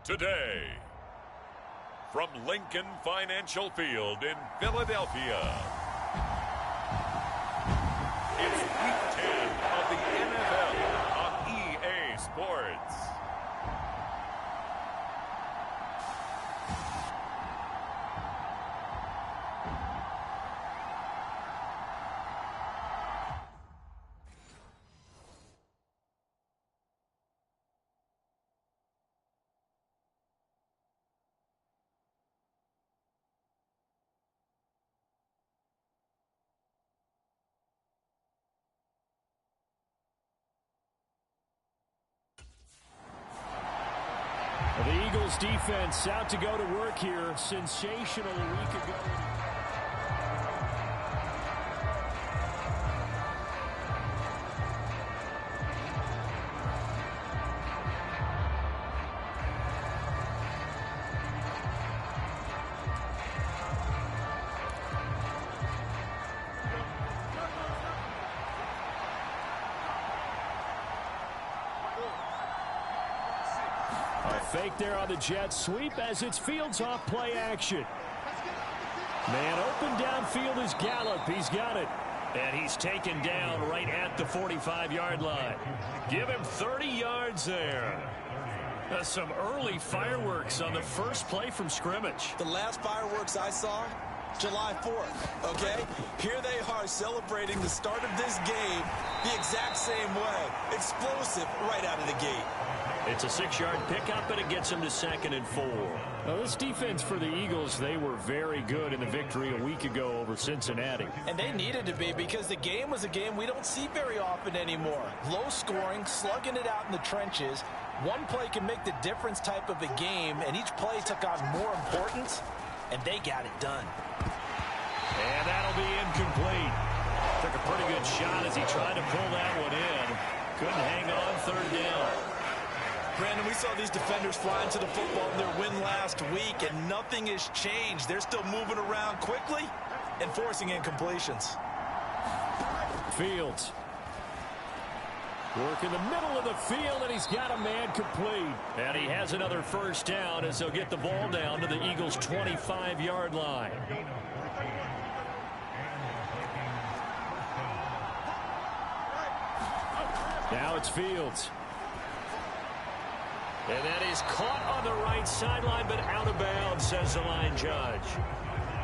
Today, from Lincoln Financial Field in Philadelphia, it's Week 10 of the NFL on EA Sports. The Eagles defense out to go to work here. Sensational a week ago. Fake there on the jet sweep as it's Fields off play action. Man open downfield is Gallup. He's got it. And he's taken down right at the 45-yard line. Give him 30 yards there. Some early fireworks on the first play from scrimmage. The last fireworks I saw, July 4th, okay? Here they are celebrating the start of this game the exact same way. Explosive right out of the gate. It's a 6-yard pickup, and it gets him to 2nd and 4. Now, this defense for the Eagles, they were very good in the victory a week ago over Cincinnati. And they needed to be because the game was a game we don't see very often anymore. Low scoring, slugging it out in the trenches. One play can make the difference type of a game, and each play took on more importance, and they got it done. And that'll be incomplete. Took a pretty good shot as he tried to pull that one in. Couldn't hang on 3rd down. Brandon, we saw these defenders flying to the football in their win last week, and nothing has changed. They're still moving around quickly and forcing incompletions. Fields. Work in the middle of the field, and he's got a man complete. And he has another 1st down as they'll get the ball down to the Eagles' 25-yard line. Now it's Fields. And that is caught on the right sideline, but out of bounds, says the line judge.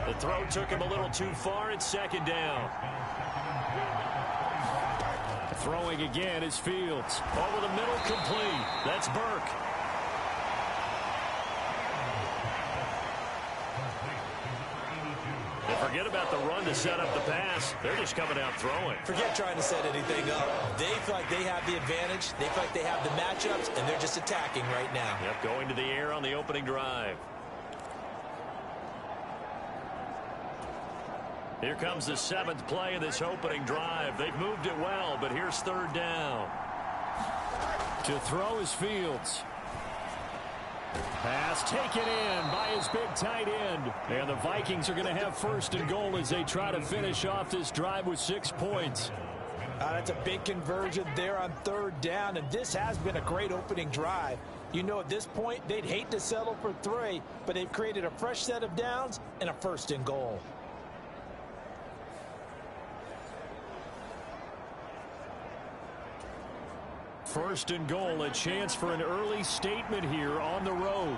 The throw took him a little too far. It's 2nd down. Throwing again is Fields. Over the middle, complete. That's Burke. And forget about the run to set up the pass. They're just coming out throwing. Forget trying to set anything up. They feel like they have the advantage. They feel like they have the matchups, and they're just attacking right now. Yep, going to the air on the opening drive. Here comes the 7th play of this opening drive. They've moved it well, but here's 3rd down. To throw is Fields. Pass taken in by his big tight end. And the Vikings are going to have 1st and goal as they try to finish off this drive with 6 points. That's a big conversion there on 3rd down, and this has been a great opening drive. You know, at this point, they'd hate to settle for 3, but they've created a fresh set of downs and a 1st and goal. First and goal, a chance for an early statement here on the road.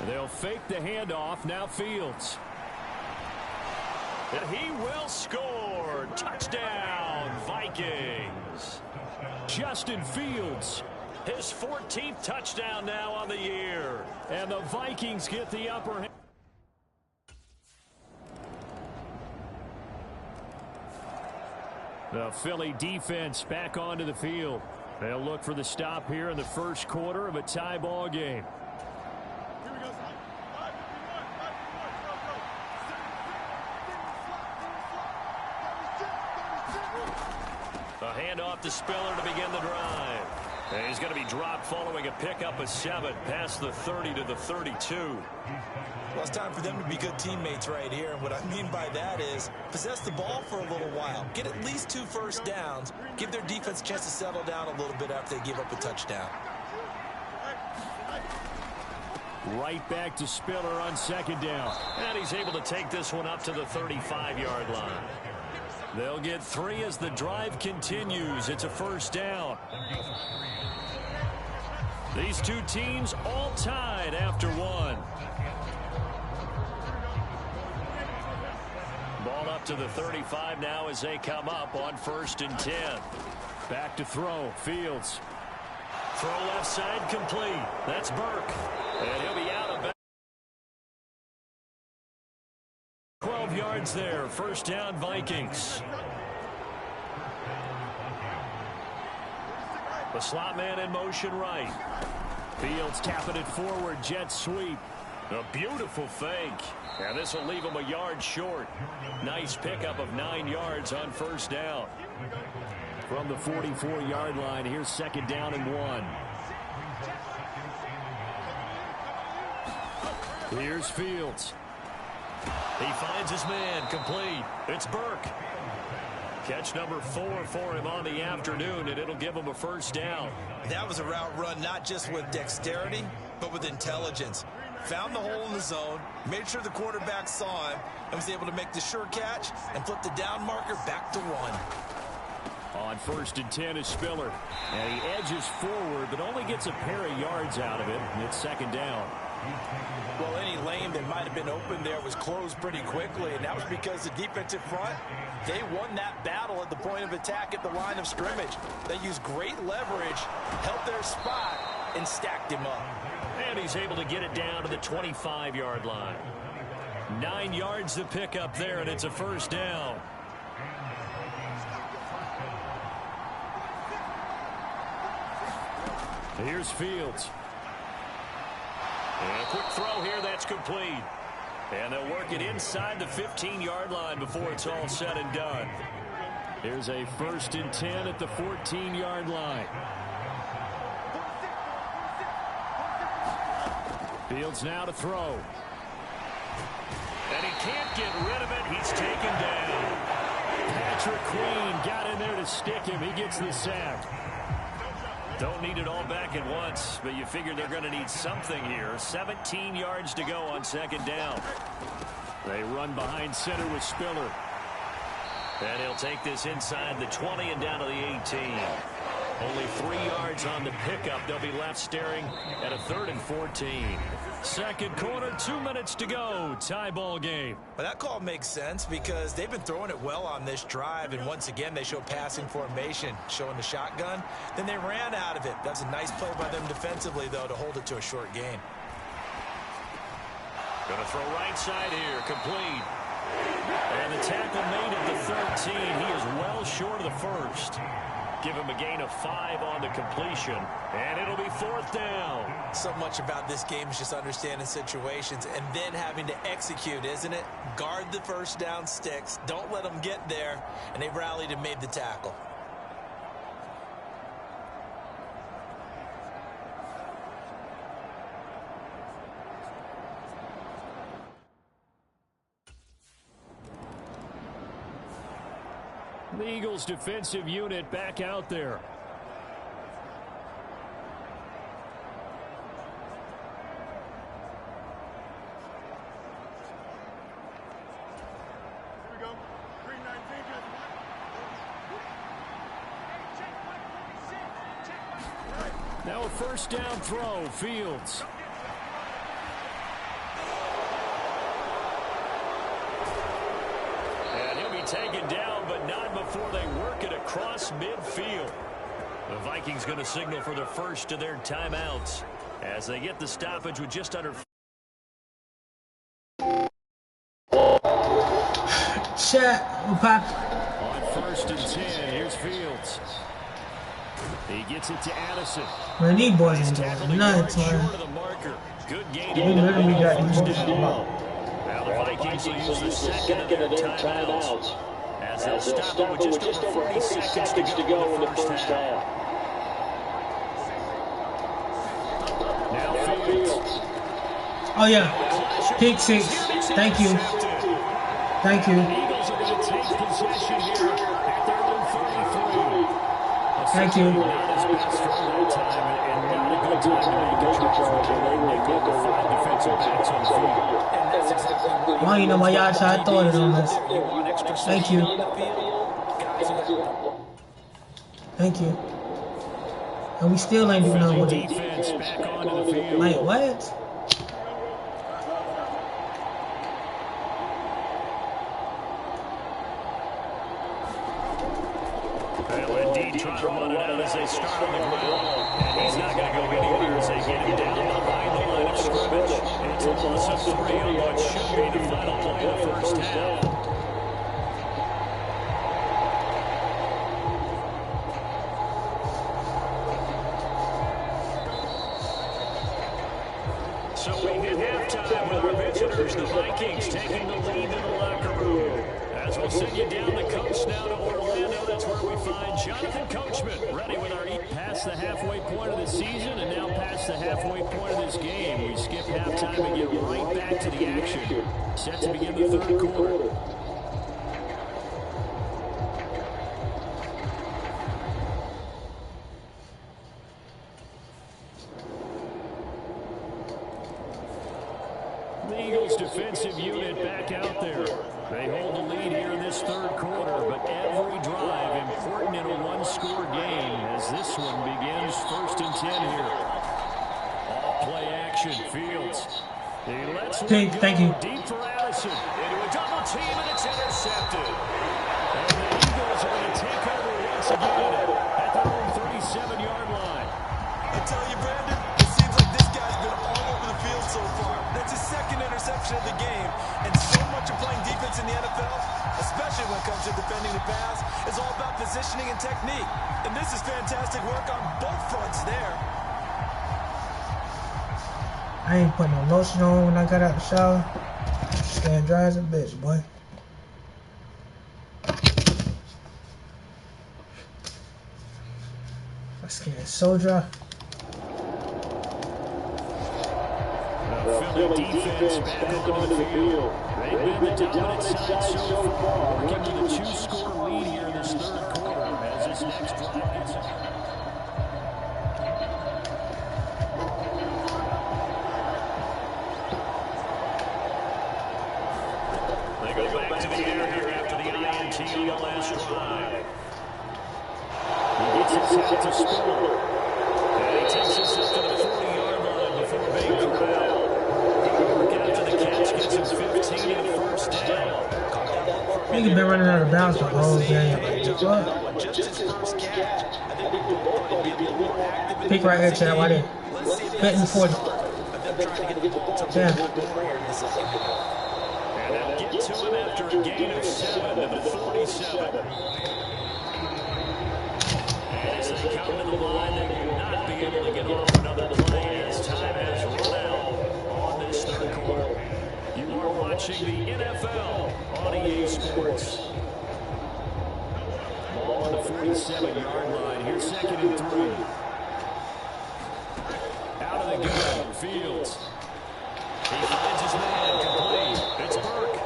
They'll fake the handoff. Now Fields. And he will score. Touchdown, Vikings. Justin Fields. His 14th touchdown now on the year. And the Vikings get the upper hand. The Philly defense back onto the field. They'll look for the stop here in the 1st quarter of a tie ball game. A handoff to Spiller to begin the drive. And he's going to be dropped following a pickup of 7 past the 30 to the 32. Well, it's time for them to be good teammates right here. And what I mean by that is possess the ball for a little while. Get at least 2 first downs. Give their defense a chance to settle down a little bit after they give up a touchdown. Right back to Spiller on 2nd down. And he's able to take this one up to the 35-yard line. They'll get 3 as the drive continues. It's a 1st down. These two teams all tied after 1. Ball up to the 35 now as they come up on 1st and 10. Back to throw. Fields. Throw left side complete. That's Burke. And he'll be out of bounds. 12 yards there. 1st down Vikings. The slot man in motion right. Fields tapping it forward. Jet sweep. A beautiful fake. And this will leave him a yard short. Nice pickup of 9 yards on 1st down. From the 44-yard line, here's 2nd down and 1. Here's Fields. He finds his man, complete. It's Burke. Catch number 4 for him on the afternoon, and it'll give him a 1st down. That was a route run not just with dexterity, but with intelligence. Found the hole in the zone, made sure the quarterback saw him, and was able to make the sure catch and flip the down marker back to 1. On 1st and 10 is Spiller. And he edges forward, but only gets a pair of yards out of it. And it's 2nd down. Well, any lane that might have been open there was closed pretty quickly, and that was because the defensive front, they won that battle at the point of attack at the line of scrimmage. They used great leverage, held their spot, and stacked him up. And he's able to get it down to the 25-yard line. 9 yards to pick up there, and it's a 1st down. Here's Fields. And a quick throw here, that's complete. And they'll work it inside the 15-yard line before it's all said and done. Here's a 1st and 10 at the 14-yard line. Fields now to throw. And he can't get rid of it. He's taken down. Patrick Queen got in there to stick him. He gets the sack. Don't need it all back at once, but you figure they're going to need something here. 17 yards to go on 2nd down. They run behind center with Spiller. And he'll take this inside the 20 and down to the 18. Only 3 yards on the pickup. They'll be left staring at a 3rd and 14. 2nd quarter, 2 minutes to go. Tie ball game. But that call makes sense because they've been throwing it well on this drive, and once again they show passing formation, showing the shotgun. Then they ran out of it. That's a nice play by them defensively, though, to hold it to a short gain. Going to throw right side here, complete. And the tackle made at the 13. He is well short of the 1st. Give him a gain of 5 on the completion, and it'll be 4th down. So much about this game is just understanding situations and then having to execute, isn't it? Guard the 1st down sticks. Don't let them get there, and they rallied and made the tackle. The Eagles defensive unit back out there. Here we go. 319. Now a 1st down throw. Fields. Taken down, but not before they work it across midfield. The Vikings going to signal for the first of their timeouts as they get the stoppage with just under. Shut up. On 1st and 10, here's Fields. He gets it to Addison. Man, these boys is nuts, man. Good gain. They literally got these boys now the Vikings will use the second of their timeouts as they'll stop it with just over 40 seconds to go in the first half. Oh yeah, pick 6. Thank you. Thank you. Eagles are going to take possession here at their own 33. Thank you. Not his best throw that time, and not a good time to make a charge when they nickel with 5 defensive backs on the field. And that's exactly Why you know my yard side thought it on this? you want extra Thank speed you. on the field. Guys are Thank you. And we still ain't doing nothing with it. Defense back onto the field. Wait, what? They'll indeed try to run it out as they start on the ground. And he's not going to go anywhere as they get him down behind the line of scrimmage. It's a loss of 3 on what should be the final play of the first half. So we hit halftime with our visitors, the Vikings, taking the lead in the locker room. As we'll send you down the coast now to Orlando, that's where we find Jonathan Coachman, ready with our past the halfway point of the season and now past the halfway point of this game. We skip halftime and get right back to the action. Set to begin the third quarter. The Eagles defensive unit back out there. They hold the lead here in this third quarter, but every drive important in a one-score game as this one begins 1st and 10 here. All play action, Fields. He lets one go Thank you. deep for Addison. Into a double team, and it's intercepted. And the Eagles are going to take over once again at their own 37-yard line. I tell you, Brandon, it seems like this guy's been all over the field so far. That's his 2nd interception of the game. And so much of playing defense in the NFL, especially when it comes to defending the pass, is all about positioning and technique. And this is fantastic work on both fronts there. I ain't putting no lotion on when I got out the shower. Staying dry as a bitch, boy. My skin is so dry. Philly defense back onto the field. They've been the dominant side so far, working with a 2-score lead here in this third quarter as this next drive gets up. They go back to the air here after the INT on the last drive. He gets it set to Spiller. And he takes us up to the 40-yard line before being corralled. Working after the catch, gets his 15 and first down. Nigga been running out of bounds the whole game. Like, what? Just his first catch. I think we both need to be a little more active. Pick right here, Chad. Why did? Betting 40. Damn. And they'll get to him after a gain of 7 to the 47. And as they come to the line, they will not be able to get off another play as time has run out on this third quarter. You are watching the NFL on EA Sports. Ball on the 47-yard line. Here's 2nd and 3. Out of the gun, Fields. He finds his man, complete. It's Burke.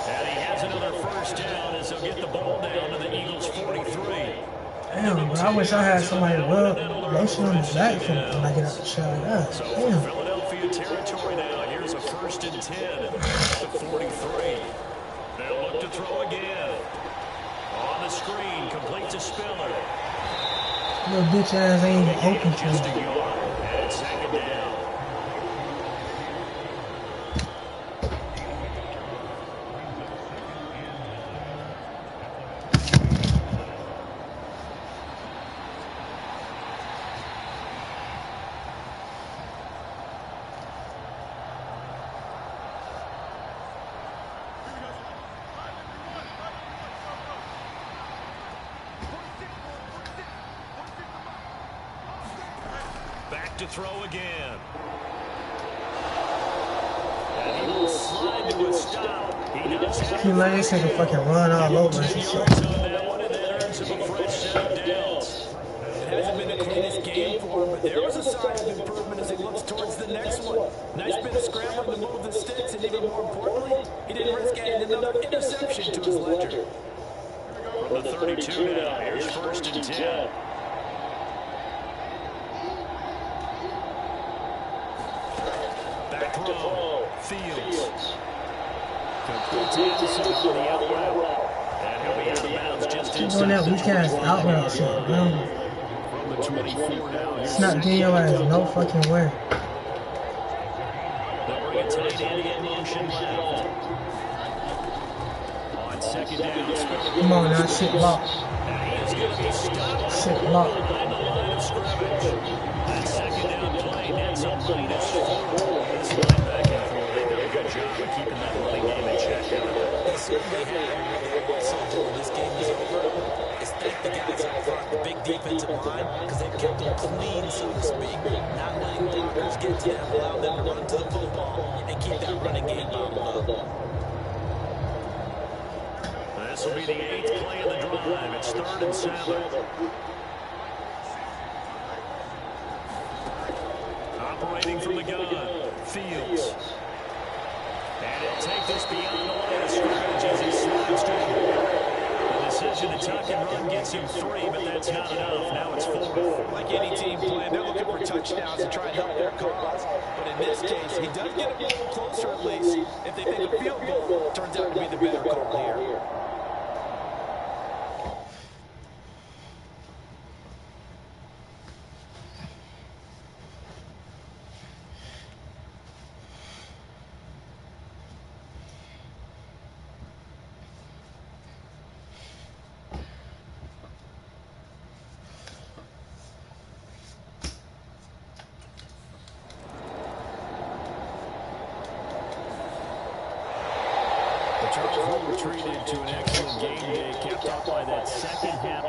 And he has another first down as he'll get the ball down to the Eagles' 43. Damn, bro. I wish I had somebody to rub lotion on his back for me when I get out the shower. God, So damn. Philadelphia territory now. Here's a 1st and 10 at the 43. They'll look to throw again. On the screen, complete to Spiller. Little bitch ass ain't even open to Just a me. yard, and it's 2nd down. Back to throw again. And he will slide to a stop. He does have You let this nigga fucking run all over us and shit. yards on that one, and that earns him a fresh 7 downs. It hasn't been the cleanest game for him, but there was a sign of improvement as he looks towards the next one. Nice bit finished scrambling to move the sticks, and even more importantly, he didn't risk adding another interception to his ledger. From the 32 now, here's 1st and 10. Back throw, Fields. Complete to Anderson on the out route. And he'll be out of bounds just inside. Doing that weak ass out route shit, man. From the 24 now, It's not getting your ass no fucking way. They'll bring a tight end in motion left. On 2nd down, Come on now, shit lock. and he is going to be stopped Shit lock. behind the line of scrimmage. That 2nd down play nets a -4. This linebacker crew, they've done a good job of keeping that running game in check. They certainly have. They also do when this game is over is thank the guys up front, the big defensive line, because they've kept them clean, so to speak. Not letting blockers get to them, allow them to run to the football and keep that running game bottled up. This will be the 8th play of the drive. It's 3rd and 7. Operating from the gun, Fields. And he'll take this beyond the line of scrimmage as he slides to the ball. The decision to tuck and run gets him 3, but that's not enough. Now it's 4. Like any team playing, they're looking for touchdowns to try and help their cause. But in this case, he does get a little closer at least. If they make a field goal, turns out to be the better call here. Charles retreated to an excellent game day, kept up by that second half.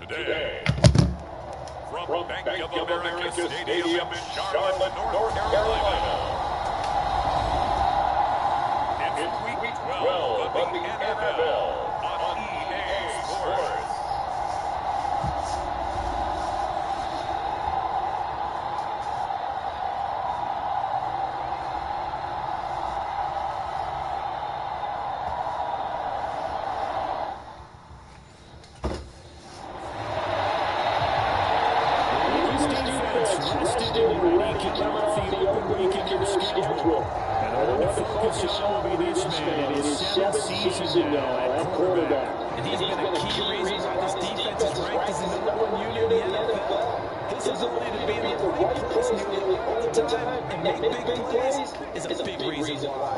Today, from Bank of America Stadium in Charlotte, North Carolina, it's Week 12 of the NFL on EA Sports. And he's been a key reason why this defense is ranked as the #1 unit in the NFL. His ability to be in the right place nearly all the time and make big plays is a big reason why.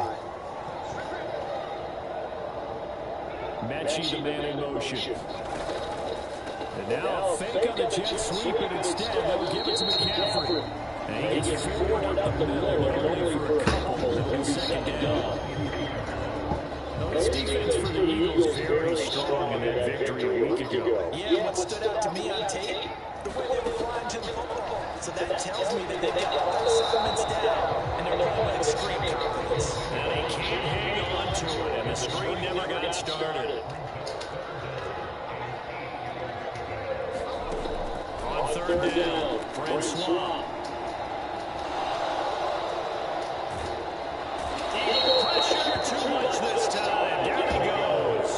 Matching the man in motion. And now a fake on the jet sweep, and instead they'll give it to McCaffrey. And he gets forward up the middle, but only for a couple. It'll be 2nd down. This defense for the Eagles very strong in that victory a week ago. Yeah, what stood out to me on tape, the way they were flying to the football. So that tells me that they've got all their assignments down, and they're playing with extreme confidence. And he can't hang on to it, and the screen never got started. On third down, Francois. Pressure too much this time. Down he goes.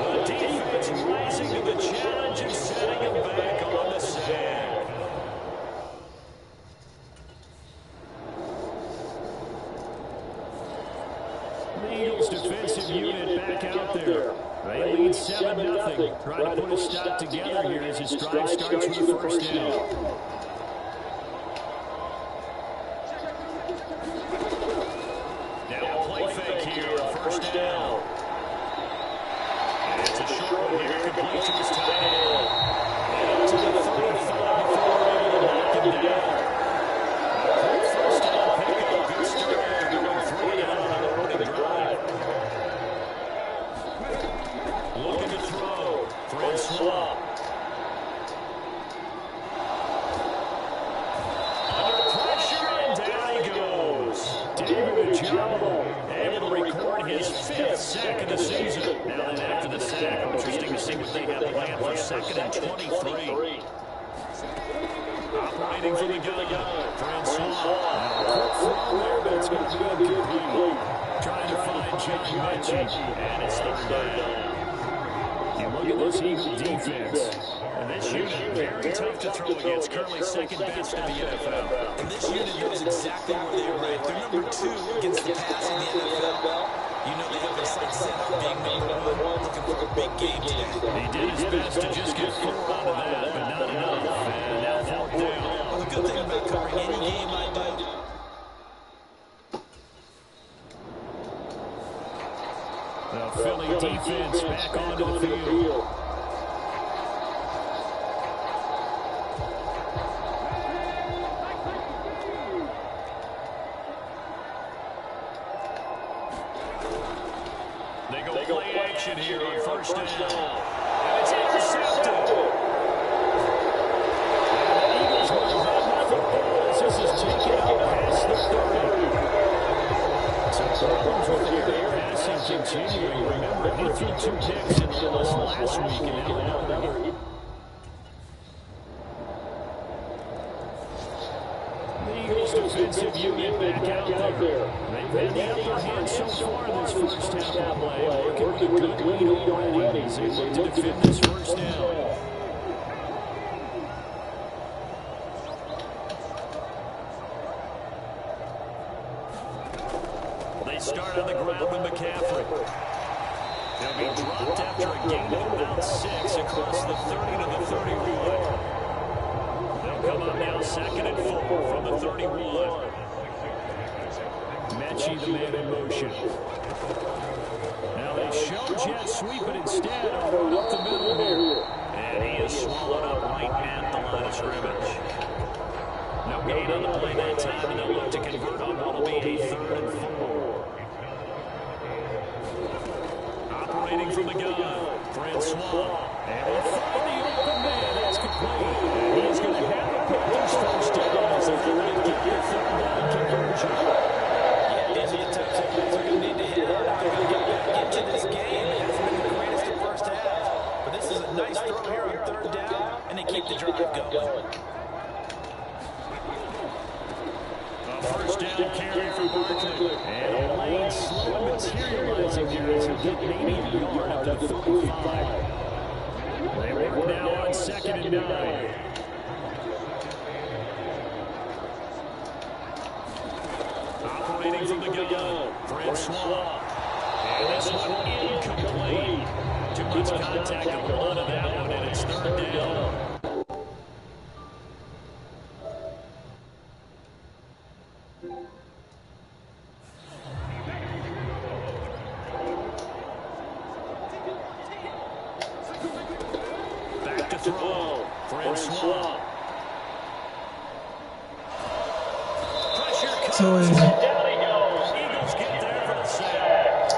The defense rising to the challenge and setting him back on the sack. The Eagles defensive unit back out there. They lead 7-0. Trying to put a stop together here as his drive starts with a first down. Now a play fake here, first down. And it's a short one here, complete to his tight end. And up to the 35 before we're able to knock him down. A quick first down pickup. Good start after going 3 down on the opening drive. Looking to throw. Francois. Under pressure, and down he goes. David Ojabo able to record his 5th sack of the season. Now then after the sack, interesting to see what they have planned for 2nd and 23. Operating from the gun, Francois. Quick throw there, but it's going to be incomplete. Trying to find Jake Metchie, and it's 3rd down. You look at this Eagle defense, and this unit very tough to throw against, currently 2nd best in the NFL. And this unit knows exactly where they're right. They're number 2 against the pass in the NFL. You know they have their sights set on being number 1, looking for a big game today. He did his best to just get 4 out of that, but not enough. And now 4th down. Well, the good thing about covering any game I do, the Philly defense back onto the field. They go play action here on first down. And it's intercepted. And the Eagles will have the football as this is taken out past the 30. So problems with the air passing continuing. Remember, he threw 2 picks in the last week, and now another. The Eagles defensive unit back out there. They've had the upper hand so far in this first half of play. Working with a good lead already as they look to defend this first down. They start on the ground with McCaffrey. He'll be dropped after a gain of about 6 across the 30 to the 31. They'll come up now 2nd and 4 from the 31. Metchie, the man in motion. Now they show jet sweep, but instead a run up the middle here. And he is swallowed up right at the line of scrimmage. No gain on the play that time, and they'll look to convert on what will be a 3rd and 4. Operating from the gun, Francois. And he'll find the open man. That's complete. And he's going to have a Panthers first down as they're going to get the 3rd down conversion. yeah, these are the types of plays they're going to need to hit hard if they're going to get back into this game. It hasn't been the greatest at first half, but this is a nice throw here on 3rd down, and they keep the drive going. First down carry for Barkley. And a lane slow materializing here as he'll get maybe a yard up to 35. They work now on 2nd and 9. Operating from the gun, Francois. And this one incomplete. Too much contact to hold on to that one, and it's 3rd down. Back to throw. Francois. Pressure So comes. easy. Down he goes. Eagles get there for the sack.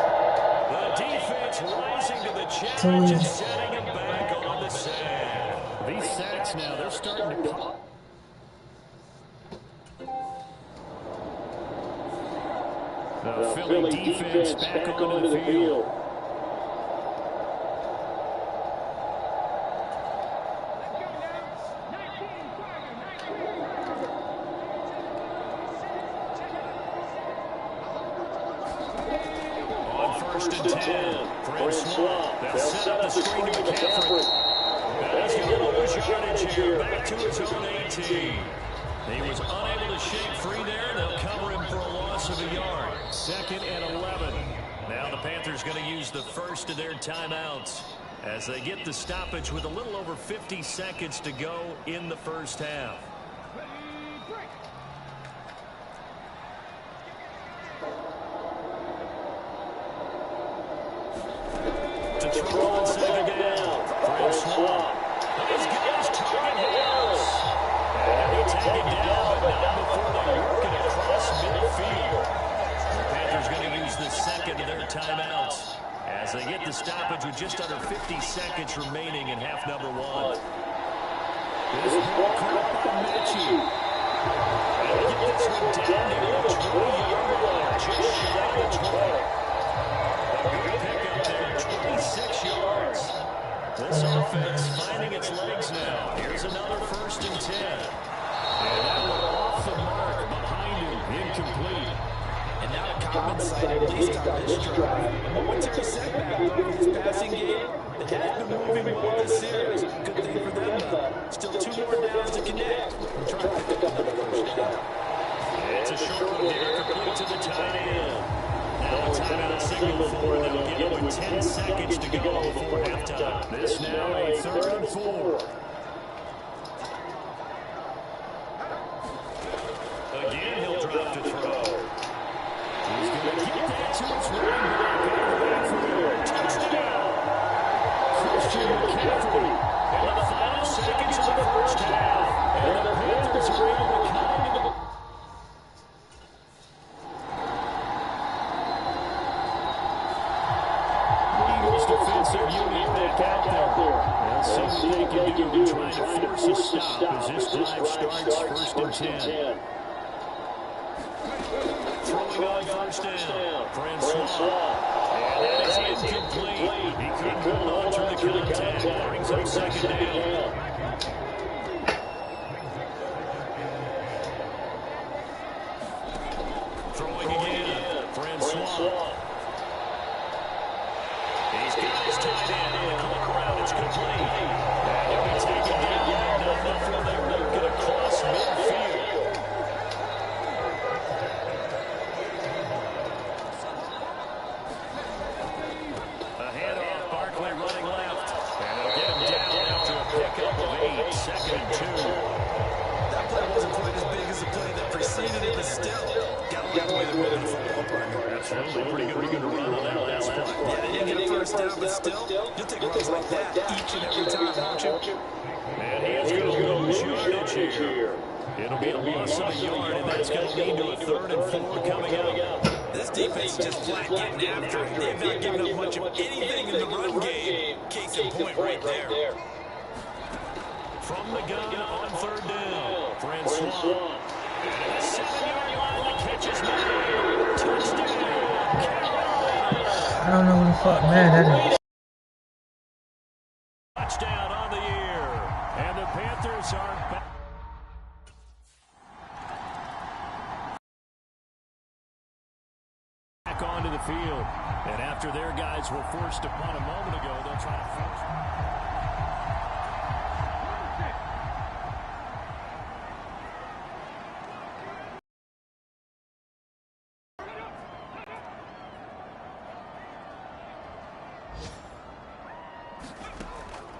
The defense rising to the challenge and setting him back on the sack. These sacks now, they're starting to pop. Philly defense back onto the field. First and 10 for Swamp. They'll set up the screen to McCaffrey. He's going to lose yardage here. Back to his own 18. He was unable to shake free there. They'll cover him for a loss of a yard. 2nd and 11. Now the Panthers going to use the first of their timeouts as they get the stoppage with a little over 50 seconds to go in the first half. To throw on 2nd down. Francois. He's got his target house. And he'll take it down, but not before they work it across midfield. The Panthers going to use the 2nd of their timeouts as they get the stoppage with just under 50 seconds remaining in half number 1. This ball caught by Matthew. And they get this one down near the 20-yard line, just shy of the 20. Good pickup there, 26 yards. This offense finding its legs now. Here's another 1st and 10. And that one off the mark behind him, incomplete. And now a common sight, at least on this drive. A momentary setback of his passing game. It has been moving well this series. Good thing for them, though. Still 2 more downs to connect. We'll try to pick up another first down. It's a short one here, complete to the tight end. Now a timeout signal for them. They'll get it with 10 seconds to go before halftime. This now a 3rd and 4. Again, he'll drop to throw. He's going to get that to his running back out of the backfield. Touchdown! Christian McCaffrey. In the final seconds of the first half. And the Panthers are able to come into the defensive unit back out there. They'll see what they can do trying to force a stop as this drive starts 1st and 10. Throwing on 1st down. Francois. And that is incomplete. He couldn't hold on through the contact. Brings up 2nd down. Throwing again. Francois. He's got his tight end in the corner route. It's complete. And he'll be taken down. Not before they work it across midfield. A handoff. Barkley running left. And they'll get him down after a pickup of 8. 2nd and 2. That play wasn't quite as big as the play that preceded it, but still got away with it from the football partner. Absolutely. Pretty good run on that last play. Yeah, they didn't get a first down, but still, you'll take runs like that each and every time, won't you? And he is going to lose yardage here. It'll be a loss of a yard, and that's going to lead to a 3rd and 4 coming up. This defense is just flat getting after it. They've not given up much of anything in the run game. Case in point right there. From the gun on 3rd down, Francois. And a 7-yard line, the catch is made. Touchdown, Carolina. I don't know who the fuck, man, that is. Touchdown on the year. And the Panthers are back. Back onto the field. And after their guys were forced to punt a moment ago, they'll try to force.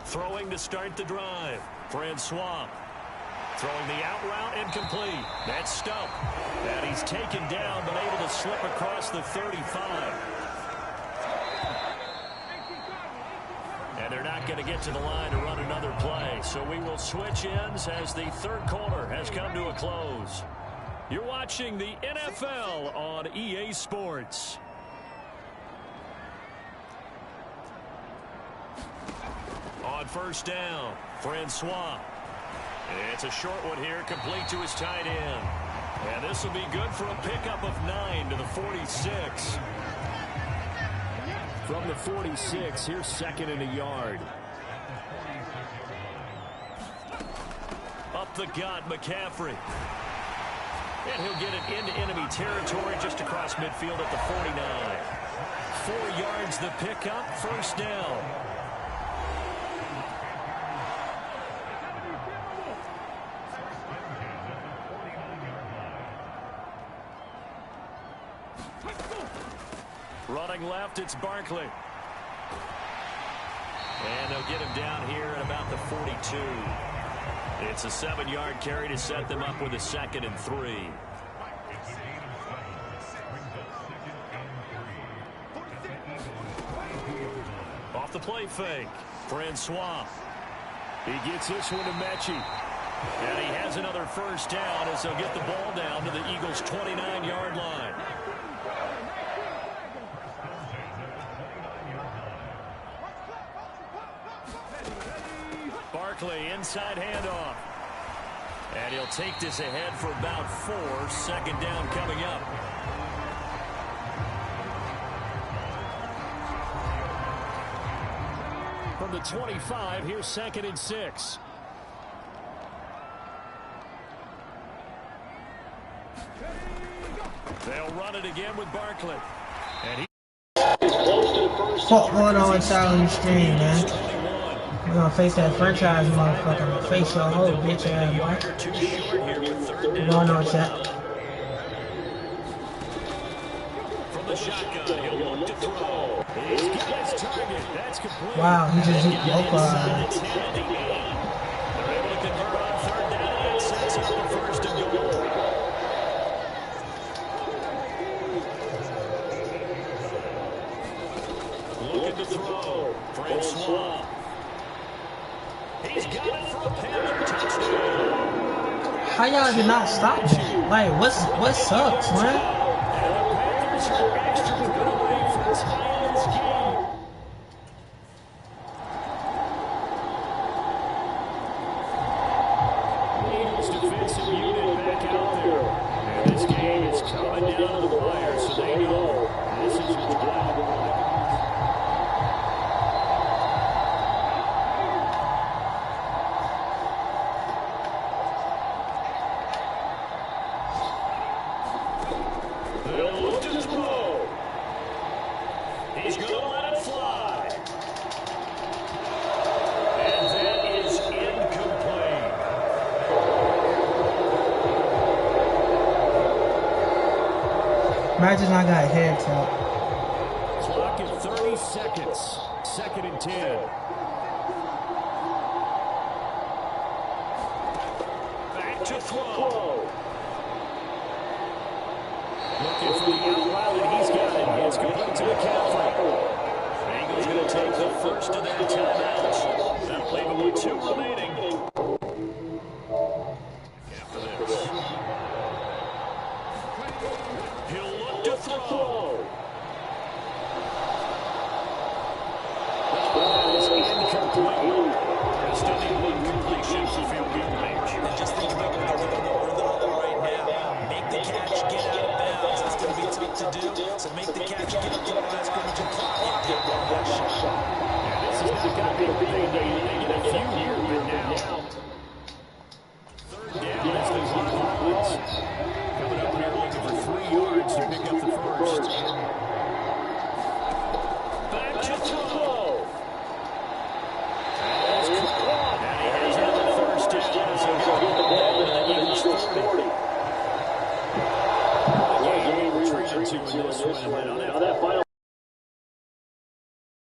Throwing to start the drive. Francois. Throwing the out route incomplete. That's Stump. And he's taken down but able to slip across the 35. And they're not going to get to the line to run another play. So we will switch ends as the 3rd quarter has come to a close. You're watching the NFL on EA Sports. On 1st down, Francois. It's a short one here, complete to his tight end. And this will be good for a pickup of 9 to the 46. From the 46, here's second and a yard. Up the gut, McCaffrey. And he'll get it into enemy territory just across midfield at the 49. 4 yards the pickup, first down. Running left, it's Barkley. And they'll get him down here at about the 42. It's a 7-yard carry to set them up with a 2nd and 3. Off the play fake, Francois. He gets this one to Mechie. And he has another first down as they'll get the ball down to the Eagles' 29-yard line. Barkley, inside handoff. And he'll take this ahead for about 4. 2nd down coming up. From the 25, here's 2nd and 6. They'll run it again with Barkley. And Fuck going on inside your stream, man. We're gonna face that franchise motherfucker. Face your whole bitch ass, boy. Going on, chat. From the shotgun, he'll look to throw. He's got his target. That's complete. Wow, he just hit both. They're able to convert on 3rd down and sets up the 1st and goal. Looking to throw. Francois. He's got it for a Panther touchdown. How y'all did not stop that? Like, what sucks, man? And the Panthers are extra point away from tying this game. Eagles defensive unit back out there. And this game is coming down to the wire, so they know this is what's going. He's going to let it fly. And that is incomplete. Imagine I got head tap. Clock at 30 seconds. 2nd and 10. Back to throw. Looking for the outlet, and he's got it. It's complete to McCaffrey. Eagles going to take the first of their timeouts. That'll leave them with 2 remaining. After this, he'll look to throw. That is incomplete. Still need 1 completion for field goal range. And just think about where they're right now. Make the catch, get out of bounds. It's going to be tough to do. So make the catch, get up to the line, scrimmage, and clock it. Take that shot. Yeah, this is not going to be a big day. They get a few here, but now 3rd down as the clock runs. Coming up here looking for 3 yards to pick up the first. Back to throw. And he has another first down as he'll get the ball to the Eagles 40.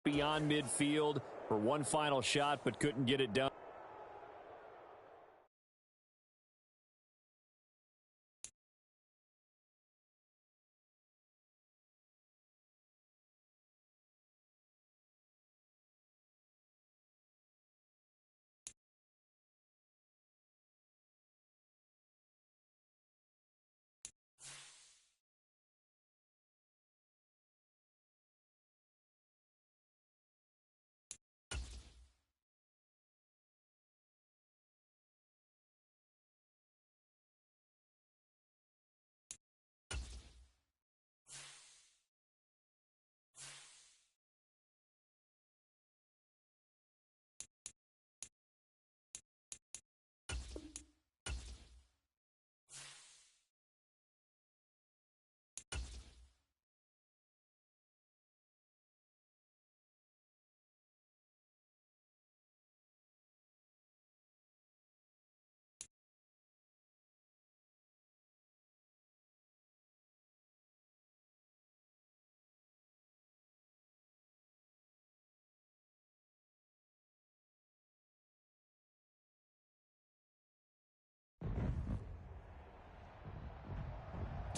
Beyond midfield for 1 final shot, but couldn't get it done.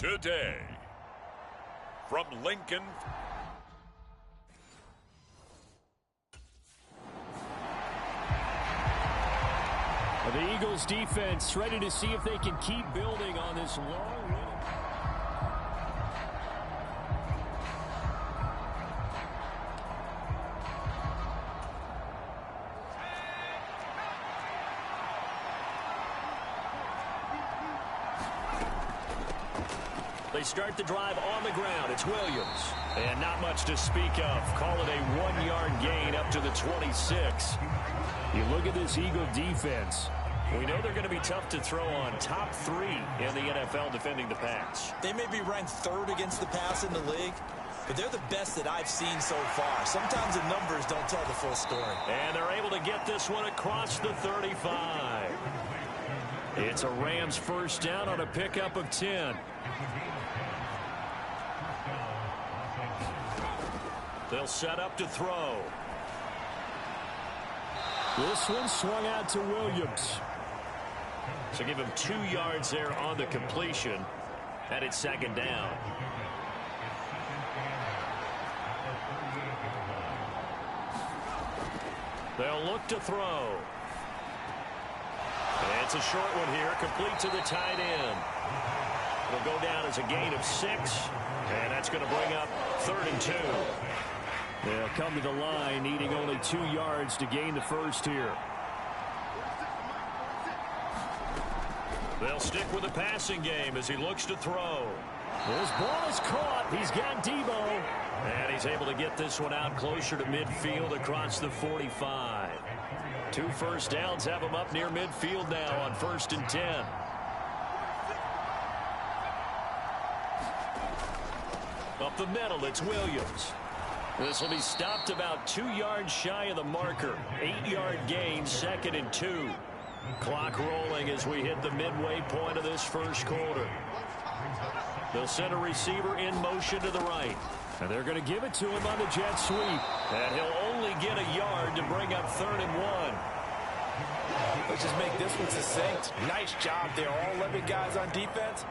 today. From Lincoln, the Eagles defense ready to see if they can keep building on this long win. They start the drive on the ground. It's Williams. And not much to speak of. Call it a 1-yard gain up to the 26. You look at this Eagle defense. We know they're going to be tough to throw on. Top 3 in the NFL defending the pass. They may be ranked 3rd against the pass in the league, but they're the best that I've seen so far. Sometimes the numbers don't tell the full story. And they're able to get this one across the 35. It's a Rams first down on a pickup of 10. They'll set up to throw. This one swung out to Williams. So give him 2 yards there on the completion. And it's second down. They'll look to throw. And it's a short one here, complete to the tight end. It'll go down as a gain of 6. And that's going to bring up 3rd and 2. They'll come to the line, needing only 2 yards to gain the first here. They'll stick with the passing game as he looks to throw. This ball is caught. He's got Debo. And he's able to get this one out closer to midfield across the 45. 2 first downs have him up near midfield now on 1st and 10. Up the middle, it's Williams. This will be stopped about 2 yards shy of the marker. 8-yard gain, 2nd and 2. Clock rolling as we hit the midway point of this first quarter. They'll send a receiver in motion to the right. And they're going to give it to him on the jet sweep. And he'll only get a yard to bring up 3rd and 1. Let's just make this one succinct. Nice job there. All 11 guys on defense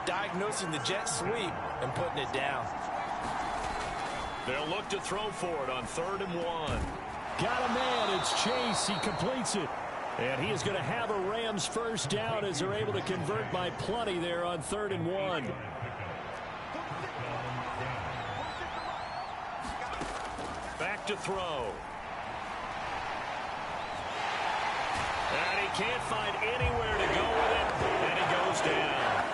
diagnosing the jet sweep and putting it down. They'll look to throw for it on 3rd and 1. Got a man. It's Chase. He completes it. And he is going to have a Rams first down as they're able to convert by plenty there on 3rd and 1. Back to throw. And he can't find anywhere to go with it. And he goes down.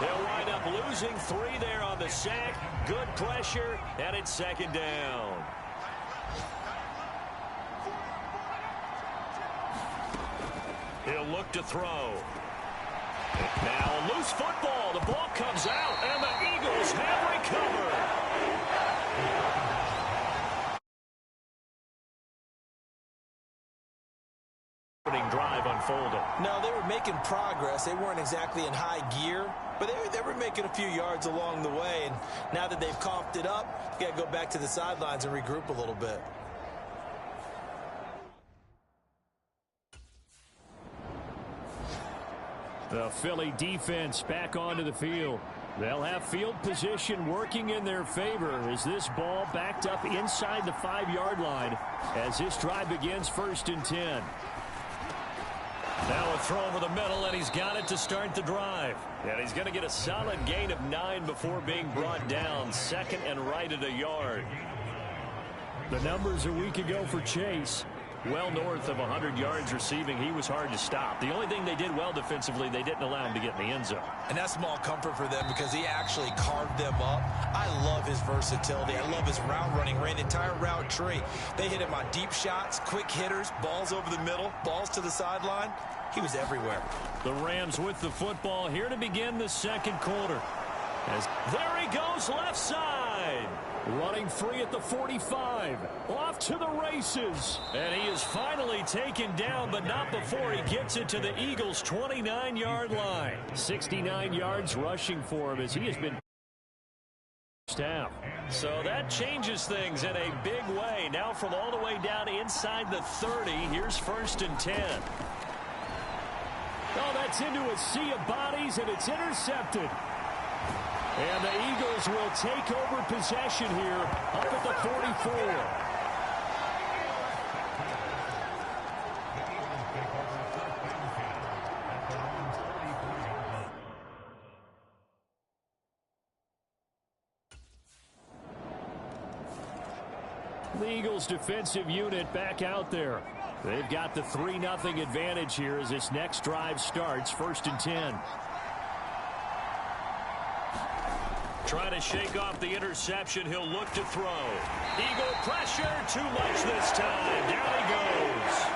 They'll wind up losing 3 there on the sack. Good pressure, and it's 2nd down. He'll look to throw. Now a loose football. The ball comes out, and the Eagles have recovered. Drive unfolded. No, they were making progress. They weren't exactly in high gear, but they were making a few yards along the way. And now that they've coughed it up, you got to go back to the sidelines and regroup a little bit. The Philly defense back onto the field. They'll have field position working in their favor as this ball backed up inside the 5-yard line as this drive begins 1st and 10. Now a throw over the middle, and he's got it to start the drive. And he's going to get a solid gain of 9 before being brought down. 2nd and right at a yard. The numbers a week ago for Chase. Well north of 100 yards receiving. He was hard to stop. The only thing they did well defensively, they didn't allow him to get in the end zone. And that's small comfort for them because he actually carved them up. I love his versatility. I love his route running. Ran the entire route tree. They hit him on deep shots, quick hitters, balls over the middle, balls to the sideline. He was everywhere. The Rams with the football here to begin the 2nd quarter. As there he goes left side. Running free at the 45. Off to the races. And he is finally taken down, but not before he gets it to the Eagles' 29-yard line. 69 yards rushing for him as he has been down. So that changes things in a big way. Now from all the way down inside the 30, here's 1st and 10. Oh, that's into a sea of bodies, and it's intercepted. And the Eagles will take over possession here up at the 44. The Eagles defensive unit back out there. They've got the 3-0 advantage here as this next drive starts, 1st and 10. Trying to shake off the interception. He'll look to throw. Eagle pressure. Too much this time. Down he goes.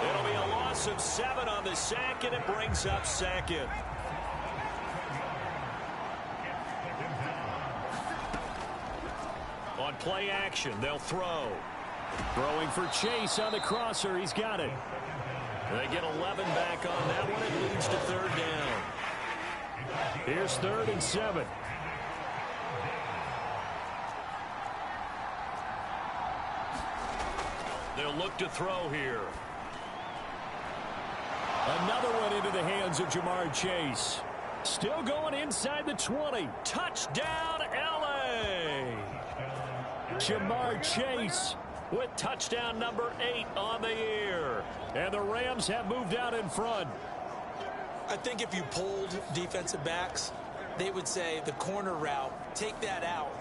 It'll be a loss of 7 on the sack, and it brings up 2nd. On play action, they'll throw. Throwing for Chase on the crosser. He's got it. They get 11 back on that one. It leads to 3rd down. Here's 3rd and 7. They'll look to throw here. Another one into the hands of Jamar Chase. Still going inside the 20. Touchdown, L.A. Jamar Chase with touchdown number 8 on the year. And the Rams have moved out in front. I think if you polled defensive backs, they would say the corner route, take that out.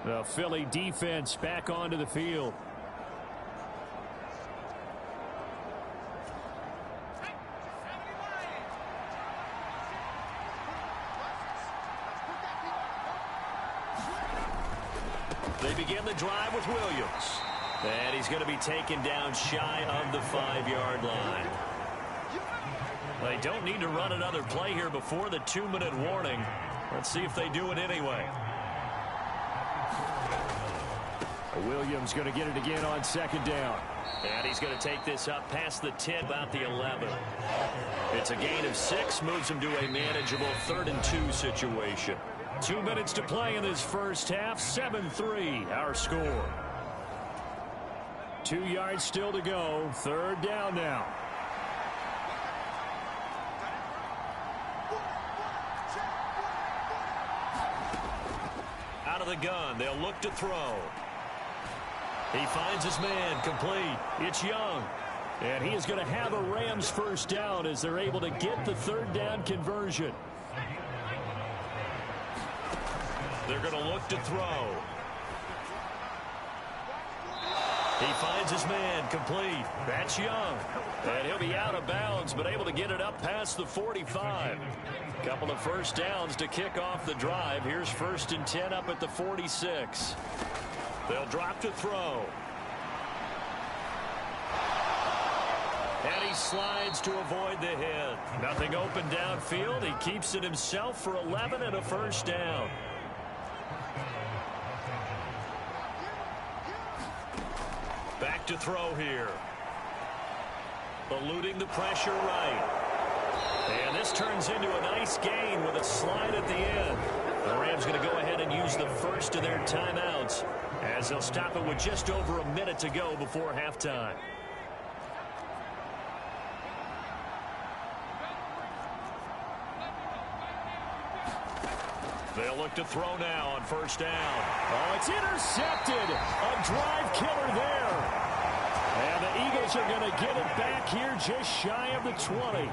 The Philly defense back onto the field. They begin the drive with Williams. And he's going to be taken down shy of the 5-yard line. They don't need to run another play here before the 2-minute warning. Let's see if they do it anyway. Williams going to get it again on 2nd down. And he's going to take this up past the 10, about the 11. It's a gain of 6, moves him to a manageable 3rd and 2 situation. 2 minutes to play in this first half, 7-3 our score. 2 yards still to go, 3rd down now. Out of the gun, they'll look to throw. He finds his man, complete. It's Young. And he is going to have a Rams 1st down as they're able to get the 3rd down conversion. They're going to look to throw. He finds his man, complete. That's Young. And he'll be out of bounds, but able to get it up past the 45. Couple of 1st downs to kick off the drive. Here's 1st and 10 up at the 46. They'll drop to throw. And he slides to avoid the hit. Nothing open downfield. He keeps it himself for 11 and a 1st down. Back to throw here. Eluding the pressure right. And this turns into a nice gain with a slide at the end. The Rams going to go ahead and use the first of their timeouts as they'll stop it with just over a minute to go before halftime. They'll look to throw now on 1st down. Oh, it's intercepted. A drive killer there. And the Eagles are going to get it back here just shy of the 20.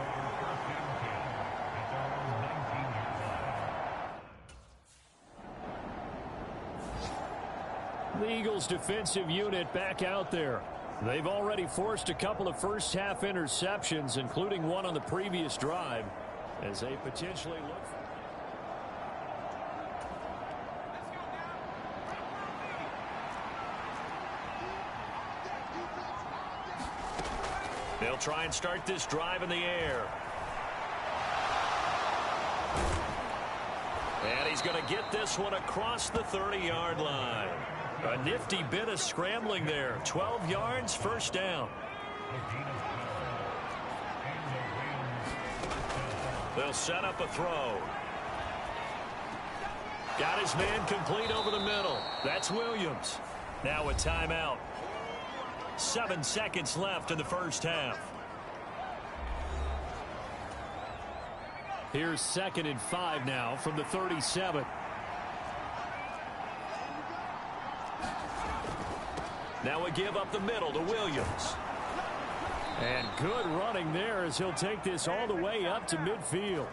The Eagles defensive unit back out there. They've already forced a couple of first half interceptions, including one on the previous drive, as they potentially look for. They'll try and start this drive in the air. And he's going to get this one across the 30-yard line. A nifty bit of scrambling there. 12 yards, 1st down. They'll set up a throw. Got his man complete over the middle. That's Williams. Now a timeout. 7 seconds left in the first half. Here's 2nd and 5 now from the 37. Now a give up the middle to Williams. And good running there as he'll take this all the way up to midfield.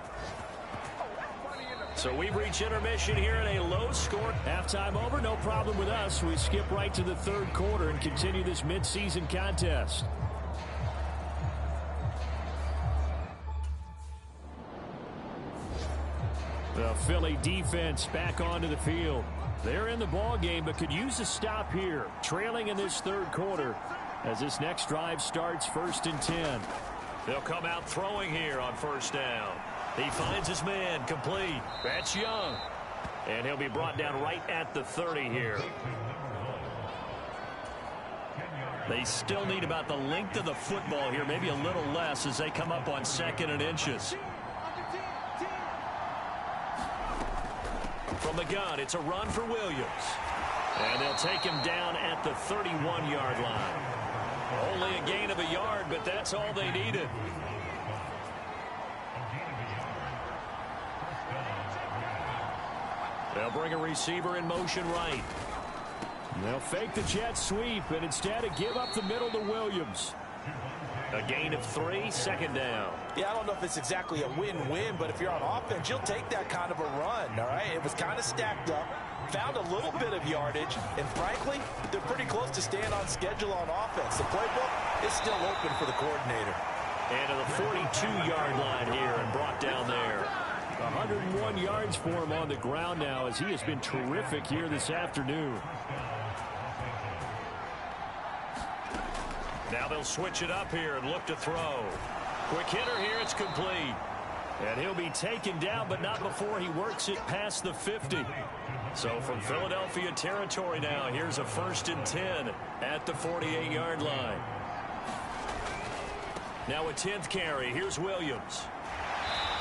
So we've reached intermission here in a low score. Halftime over, no problem with us. We skip right to the 3rd quarter and continue this midseason contest. The Philly defense back onto the field. They're in the ball game, but could use a stop here. Trailing in this 3rd quarter as this next drive starts 1st and 10. They'll come out throwing here on 1st down. He finds his man complete. That's Young. And he'll be brought down right at the 30 here. They still need about the length of the football here, maybe a little less as they come up on 2nd and inches. From the gun, it's a run for Williams. And they'll take him down at the 31-yard line. Only a gain of a yard, but that's all they needed. They'll bring a receiver in motion right. They'll fake the jet sweep, and instead give up the middle to Williams. A gain of 3, 2nd down. Yeah, I don't know if it's exactly a win-win, but if you're on offense, you'll take that kind of a run, all right? It was kind of stacked up, found a little bit of yardage, and frankly, they're pretty close to staying on schedule on offense. The playbook is still open for the coordinator. And to the 42-yard line here and brought down there. 101 yards for him on the ground now as he has been terrific here this afternoon. Now they'll switch it up here and look to throw. Quick hitter here, it's complete. And he'll be taken down, but not before he works it past the 50. So from Philadelphia territory now, here's a 1st and 10 at the 48-yard line. Now a 10th carry. Here's Williams.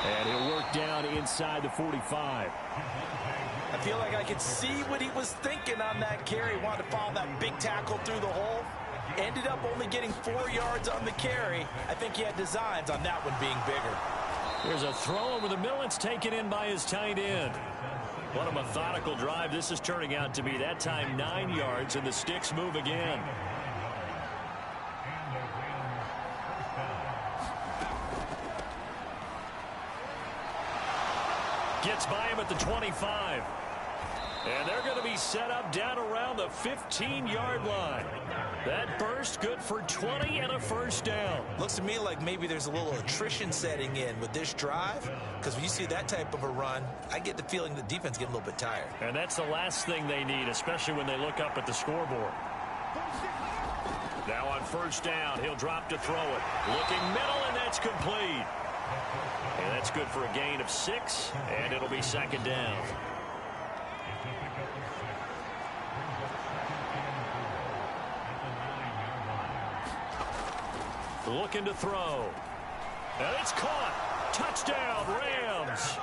And he'll work down inside the 45. I feel like I could see what he was thinking on that carry. He wanted to follow that big tackle through the hole. Ended up only getting 4 yards on the carry. I think he had designs on that one being bigger. There's a throw over the middle. It's taken in by his tight end. What a methodical drive this is turning out to be. That time 9 yards, and the sticks move again. Gets by him at the 25. And they're going to be set up down around the 15-yard line. That burst good for 20 and a 1st down. Looks to me like maybe there's a little attrition setting in with this drive, because when you see that type of a run, I get the feeling the defense getting a little bit tired. And that's the last thing they need, especially when they look up at the scoreboard. Now on 1st down, he'll drop to throw it. Looking middle, and that's complete. And that's good for a gain of 6, and it'll be 2nd down. Looking to throw. And it's caught. Touchdown, Rams.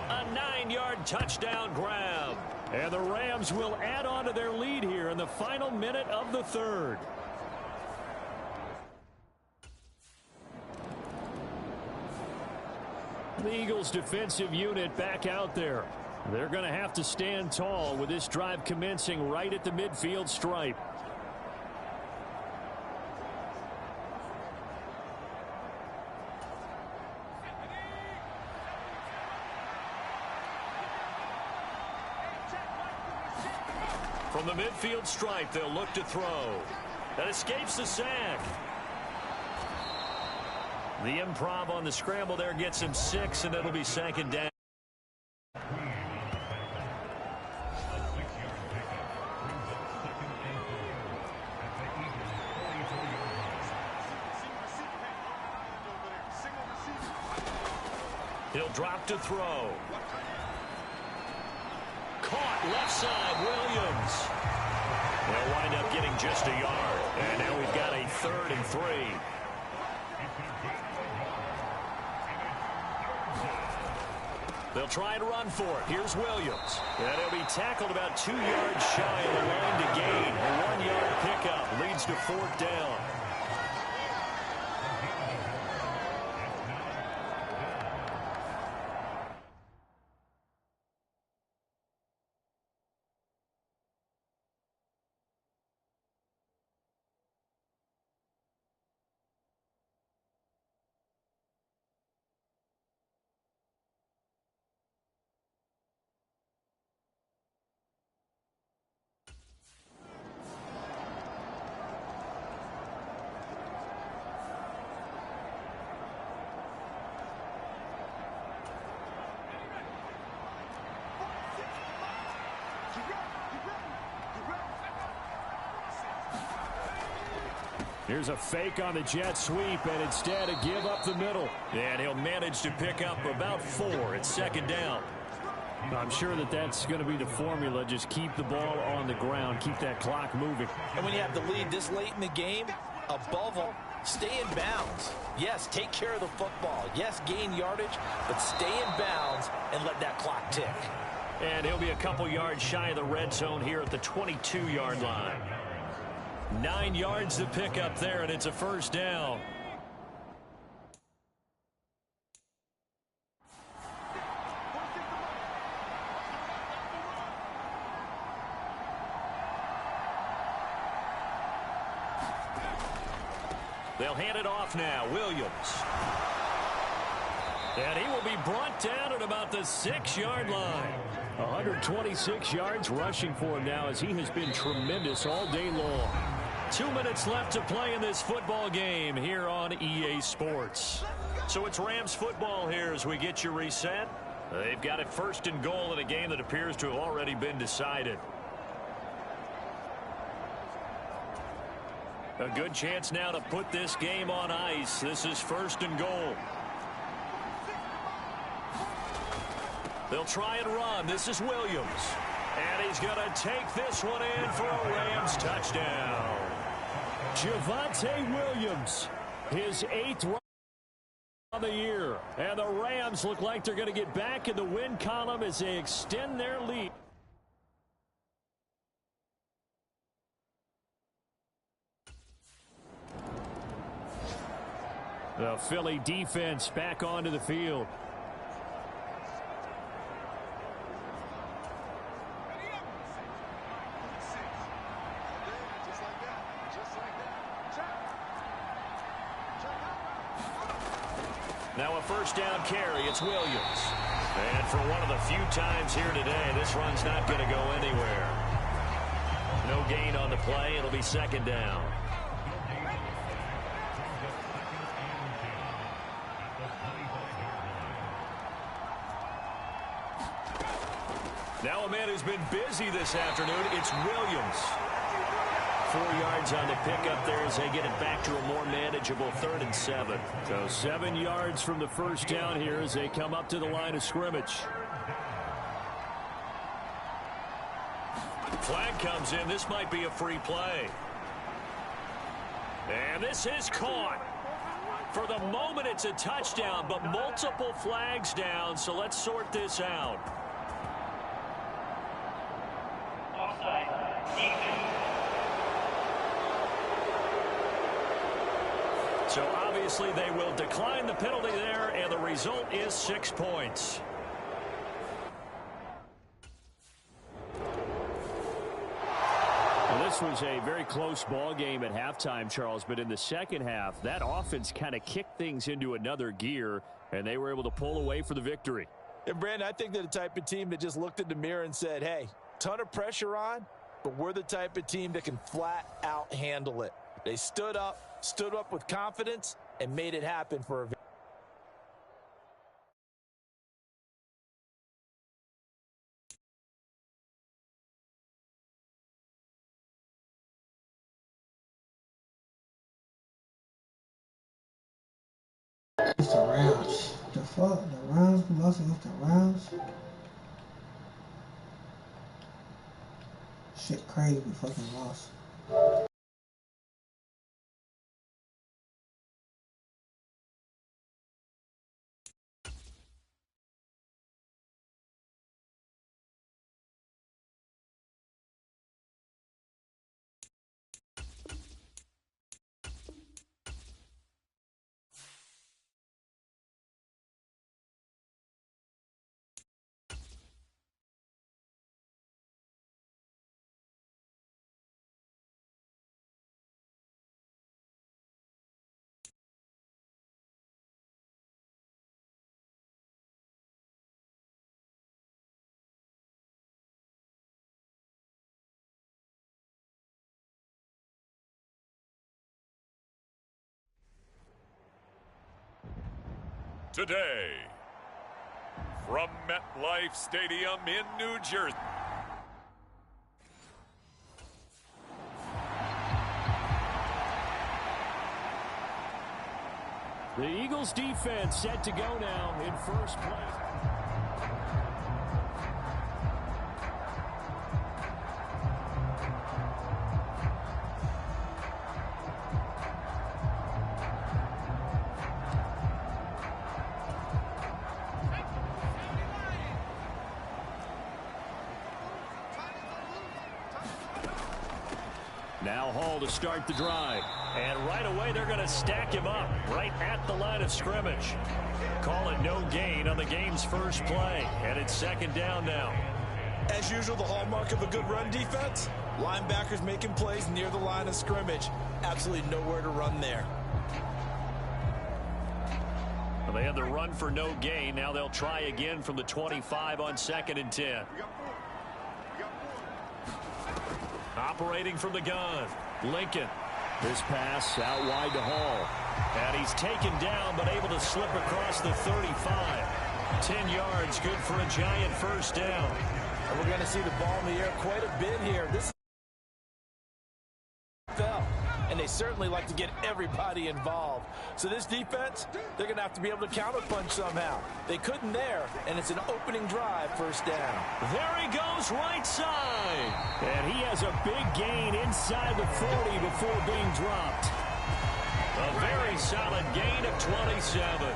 A 9-yard touchdown grab. And the Rams will add on to their lead here in the final minute of the 3rd. The Eagles defensive unit back out there. They're going to have to stand tall with this drive commencing right at the midfield stripe. From the midfield stripe, they'll look to throw. That escapes the sack. The improv on the scramble there gets him 6, and it'll be 2nd down. He'll drop to throw. Caught left side, Williams. They'll wind up getting just a yard. And now we've got a 3rd and 3. They'll try and run for it. Here's Williams. And he'll be tackled about 2 yards shy of the line to gain. A 1-yard pickup leads to 4th down. Here's a fake on the jet sweep, and instead a give up the middle. And he'll manage to pick up about 4. It's second down. I'm sure that that's going to be the formula. Just keep the ball on the ground. Keep that clock moving. And when you have the lead this late in the game, above all, stay in bounds. Yes, take care of the football. Yes, gain yardage, but stay in bounds and let that clock tick. And he'll be a couple yards shy of the red zone here at the 22-yard line. 9 yards to pick up there, and it's a first down. They'll hand it off now. Williams. And he will be brought down at about the 6-yard line. 126 yards rushing for him now as he has been tremendous all day long. 2 minutes left to play in this football game here on EA Sports. So it's Rams football here as we get you reset. They've got it first and goal in a game that appears to have already been decided. A good chance now to put this game on ice. This is first and goal. They'll try and run. This is Williams. And he's going to take this one in for a Rams touchdown. Javonte Williams, his 8th run on the year. And the Rams look like they're going to get back in the win column as they extend their lead. The Philly defense back onto the field. Now a first down carry. It's Williams. And for one of the few times here today, this run's not going to go anywhere. No gain on the play. It'll be second down. Now a man who's been busy this afternoon, it's Williams. 4 yards on the pickup there as they get it back to a more manageable 3rd and 7. So 7 yards from the first down here as they come up to the line of scrimmage. Flag comes in. This might be a free play. And this is caught. For the moment, it's a touchdown, but multiple flags down, so let's sort this out. So obviously they will decline the penalty there, and the result is 6 points. Well, this was a very close ball game at halftime, Charles, but in the second half, that offense kind of kicked things into another gear, and they were able to pull away for the victory. And Brandon, I think they're the type of team that just looked in the mirror and said, hey, ton of pressure on, but we're the type of team that can flat out handle it. They stood up with confidence, and made it happen for a victory. It's the Rams. The fuck? The Rams? We lost against the Rams? Shit crazy, we fucking lost. Today, from MetLife Stadium in New Jersey. The Eagles defense set to go now in first place. Now Hall to start the drive. And right away, they're going to stack him up right at the line of scrimmage. Call it no gain on the game's first play. And it's second down now. As usual, the hallmark of a good run defense, linebackers making plays near the line of scrimmage. Absolutely nowhere to run there. Well, they had the run for no gain. Now they'll try again from the 25 on 2nd and 10. Operating from the gun, Lincoln. This pass out wide to Hall. And he's taken down, but able to slip across the 35. 10 yards, good for a Giant first down. And we're going to see the ball in the air quite a bit here. This fell, and they certainly like to get everybody involved. So this defense, they're going to have to be able to counterpunch somehow. They couldn't there, and it's an opening drive, first down. There he goes, right side. And he has a big gain inside the 40 before being dropped. A very solid gain of 27.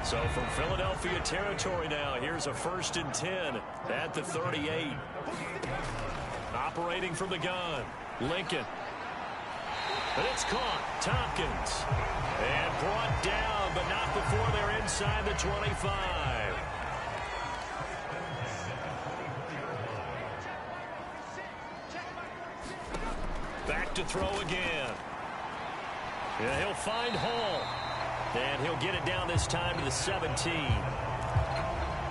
So from Philadelphia territory now, here's a 1st and 10 at the 38. Operating from the gun, Lincoln. But it's caught, Tompkins. And brought down, but not before they're inside the 25. Back to throw again. Yeah, he'll find Hall. And he'll get it down this time to the 17.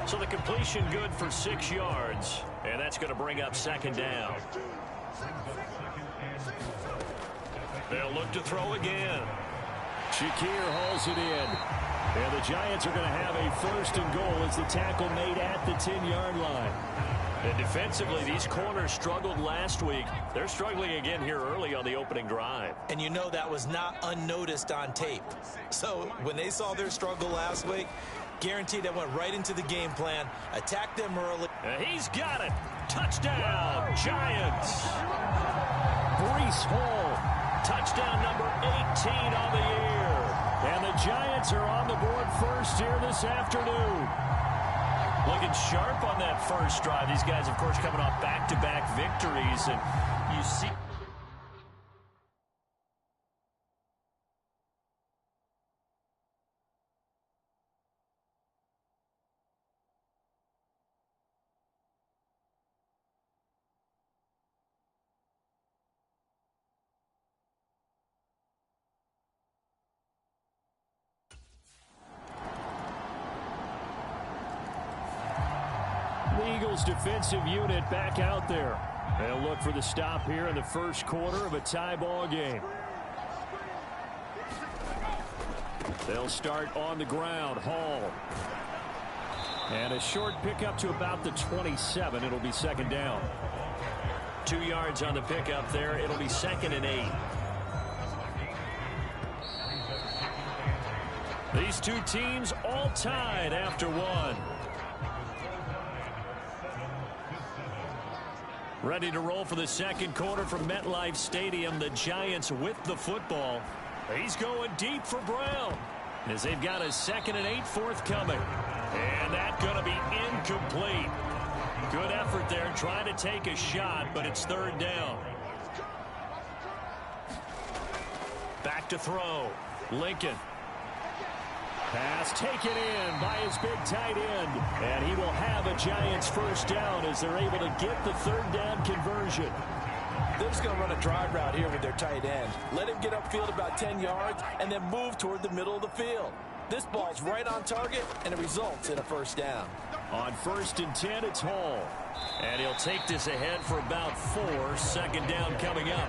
So the completion good for 6 yards. And that's going to bring up second down. They'll look to throw again. Shakir hauls it in. And the Giants are going to have a 1st and goal as the tackle made at the 10-yard line. And defensively, these corners struggled last week. They're struggling again here early on the opening drive. And you know that was not unnoticed on tape. So when they saw their struggle last week, guaranteed that went right into the game plan. Attack them early. And he's got it. Touchdown, Giants. Breece Hall. Touchdown number 18 on the year. And the Giants are on the board first here this afternoon. Looking sharp on that first drive. These guys, of course, coming off back-to-back victories. And you see... The Eagles defensive unit back out there. They'll look for the stop here in the first quarter of a tie ball game. They'll start on the ground. Hall. And a short pickup to about the 27. It'll be second down. 2 yards on the pickup there. It'll be 2nd and 8. These two teams all tied after one. Ready to roll for the second quarter from MetLife Stadium. The Giants with the football. He's going deep for Brown as they've got a 2nd and 8 forthcoming. And that's going to be incomplete. Good effort there trying to take a shot, but it's 3rd down. Back to throw. Lincoln. Pass taken in by his big tight end. And he will have a Giants first down as they're able to get the 3rd down conversion. They're just going to run a drive route here with their tight end. Let him get upfield about 10 yards and then move toward the middle of the field. This ball's right on target, and it results in a first down. On 1st and 10, it's Hall. And he'll take this ahead for about 4. 2nd down coming up.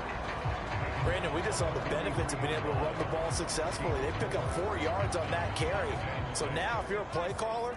Brandon, we just saw the benefits of being able to run the ball successfully. They pick up 4 yards on that carry. So now if you're a play caller,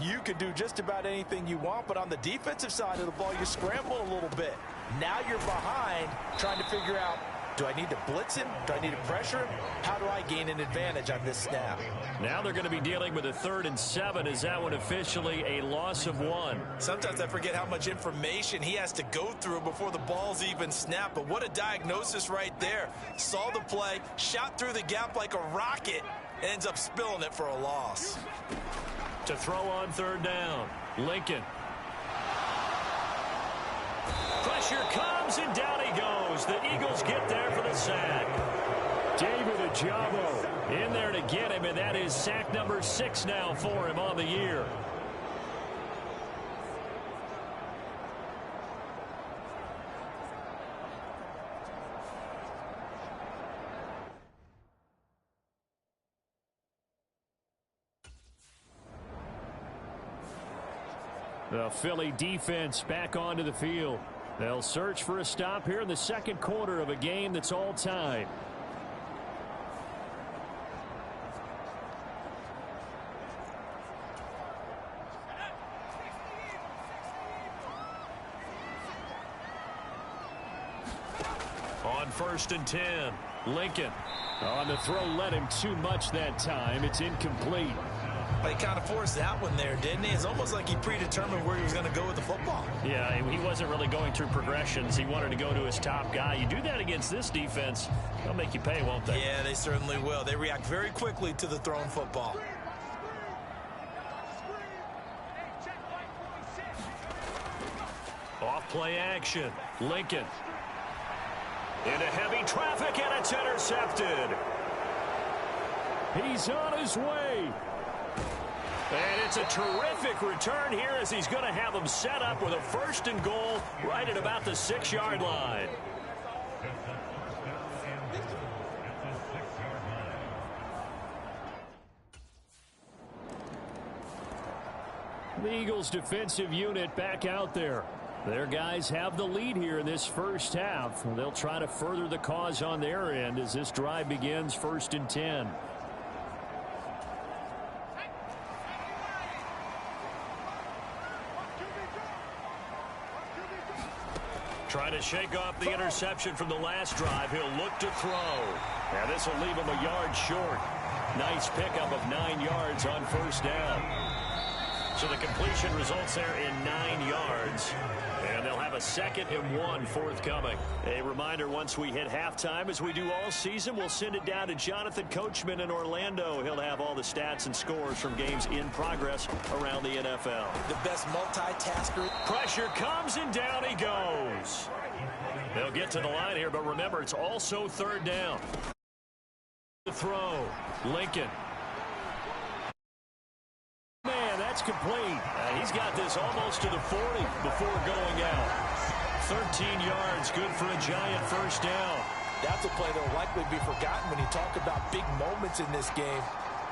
you can do just about anything you want. But on the defensive side of the ball, you scramble a little bit. Now you're behind trying to figure out Do I need to blitz him? Do I need to pressure him? How do I gain an advantage on this snap? Now they're going to be dealing with a 3rd and 7. Is that one officially a loss of 1? Sometimes I forget how much information he has to go through before the ball's even snapped. But what a diagnosis right there. Saw the play, shot through the gap like a rocket, ends up spilling it for a loss. To throw on 3rd down, Lincoln. Pressure comes, and down he goes. The Eagles get there for the sack. David Ojabo in there to get him, and that is sack number 6 now for him on the year. The Philly defense back onto the field. They'll search for a stop here in the 2nd quarter of a game that's all tied. On 1st and 10, Lincoln on the throw, led him too much that time. It's incomplete. He kind of forced that one there, didn't he? It's almost like he predetermined where he was going to go with the football. Yeah, he wasn't really going through progressions. He wanted to go to his top guy. You do that against this defense, they'll make you pay, won't they? Yeah, they certainly will. They react very quickly to the thrown football. Off play action. Lincoln. Into heavy traffic, and it's intercepted. He's on his way. And it's a terrific return here as he's going to have them set up with a 1st and goal right at about the 6-yard line. The Eagles defensive unit back out there. Their guys have the lead here in this 1st half. They'll try to further the cause on their end as this drive begins 1st and 10. Trying to shake off the interception from the last drive. He'll look to throw. And this will leave him a yard short. Nice pickup of 9 yards on 1st down. So the completion results there in 9 yards. And they'll have a 2nd and 1 forthcoming. A reminder, once we hit halftime, as we do all season, we'll send it down to Jonathan Coachman in Orlando. He'll have all the stats and scores from games in progress around the NFL. The best multitasker. Pressure comes, and down he goes. They'll get to the line here, but remember, it's also 3rd down. The throw, Lincoln. That's complete. He's got this almost to the 40 before going out. 13 yards, good for a giant 1st down. That's a play that will likely be forgotten when you talk about big moments in this game.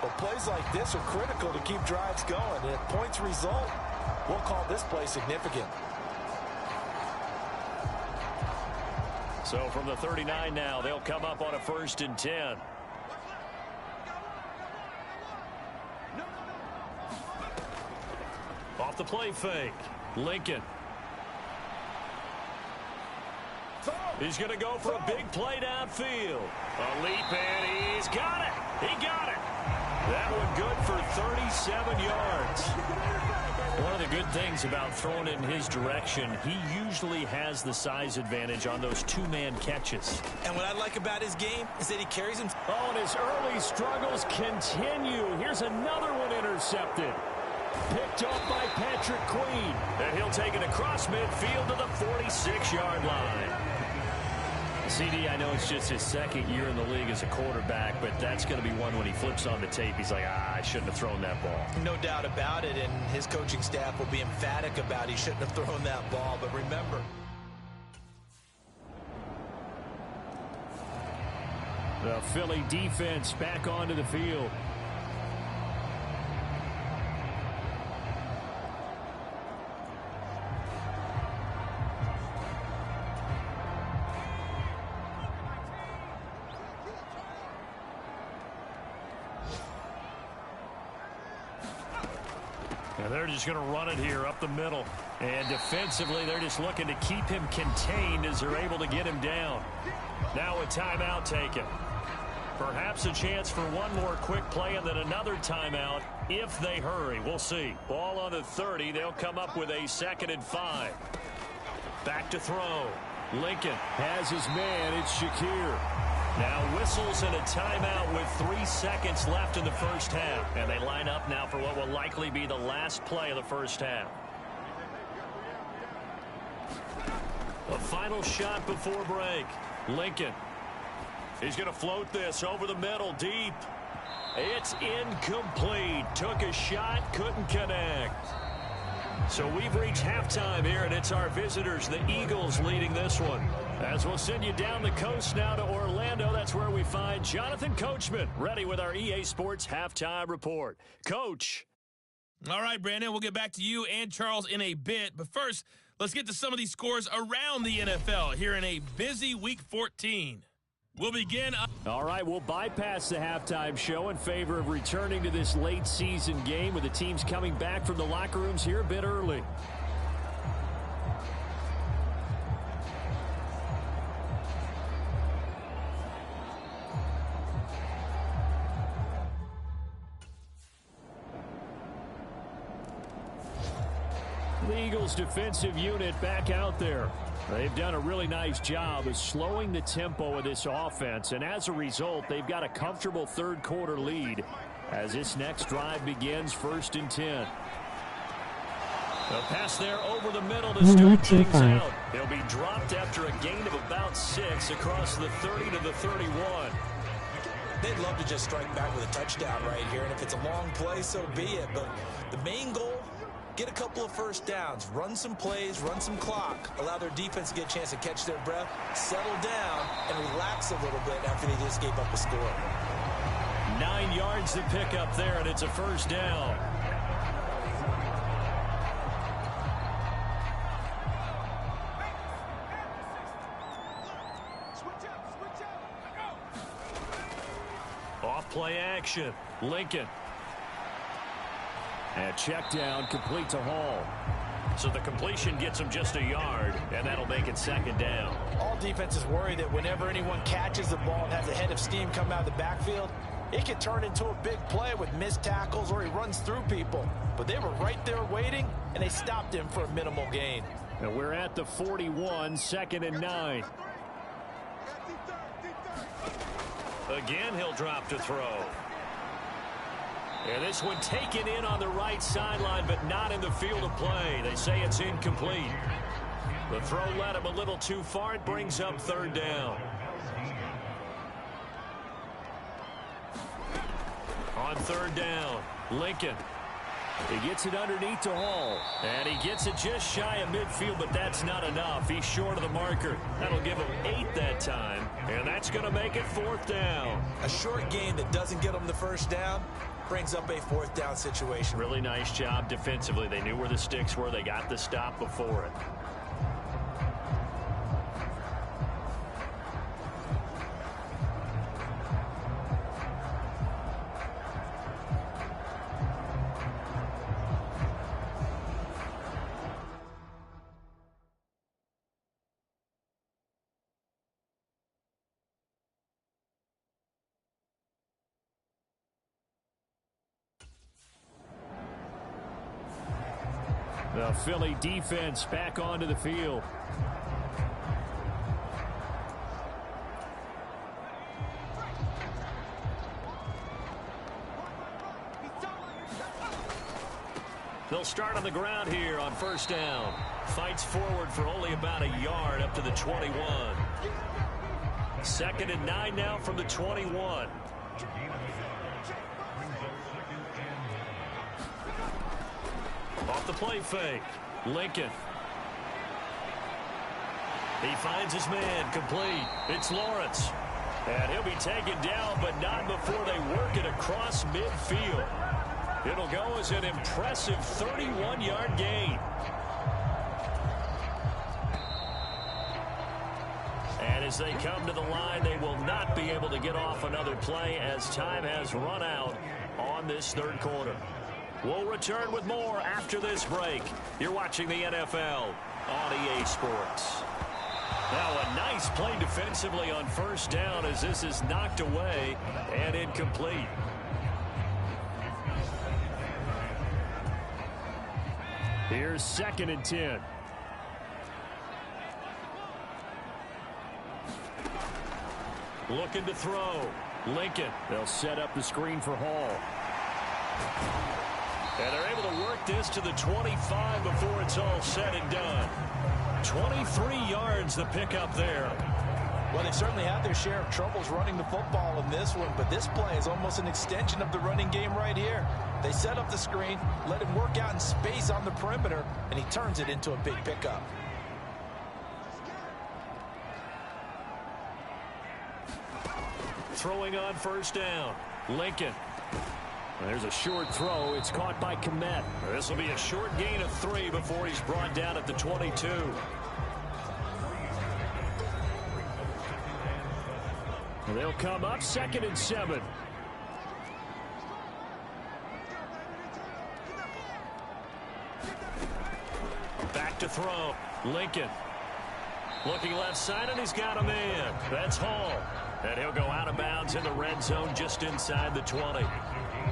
But plays like this are critical to keep drives going. And if points result, we'll call this play significant. So from the 39 now, they'll come up on a 1st and 10. Off the play fake, Lincoln. He's going to go for a big play downfield. A leap, and he's got it. He got it. That one good for 37 yards. One of the good things about throwing in his direction, he usually has the size advantage on those 2-man catches. And what I like about his game is that he carries him. Oh, and his early struggles continue. Here's another one intercepted. Picked off by Patrick Queen. And he'll take it across midfield to the 46-yard line. CD, I know it's just his 2nd year in the league as a quarterback, but that's going to be one when he flips on the tape. He's like, I shouldn't have thrown that ball. No doubt about it, and his coaching staff will be emphatic about he shouldn't have thrown that ball. But remember, the Philly defense back onto the field. And they're just going to run it here up the middle. And defensively, they're just looking to keep him contained as they're able to get him down. Now a timeout taken. Perhaps a chance for one more quick play and then another timeout if they hurry. We'll see. Ball on the 30. They'll come up with a 2nd and 5. Back to throw. Lincoln has his man. It's Shakir. Now whistles and a timeout with 3 seconds left in the first half. And they line up now for what will likely be the last play of the first half. A final shot before break. Lincoln. He's going to float this over the middle, deep. It's incomplete. Took a shot, couldn't connect. So we've reached halftime here, and it's our visitors, the Eagles, leading this one. As we'll send you down the coast now to Orlando, that's where we find Jonathan Coachman, ready with our EA Sports Halftime Report. Coach. All right, Brandon, we'll get back to you and Charles in a bit. But first, let's get to some of these scores around the NFL here in a busy Week 14. We'll begin. All right, we'll bypass the halftime show in favor of returning to this late season game with the teams coming back from the locker rooms here a bit early. The Eagles defensive unit back out there. They've done a really nice job of slowing the tempo of this offense, and as a result, they've got a comfortable third quarter lead as this next drive begins 1st and 10. A pass there over the middle to start things out. He'll be dropped after a gain of about 6 across the 30 to the 31. They'd love to just strike back with a touchdown right here, and if it's a long play, so be it. But the main goal, get a couple of first downs, run some plays, run some clock, allow their defense to get a chance to catch their breath, settle down, and relax a little bit after they just gave up a score. 9 yards to pick up there, and it's a first down. Off play action. Lincoln. And check down, complete to Hall. So the completion gets him just a yard, and that'll make it 2nd down. All defenses worry that whenever anyone catches the ball and has a head of steam come out of the backfield, it can turn into a big play with missed tackles or he runs through people. But they were right there waiting, and they stopped him for a minimal gain. And we're at the 41, 2nd and 9. Again, he'll drop to throw. And this one taken in on the right sideline, but not in the field of play. They say it's incomplete. The throw led him a little too far. It brings up 3rd down. On 3rd down, Lincoln. He gets it underneath to Hall. And he gets it just shy of midfield, but that's not enough. He's short of the marker. That'll give him 8 that time. And that's going to make it 4th down. A short gain that doesn't get him the first down brings up a 4th down situation. Really nice job defensively. They knew where the sticks were. They got the stop before it. The Philly defense back onto the field. They'll start on the ground here on 1st down. Fights forward for only about a yard up to the 21. 2nd and 9 now from the 21. Off the play fake. Lincoln. He finds his man, complete. It's Lawrence. And he'll be taken down, but not before they work it across midfield. It'll go as an impressive 31-yard gain. And as they come to the line, they will not be able to get off another play as time has run out on this 3rd quarter. We'll return with more after this break. You're watching the NFL on EA Sports. Now a nice play defensively on first down as this is knocked away and incomplete. Here's 2nd and 10. Looking to throw. Lincoln. They'll set up the screen for Hall. And they're able to work this to the 25 before it's all said and done. 23 yards the pickup there. Well, they've certainly had their share of troubles running the football in this one, but this play is almost an extension of the running game right here. They set up the screen, let him work out in space on the perimeter, and he turns it into a big pickup. Throwing on first down. Lincoln. There's a short throw. It's caught by Komet. This will be a short gain of 3 before he's brought down at the 22. They'll come up 2nd and 7. Back to throw. Lincoln. Looking left side, and he's got a man. That's Hall. And he'll go out of bounds in the red zone just inside the 20.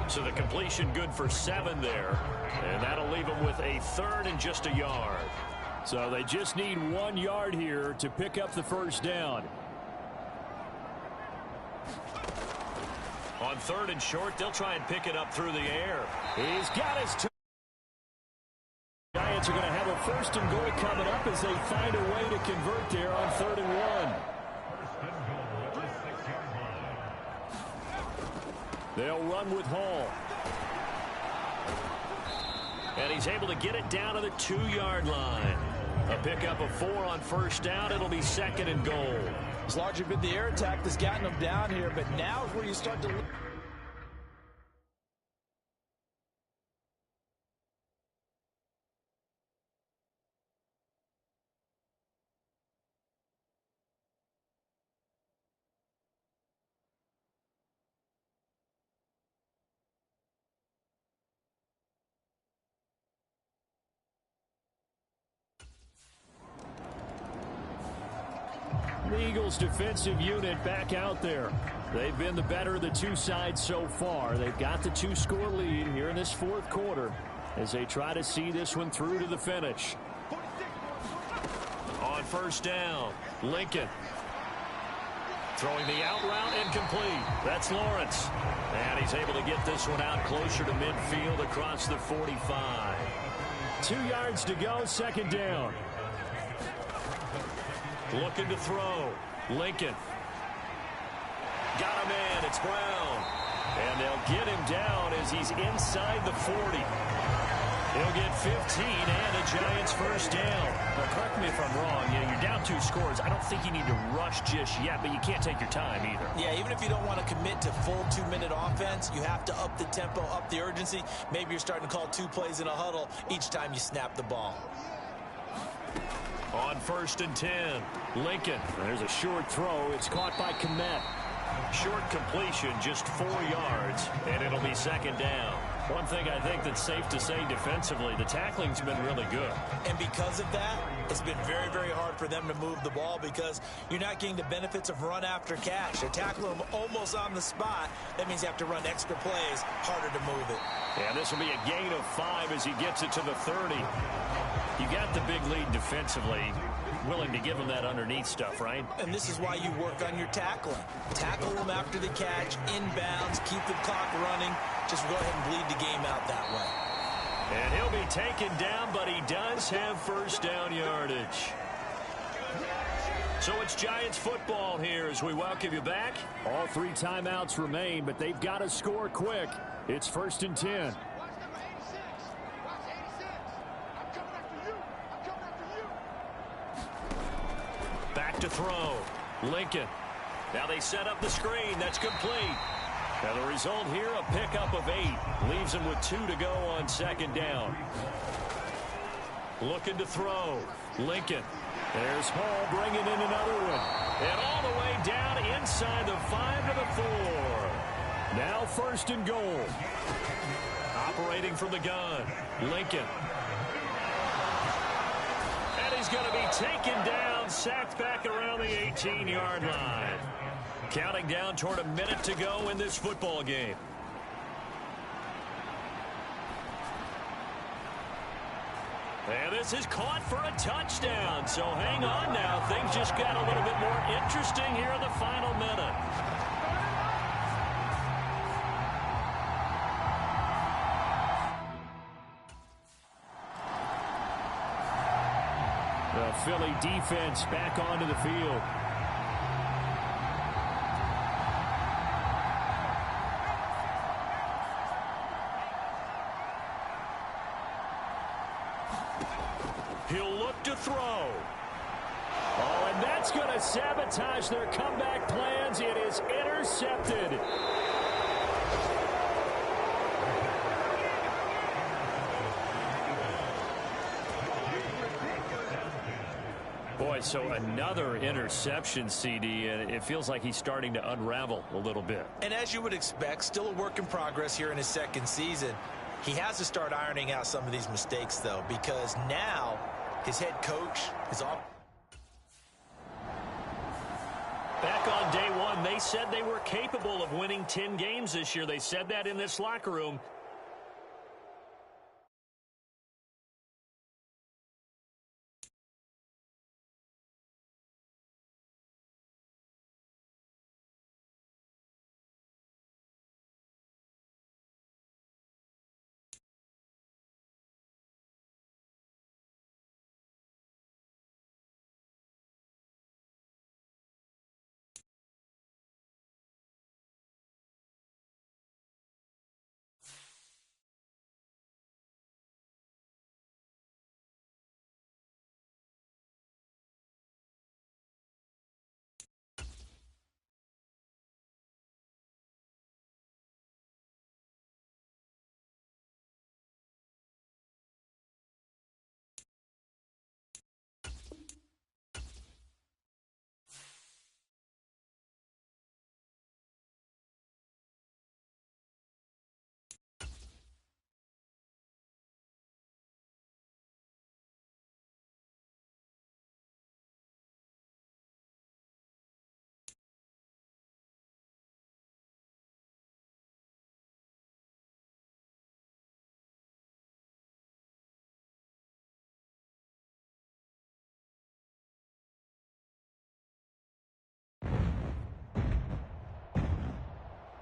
So the completion good for 7 there. And that'll leave him with a 3rd and just a yard. So they just need 1 yard here to pick up the first down. On 3rd and short, they'll try and pick it up through the air. He's got his two. Giants are going to have a 1st and goal coming up as they find a way to convert there on 3rd and 1. They'll run with Hall. And he's able to get it down to the 2-yard line. A pickup of 4 on first down. It'll be 2nd and goal. It's largely been the air attack that's gotten them down here, but now is where you start to... The Eagles defensive unit back out there. They've been the better of the two sides so far. They've got the 2-score lead here in this 4th quarter as they try to see this one through to the finish. On first down, Lincoln. Throwing the out route, incomplete. That's Lawrence. And he's able to get this one out closer to midfield across the 45. 2 yards to go, 2nd down. Looking to throw. Lincoln. Got a man. It's Brown. And they'll get him down as he's inside the 40. He'll get 15 and a Giants first down. Now, correct me if I'm wrong. You're down 2 scores. I don't think you need to rush just yet, but you can't take your time either. Yeah, even if you don't want to commit to full 2-minute offense, you have to up the tempo, up the urgency. Maybe you're starting to call 2 plays in a huddle each time you snap the ball. On 1st and 10, Lincoln. There's a short throw. It's caught by Komet. Short completion, just 4 yards, and it'll be 2nd down. One thing I think that's safe to say defensively, the tackling's been really good. And because of that, it's been very, very hard for them to move the ball because you're not getting the benefits of run after catch. They're tackling them almost on the spot. That means you have to run extra plays, harder to move it. Yeah, this will be a gain of 5 as he gets it to the 30. You got the big lead defensively. Willing to give him that underneath stuff, right? And this is why you work on your tackling. Tackle them after the catch, inbounds, keep the clock running. Just go ahead and bleed the game out that way. And he'll be taken down, but he does have first down yardage. So it's Giants football here as we welcome you back. All 3 timeouts remain, but they've got to score quick. It's 1st and 10. Back to throw. Lincoln. Now they set up the screen. That's complete. Now the result here, a pickup of 8. Leaves him with 2 to go on 2nd down. Looking to throw. Lincoln. There's Hall bringing in another one. And all the way down inside the 5 to the 4. Now 1st and goal. Operating from the gun. Lincoln. And he's going to be taken down and sacked back around the 18-yard line. Counting down toward a minute to go in this football game. And this is caught for a touchdown. So hang on now. Things just got a little bit more interesting here in the final minute. The Philly defense back onto the field. He'll look to throw. Oh, and that's going to sabotage their comeback plans. It is intercepted. Boy, so another interception, CD, and it feels like he's starting to unravel a little bit. And as you would expect, still a work in progress here in his second season. He has to start ironing out some of these mistakes, though, because now his head coach is off. Back on day one, they said they were capable of winning 10 games this year. They said that in this locker room.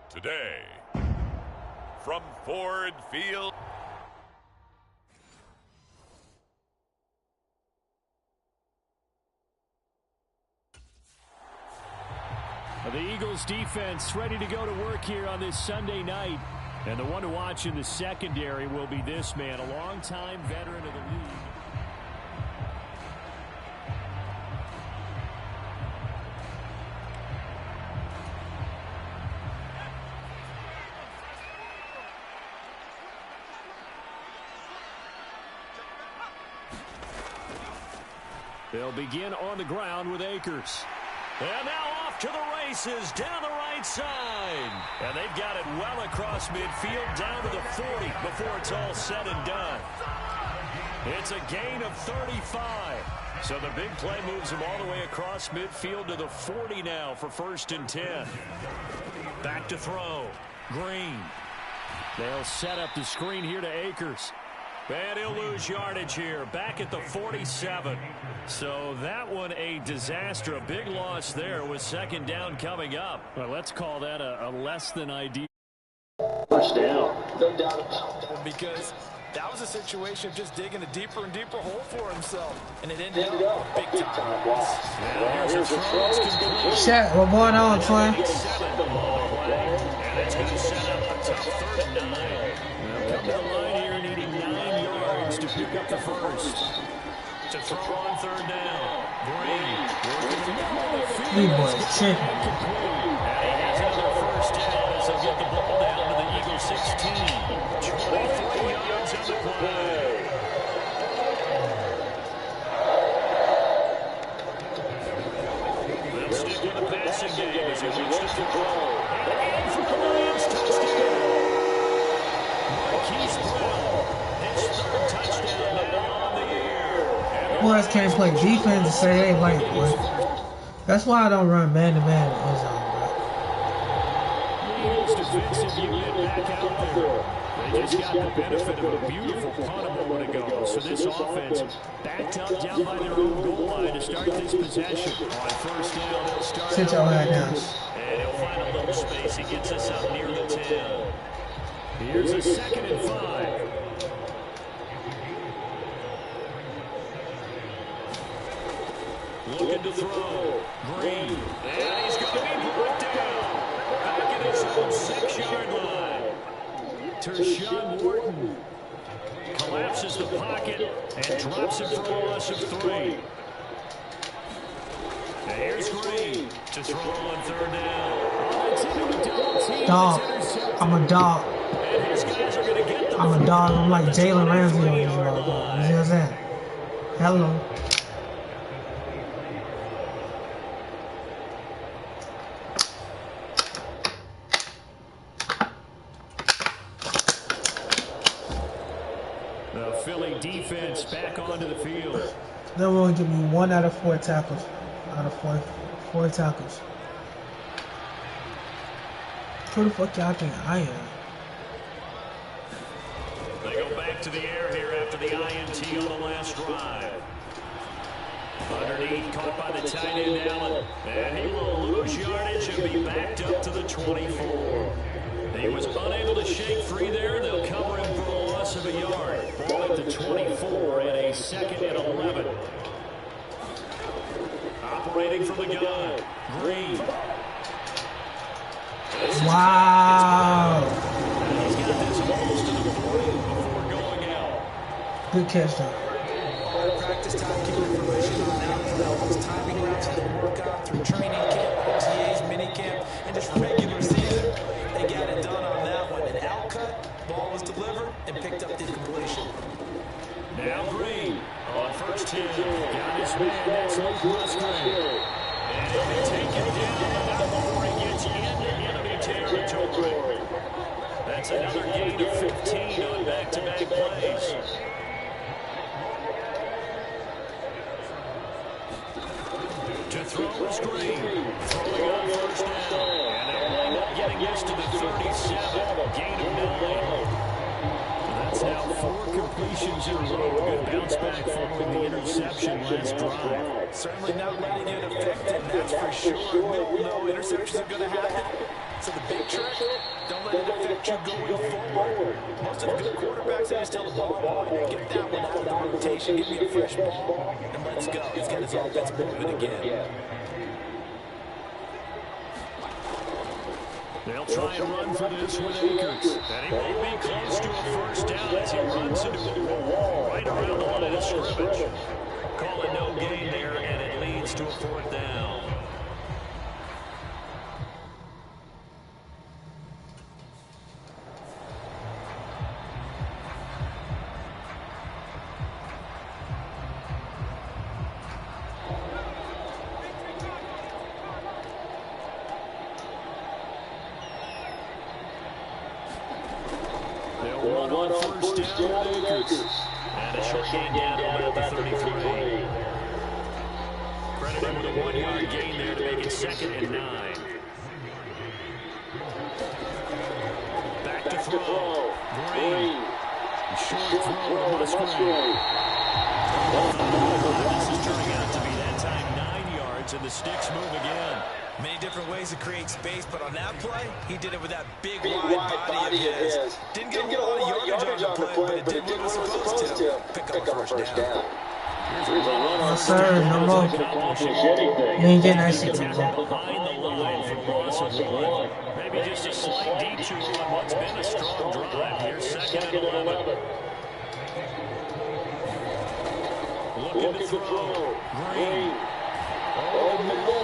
Today, from Ford Field. The Eagles defense ready to go to work here on this Sunday night. And the one to watch in the secondary will be this man, a longtime veteran of the league. They'll begin on the ground with Akers. And now off to the races down the right side. And they've got it well across midfield down to the 40 before it's all said and done. It's a gain of 35. So the big play moves them all the way across midfield to the 40 now for 1st and 10. Back to throw. Green. They'll set up the screen here to Akers. And he'll lose yardage here, back at the 47. So that one a disaster, a big loss there with 2nd down coming up. Well, let's call that a less than ideal. First down. No doubt about that. Because that was a situation of just digging a deeper and deeper hole for himself. And it ended up big time loss. Here's a throw. Shaq, what's going on, twin? And it's going to set up a tough 3rd and 9. They'll come to the line here needing 9 yards to pick up the first. To throw on 3rd down. Green. You boys tripping. And he has another first down as they'll get the ball down to the Eagles 16. 23 yards on the play. They'll stick with the passing game as he looks to throw. And in for the Lions touchdown. Marquise Brown, his 3rd touchdown now on the year. boys can't play defense to say they like, boy. That's why I don't run man-to-man in the zone, Eagles defensive unit back out there. They just got the benefit of a beautiful punt a moment ago. So this offense backed up down by their own goal line to start this possession. On first down, they'll start. Sit your head down. And he'll find a little space. He gets us up near the 10. Here's a 2nd and 5. Looking to throw. Green. And he's going to be brought down. Back at his own 6-yard line. Tershawn Wharton collapses the pocket and drops it for a loss of 3. And here's Green to throw on 3rd down. Dog. I'm a dog. And his guys are going to get them. I'm a dog. I'm like Jalen Ramsey on this road. You know what I'm saying? Hello. The Philly defense back onto the field. They're going to give me 1 out of 4 tackles. Out of 4 tackles. Who the fuck y'all think I am? They go back to the air here after the INT on the last drive. Underneath, caught by the tight end, Allen. And he will lose yardage and be backed up to the 24. He was unable to shake free there. They'll cover him for a loss of a yard. Ball at the 24 and a 2nd and 11. Operating from the gun. Green. Wow. He's got this almost to the 40 before going out. Good catch, though. Practice time, keep information on out for those timing routes that they work on through training camp, OTAs, mini camp, and just regular season. They got it done on that one. An out cut, ball was delivered, and picked up the completion. Now Green on first hit. Got his man, that's Luke Musgrave. And he'll be taken down before he gets into enemy territory. That's another gain of 15 on back-to-back plays. To throw is Green. Throwing on first down. And they'll wind up getting this to the 37. Gain of 9. That's now 4 completions in a row. Good bounce back following the interception last drive. Certainly not letting it affect him, that's for sure. We all know interceptions are going to happen. So the big trick, don't let it affect you going forward. Most of the good quarterbacks are still the ball. Get that one out of the rotation, give me a fresh ball, and let's go. Let's get his offense moving again. They'll try and run for this with Akers. And he won't be close to a first down as he runs into a wall right around the line of scrimmage. Call it no gain there, and it leads to a 4th down. They'll run on first down with Akers. And a short gain down to about the 33. Credited with a 1-yard gain there to make it 2nd and 9. Back to throw. Green. Short throw to Musgrave. This is turning out to be that time 9 yards, and the sticks move again. Many different ways to create space, but on that play, he did it with that big wide body of his. Didn't get a lot of yardage on the play, but it did what it was supposed to. Pick up a first down. Yes, sir. No more. You ain't getting that shit no more. Behind the line for loss of 1. Maybe just a slight detour on what's been a strong drive. Here's 2nd and 11. Looking to throw. Green. Oh, middle.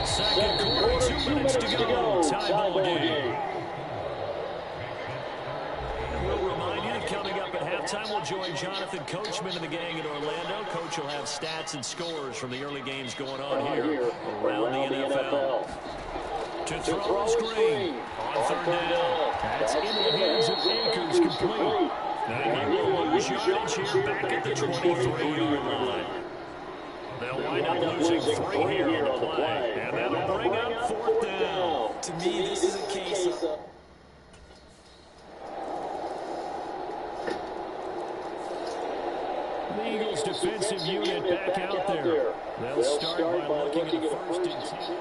Second quarter, 2 minutes to go. Tie ball game. And we'll remind you that coming up at halftime, we'll join Jonathan Coachman and the gang in Orlando. Coach will have stats and scores from the early games going on here around the NFL. To throw is Green on 3rd down. That's in the hands of Akers complete. And he will lose yardage here back at the 23-yard line. They'll wind up losing 3 here on the play. And that'll bring up 4th down. To me, this is a case of... The Eagles defensive unit back out there. They'll start by looking at 1st and 10.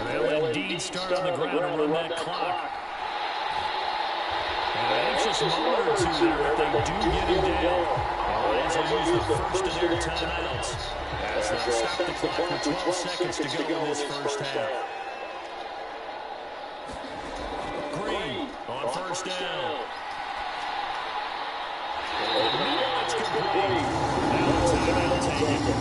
They'll indeed start on the ground and run that clock. An anxious moment or two there if they do get him down. Lions will use the first of their timeouts as they'll stop the clock with 12 seconds to go in this first half. Green on 1st down. It's complete. Now the timeout taken.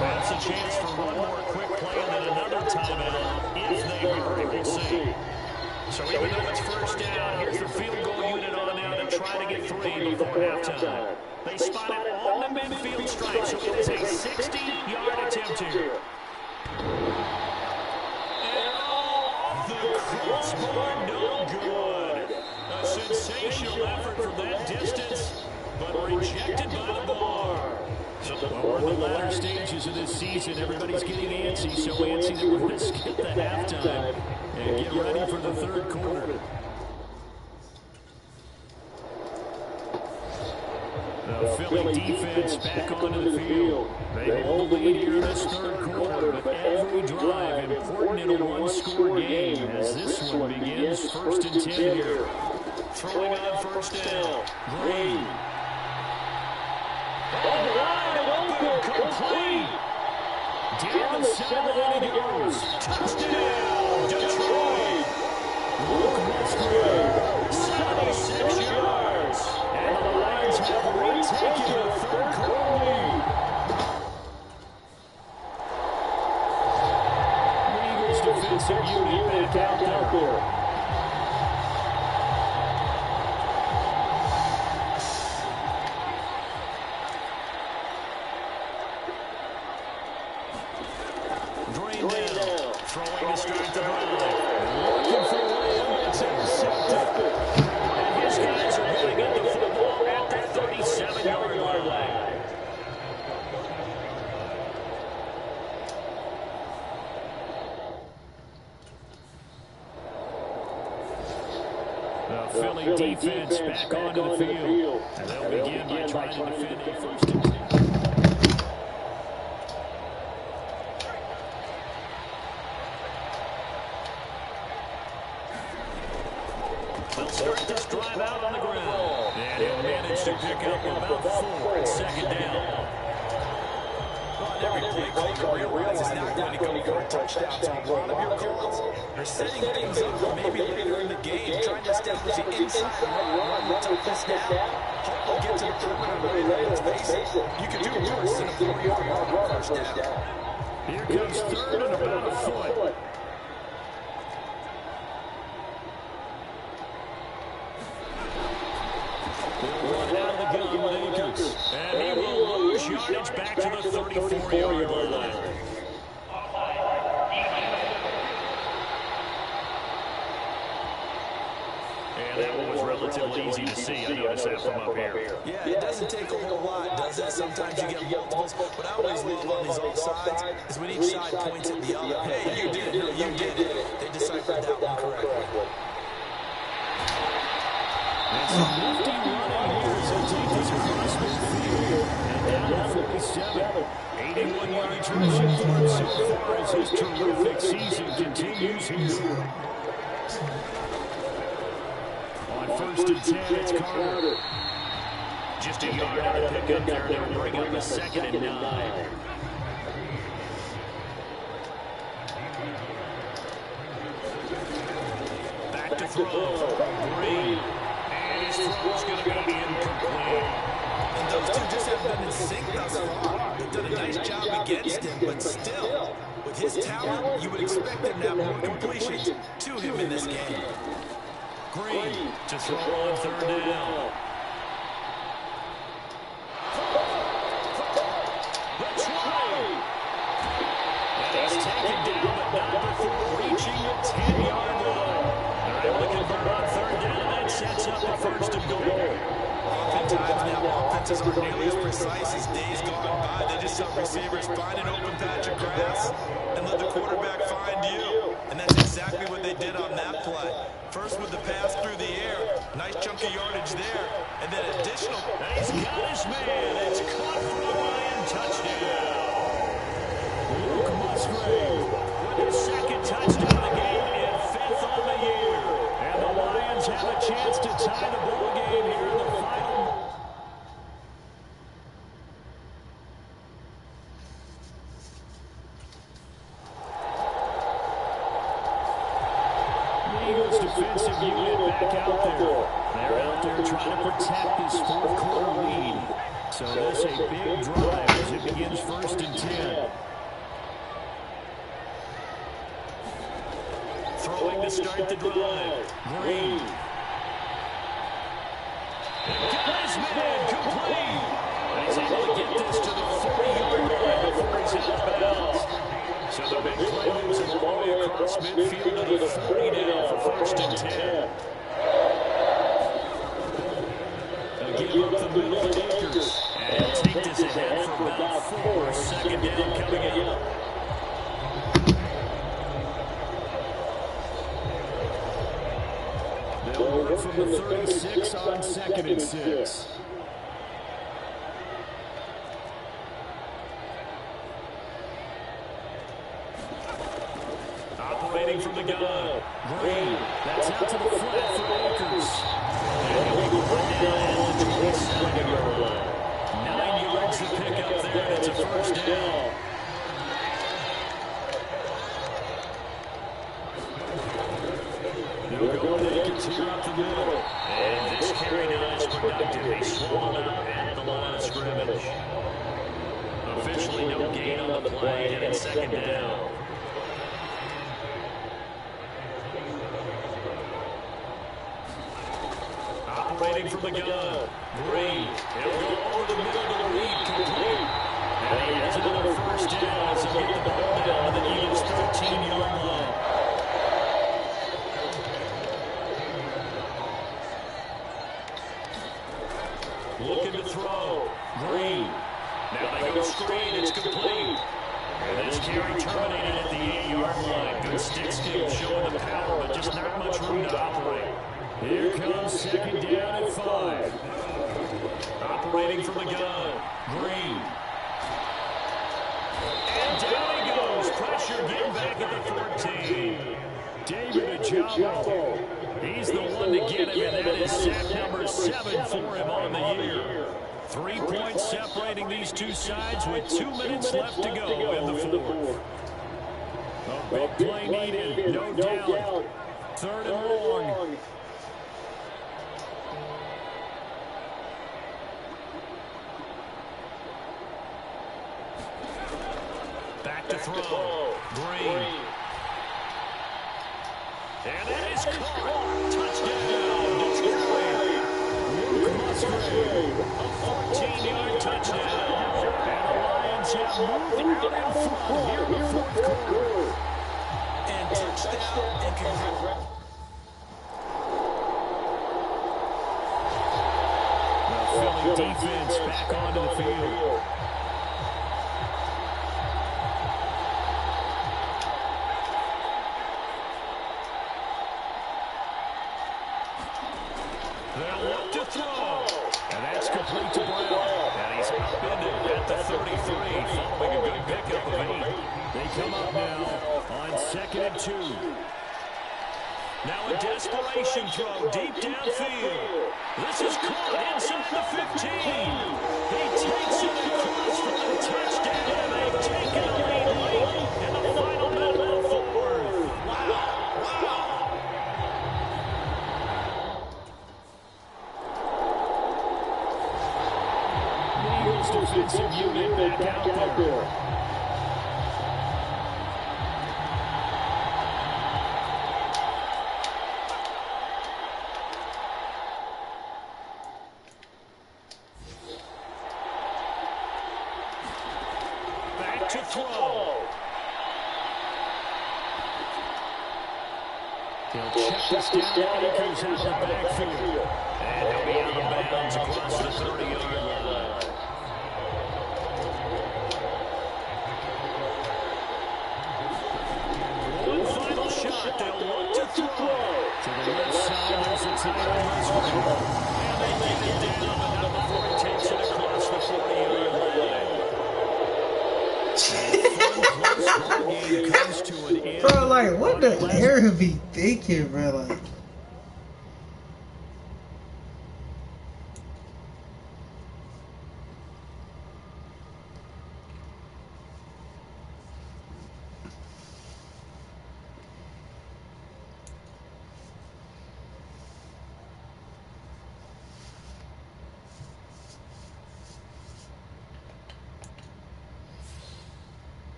That's a chance for one more quick play and then another timeout if they hurry. We'll see. So even though it's 1st down, here's the field goal unit on now to try to get 3 before halftime. They spot it on the midfield stripe, so it is a 60-yard attempt here. And off the crossbar, no good. A sensational effort from that distance, but rejected by the bar. Well, we're in the latter stages of this season. Everybody's getting antsy, so antsy that we're going to skip the halftime and get ready for the 3rd quarter. The Philly defense back onto the field. They hold the lead here in this 3rd quarter, but every drive important in a one-score game as this one begins 1st and 10 here. Throwing on 1st down. Green. Complete. Down the sideline it goes. Touchdown, Detroit. Luke Musgrave, 76 yards. And the Lions have retaken a 3rd quarter lead. The Eagles defensive unit back out there. Throwing to start the drive. Looking for Lamb. It's intercepted. And his guys are going to get the football at the 37-yard line. The Philly defense back onto the field. And they'll begin by trying to defend a 1st and 10. They'll start this drive out on the ground. And he'll manage to pick up about 4 on 2nd down. Well, every play caller realizes now going to go for a touchdown. So a lot of your calls are setting things up for maybe later in the game, trying to establish the inside run, tuck this down, hope get to the perimeter. Let's face it, you can do worse than a 4-yard run 1st down. Here comes 3rd and about a foot. And he will lose yardage back to the 34-yard line. And that one was relatively easy to see. I noticed that from up here. Yeah, it doesn't take a whole lot, does it? Sometimes you get multiples, but I always love on these offsides is when each side points at the other. Hey, you did it. No, you did it. They deciphered that one correctly. And some nifty running here as they take this across midfield. And down to 47. 81 yards rushing for him so far as his terrific season continues here. On 1st and 10, it's Carter. Just a yard on the pickup there. They'll bring up the 2nd and 9. Back to throw. Green. And his throw's going to be incomplete. And those two just haven't been in sync thus far. They've done a nice job against him, but still, with his talent, you would expect him to have more completions to him in this game. Green to throw on 3rd down. Oftentimes now, offenses aren't nearly as precise as days gone by. They just have receivers find an open patch of grass and let the quarterback find you. And that's exactly what they did on that play. First with the pass through the air. Nice chunk of yardage there. And then additional. And he's got his man. It's caught for a Lion touchdown. Luke Musgrave with his second touchdown of the game and 5th on the year. And the Lions have a chance to tie the ball game here in the final. The Eagles defensive unit back out there. They're out there trying to protect this fourth quarter lead. So this is a big drive as it begins 1st and 10. Throwing to start the drive. Green. Got his man complete. And he's able to get this to the 40-yard line before he's out of bounds. So the big play moves him all the way across midfield to the 40 now for 1st and 10. They'll give up the middle to Akers. And he'll take this ahead for about 4. 2nd down coming up. They'll work from the 36 on 2nd and 6. Operating from the gun. Green. That's out to the flat for Akers. And he'll be brought down at the 27-yard line. 9 yards to pick up there. It's a 1st down. They'll go with Akers here up the middle. And this carry now is productive. He swung out at the line of scrimmage. Officially no gain on the play, and it's 2nd down. Operating from the gun. Green. He'll go over the middle to the lead, complete. And he has another 1st down as he'll get the ball down to the Eagles' 13-yard line. Looking to throw. Green. Now they go screen. It's complete. And this carry terminated at the 8-yard line. Good stick skill showing the power, but just not much room to operate. Here comes 2nd down at 5. Operating from the gun. Green. And down he goes. Pressure getting back at the 14. David Ajabo. He's the one to get him, and that is sack number 7 for him on the year. 3 points separating these two sides with 2 minutes left to go in the 4th. A big play needed, no doubt. 3rd and long. Back to throw. Green. And that is caught. Touchdown, Detroit. Luke Musgrave. A 14-yard touchdown. And the Lions have moved out in front here in the 4th quarter. And touchdown and congrats. The Philly defense back onto the field. They'll look to throw. And that's complete to Brown. And he's upended at the 33, following a good pickup of 8. They come up now on 2nd and 2. Now a desperation throw deep downfield. This is caught inside the 15. He takes it across for the touchdown, and they've taken the lead late in the final minute of the 4th. Wow. Eagles defensive unit back out there. Back to throw. He'll check this down. Akers out of the backfield. And he'll be out of bounds across the 30-yard line. One final shot. They'll look to throw. To the left side, there's the tight end. And they make it down, but not before he takes it across the 40-yard line. Bro, like, what the air be thinking, bro? Like,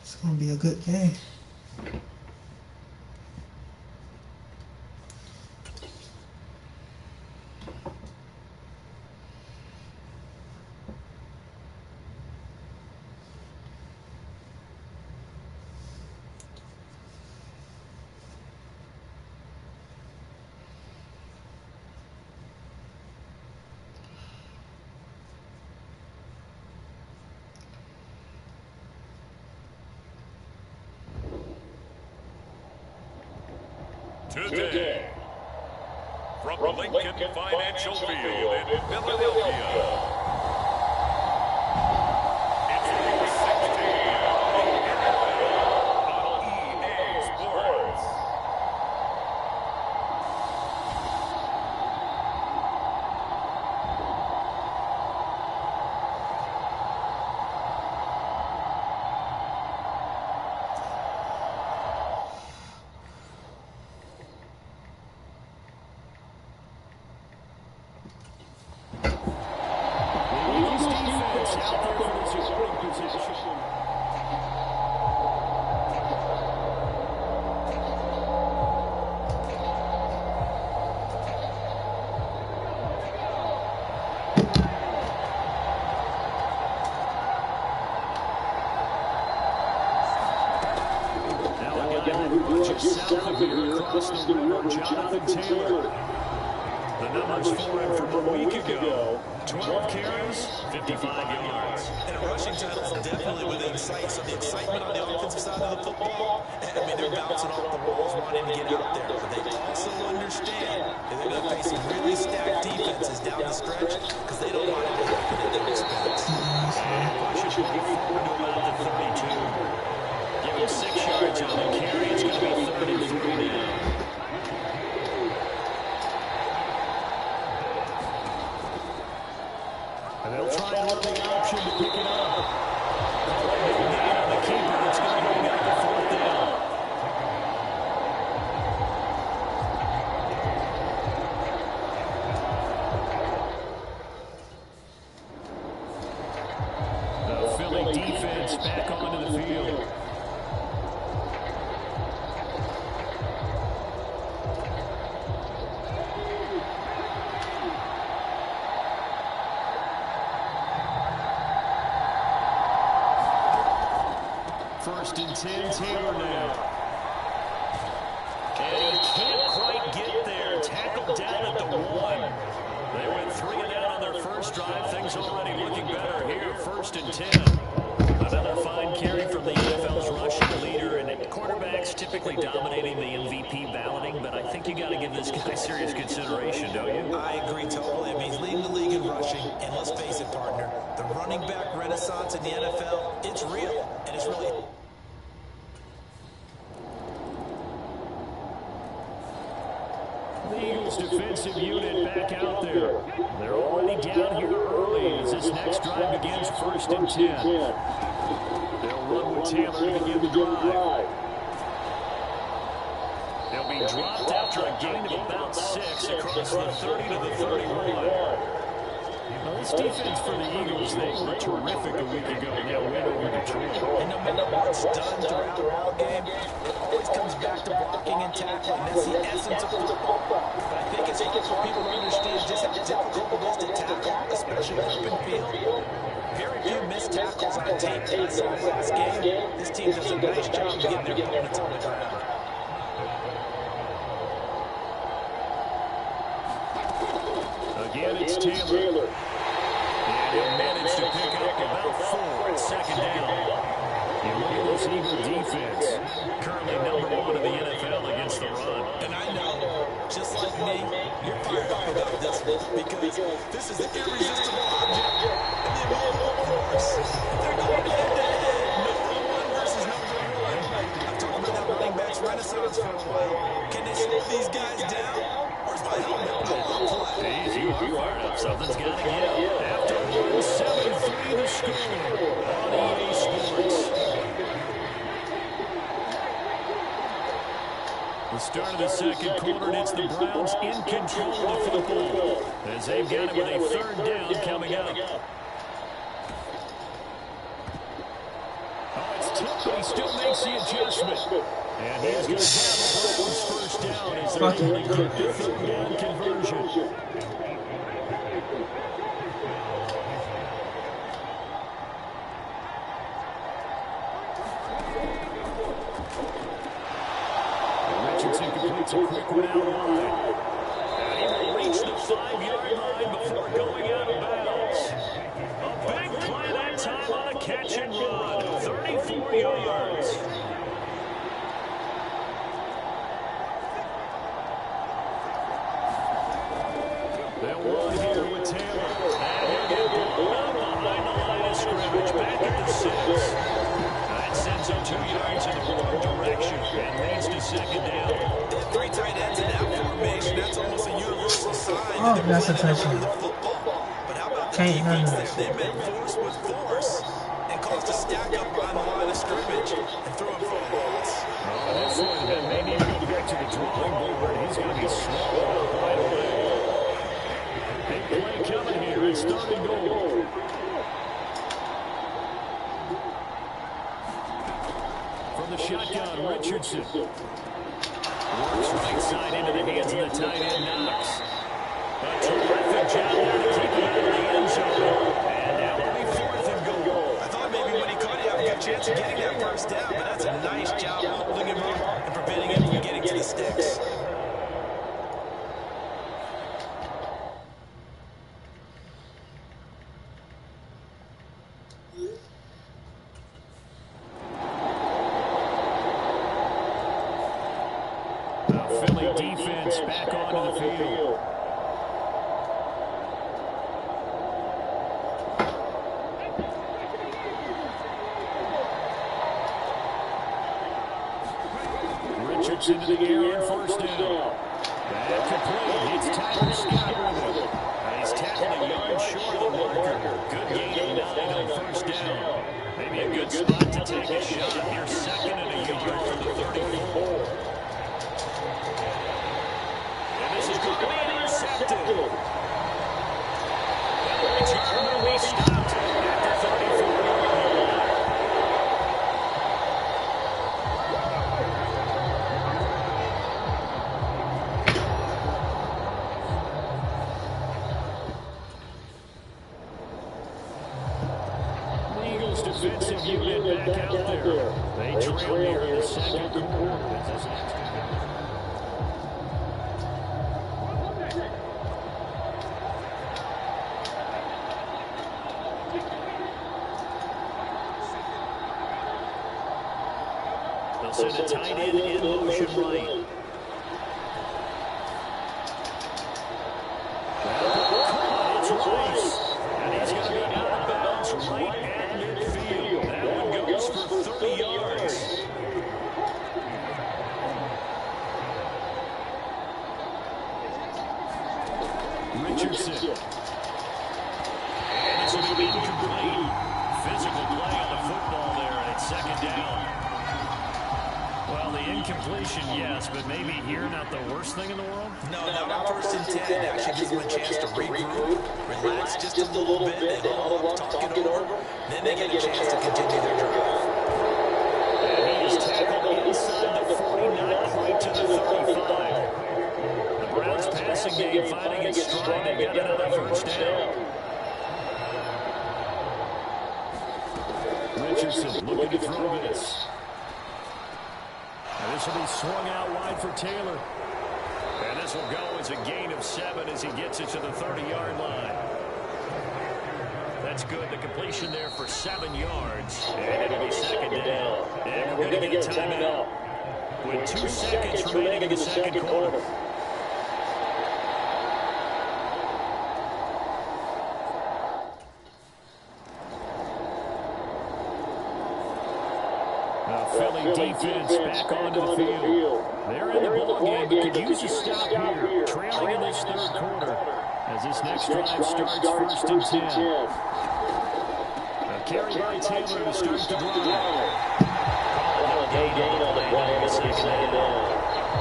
it's gonna be a good game. Today, from Lincoln Financial Field in Philadelphia, it's Week 16 of the NFL on EA Sports. Across the river, Jonathan Taylor. The numbers for him from a week ago. 12 carries, 55 yards. And a rushing title is definitely within sight. So the excitement on the offensive side of the football, I mean, they're bouncing off the walls, wanting to get out there. But they also understand that they're going to face some really stacked defenses down the stretch because they don't want it to happen at their expense. And pushes one forward to about the 32. Give him 6 yards on the carry. It's going to be 33 now. And they'll try and run the option to pick it up. The keeper, it's going to bring out the 4th down. The Philly defense back onto the field. First and 10, Taylor now. And he can't quite get there. Tackled down at the 1. They went 3 and out on their first drive. Things already looking better here. First and 10. Another fine carry from the NFL's rushing leader. And quarterbacks typically dominating the MVP balloting, but I think you got to give this guy serious consideration, don't you? I agree totally. I mean, he's leading the league in rushing. And let's face it, partner, the running back renaissance in the NFL, it's real. And it's really... defensive unit back out there. They're already down here early as this next drive begins 1st and 10. They'll run with Taylor to begin the drive. They'll be dropped after a gain of about 6 across the 30 to the 31. Well, this defense for the Eagles, they were terrific a week ago in that win over Detroit. And no matter what's done throughout the ball game, it always comes back to blocking and tackling. That's the essence of football. But I think it's hard for people to understand just how difficult it is to tackle, especially open field. Very few missed tackles on tape that I saw last game. This team does a nice job of getting their opponents on the ground. Again, it's Taylor. And he managed to pick up about 4 at 2nd down. You look at this Eagle defense, currently #1 in the NFL against the run. And I know, just like me, you're fired up about this because this is an irresistible object in the immutable force. They're going head-to-head, #1 versus #1. I've talked about that running backs renaissance for a while. Can they slow these guys down? Where's my helmet? Jeez, you are fired up. Something's got to give. After 1-7-3 the score on EA Sports. The start of the second quarter, and it's the Browns in control of the football as they've got it with a 3rd down coming up. Oh, it's tough, but he still makes the adjustment. And he's going to have the Browns 1st down as they're able to get the 3rd down conversion. Richardson completes a quick one out wide. And he will reach the 5-yard line before going out of bounds. A big play that time on a catch and run. 34 yards. They'll run here with Taylor. And he'll get blown up behind the line of scrimmage. Back at the 6. That sends him 2 yards in the wrong direction and leads to 2nd down. They have 3 tight ends in that formation. That's almost a universal sign. Oh, that's a touchdown. But how about the defense? They met force with force and caused a stack up on the line of scrimmage and threw him for a loss. This one may need to go back to the drawing board. He's going to be swallowed up right away. Big play coming here. It's 3rd and goal. From the shotgun, Richardson. Works right side into the hands of the tight end, Knox. A terrific job there to keep him out of the end zone. And now it'll be 4th and goal. I thought maybe when he caught it, you have a good chance of getting that 1st down, but that's a nice job holding him up and preventing him from getting to the sticks. The Philly defense back onto the field. Richardson to the air on 1st down. That complete. It's Tyler Scott with it. And he's tackled a yard short of the marker. Good gain of 9 on 1st down. Maybe a good spot to take a shot. Here 2nd and a yard from the 34. And this is going to be intercepted. And the return will be stopped at the 34-yard line. Defensive unit back out there. They trail here in the 2nd quarter. They'll send a tight end in motion right. It's Rice. And he's going to be out of bounds right at midfield. That one goes for 30 yards. possession, yes, but maybe here not the worst thing in the world? No, not on 1st and 10. Actually gives them a chance to regroup, relax just a little bit, they huddle up, talk it over, then they get a chance to continue their drive. And he is tackled inside the 40, not quite to the 35. The Browns passing game finding its stride. They got another first down. Richardson looking to throw this. And this will be swung out wide for Taylor. And this will go as a gain of 7 as he gets it to the 30-yard line. That's good. The completion there for 7 yards. And it'll be second down. And we're going to get a timeout with 2 seconds remaining in the second quarter. Philly defense back onto the field. They're in the ballgame, but could use a stop here. Trailing in this third quarter as this next drive starts 1st and 10. A carry by Taylor to start the drive. Gain on the play in the second down.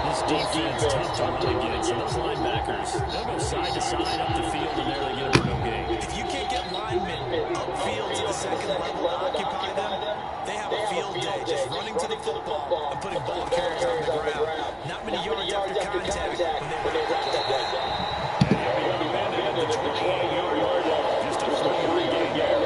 This defense tough to run against, and those linebackers, they'll go side to side up the field, and there they get a no gain. If you can't get linemen upfield to the second level to occupy them, they have a field day just running to the football and putting ball carriers on the ground. Not many yards after contact when they run out that way. And he'll be abandoned at the 28-yard line. Just a 3-yard gain.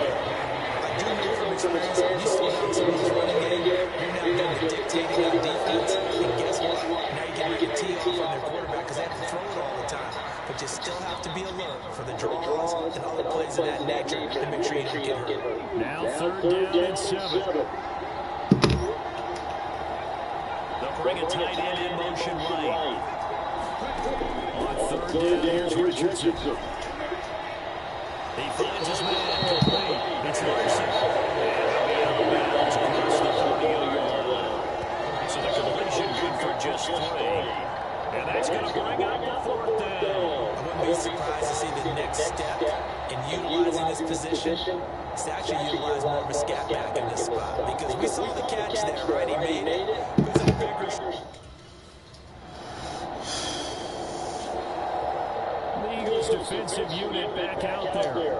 I do know from experience, when you slow down someone's running game, you're now getting the dictating on defense. And guess what? Now you get ready to tee off on their quarterback because they have to throw it all the time. But you still have to be alert for the draws and other plays of that nature to make sure you don't get hurt. Now 3rd down and 7. They'll bring a tight end in motion right. On 3rd down, here's Richardson. He finds his man complete. It's Larson. And he'll be out of bounds across the 40-yard line. So the completion good for just 3. And that's going to bring up the 4th down. I wouldn't be surprised to see the next step in utilizing this position. It's to actually utilize more of a scat back in this spot. Because we saw the catch there, right? He made it. It was a bigger... The Eagles defensive unit back out there.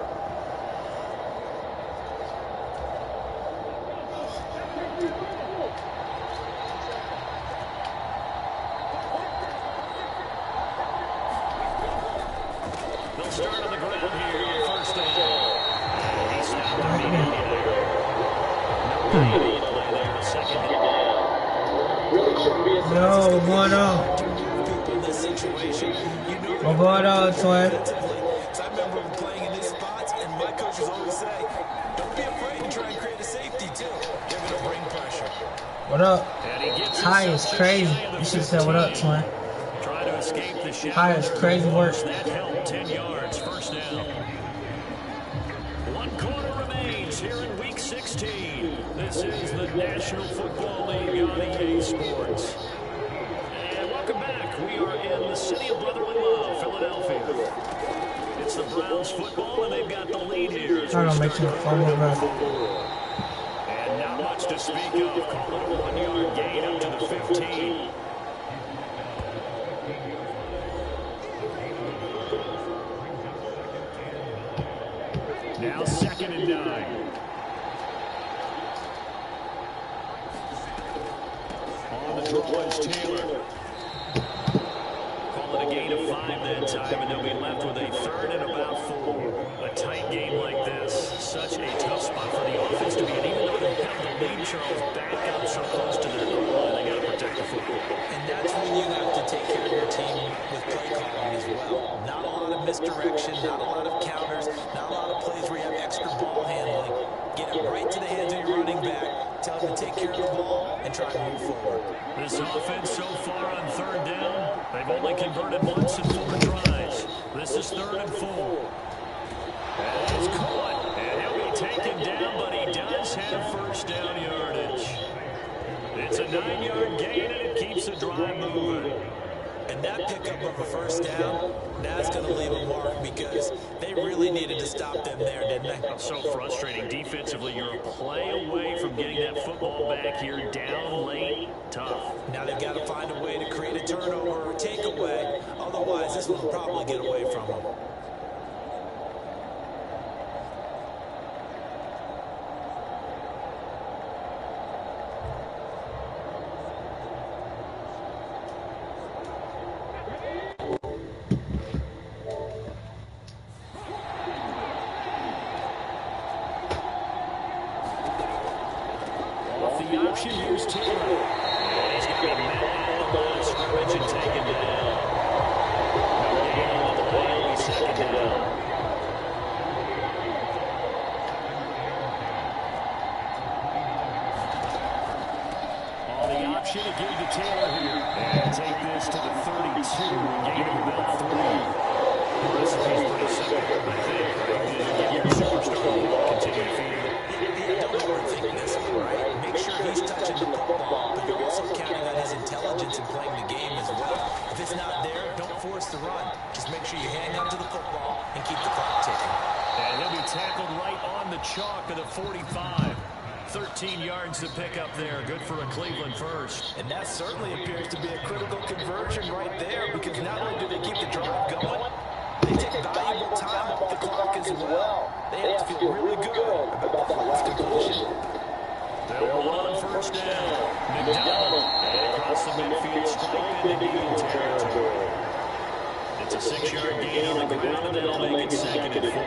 They'll start on the ground here on 1st down. He stopped immediately there. No lead there, 2nd down. Yo, what's going on? What's going on, Twin? I remember playing in these spots, and my coaches always say, don't be afraid to try and create a safety, too. They're going to bring pressure. What up? High is crazy. You should say what up, Twin. Try to escape the shadow. High is crazy work. That helped. 10 yards, 1st down. 1 quarter remains here in Week 16. This is the National Football League on EA Sports. And welcome back. We are in the city of brotherly love, Philadelphia. It's the Browns football, and they've got the lead here. I don't make sure fumble, bro. And not much to speak of. Call it a 1-yard gain up to the 15. Now 2nd and 9. On the draw is Taylor. Call it a gain of 5 that time, and they'll be left with a 3rd and about 4. A tight game like this, such a tough spot for the offense to be in. Even though they have the lead, Charles, back up so close to their goal line, they got to protect the football. And that's when you have to take care of your team with play calling as well. Not a lot of misdirection, not a lot of counters, not a lot of plays where you have extra ball handling. Get it right to the hands of your running back, tell him to take care of the ball, and try to move forward. This offense so far on 3rd down, they've only converted once in 4 tries. This is 3rd and 4. And he's caught, and he'll be taken down, but he does have 1st down yardage. It's a 9-yard gain, and it keeps the drive moving. And that pickup of a first down, that's going to leave a mark because they really needed to stop them there, didn't they? So frustrating defensively. You're a play away from getting that football back here down late. Tough. Now they've got to find a way to create a turnover or takeaway. Otherwise, this one will probably get away from them. Here's Taylor. And he's going to be met at the line of scrimmage and taken down. No gain on the play. It'll be second down. On the option, it gave to Taylor here. And take this to the 32 and gain of about 3. The recipe's pretty simple, I think. Get your superstar the ball, continue to feed him. Don't overthink this, right? Make sure he's touching the football, but you're also counting on his intelligence in playing the game as well. If it's not there, don't force the run. Just make sure you hang on to the football and keep the clock ticking. And he'll be tackled right on the chalk of the 45. 13 yards to pick up there. Good for a Cleveland first. And that certainly appears to be a critical conversion right there, because not only do they keep the drive going, they take valuable time off the clock as well. They have to feel really good about that last completion. They'll run first down. McDonald. And across the midfield, stripe into Eagle territory. It's a 6-yard gain on the ground, and that'll make it 2nd and 4.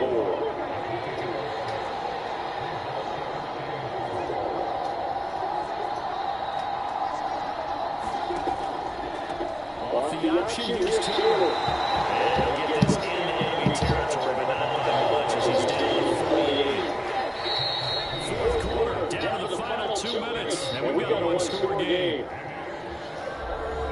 Off the option, here's Taylor. And he'll get this into enemy territory, but not by much as he's down to the 48. Fourth quarter, down to the final 2 minutes, and we've got a one-score game.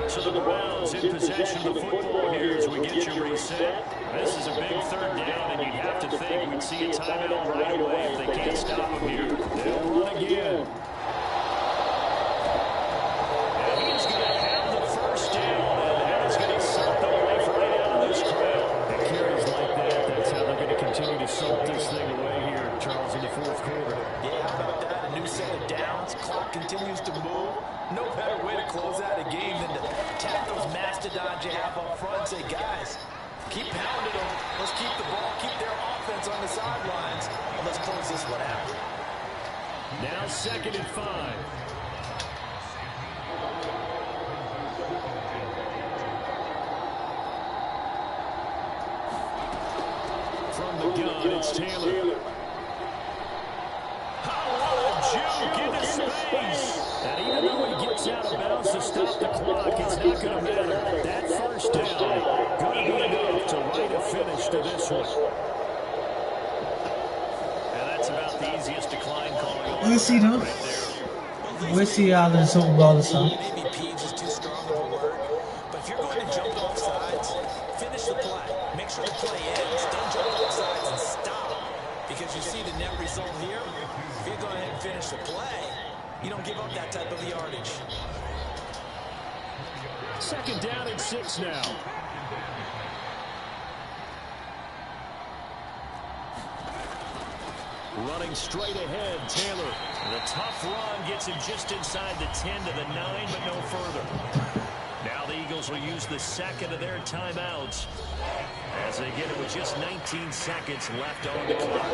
So the Browns in possession of the football here as we get you reset. This is a big 3rd down, and you'd have to think we'd see a timeout right away if they can't stop him here. They'll run again. And he's going to have the first down, and that is going to suck the life right out of this crowd. And carries like that, that's how they're going to continue to salt this thing away here, Charles, in the 4th quarter. Yeah, how about that? A new set of downs. Clock continues to move. No better way to close out a game than to tap those mastodons you have up front and say, guys, keep pounding them. Let's keep the ball, keep their offense on the sidelines, and let's close this one out. Now 2nd and 5. From the gun, it's Taylor. Juke into space. And even though he gets out of bounds to stop the clock, it's not going to matter. That first down going to be enough to write a finish to this one. And that's about the easiest decline calling. You see them? We'll see y'all in the Super Bowl or something. Maybe Peeves is too strong of a word, but if you're going to jump off sides, finish the play. Make sure the play ends. Don't jump off sides and stop. Because you see the net result here. If you go ahead and finish the play, you don't give up that type of yardage. 2nd down and 6 now. Running straight ahead, Taylor. The tough run gets him just inside the 10 to the 9, but no further. Now the Eagles will use the 2nd of their timeouts as they get it with just 19 seconds left on the clock.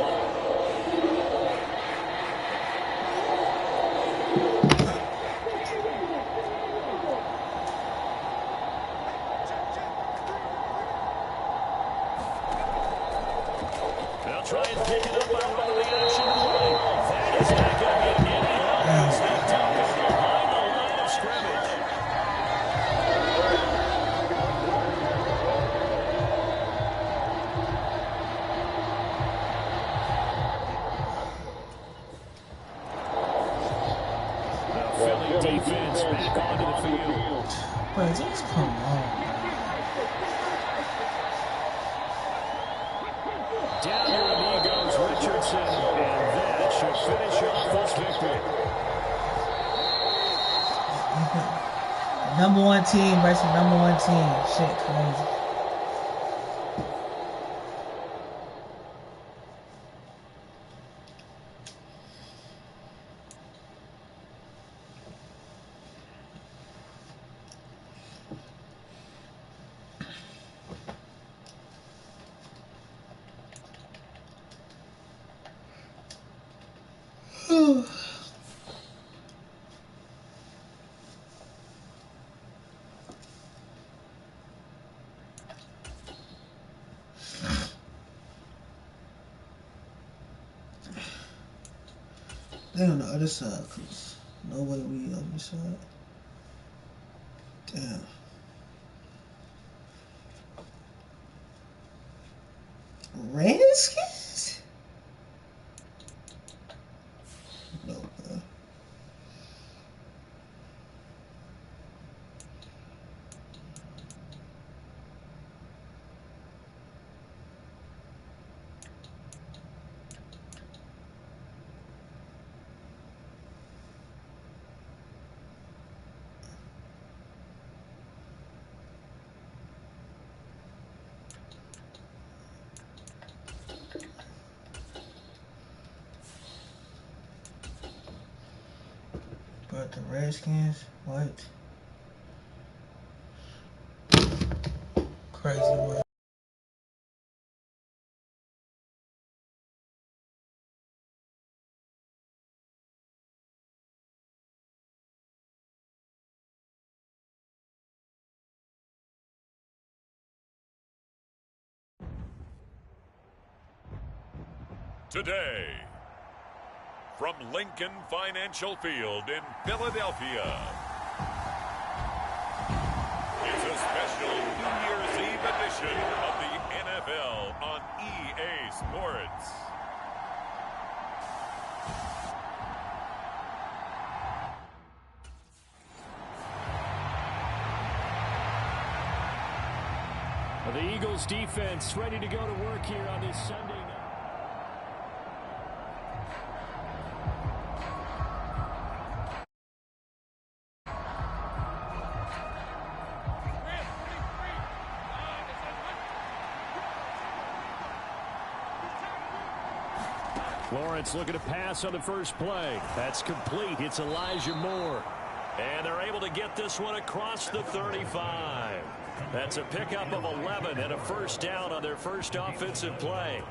They'll try and pick it up by running the action play. That is not going to be any help as they dump it behind the line of scrimmage. The Philly defense back onto the field. But just come on. Down here in Eagles, Richardson, and that should finish off this victory. Number one team versus number one team. Shit, crazy. They on the other side, cause no way we on this side. Damn. Redskins? No, man. But the Redskins, what? Crazy work. Today, from Lincoln Financial Field in Philadelphia, it's a special New Year's Eve edition of the NFL on EA Sports. The Eagles defense ready to go to work here on this Sunday night. Lawrence looking to pass on the first play. That's complete. It's Elijah Moore. And they're able to get this one across the 35. That's a pickup of 11 and a first down on their first offensive play.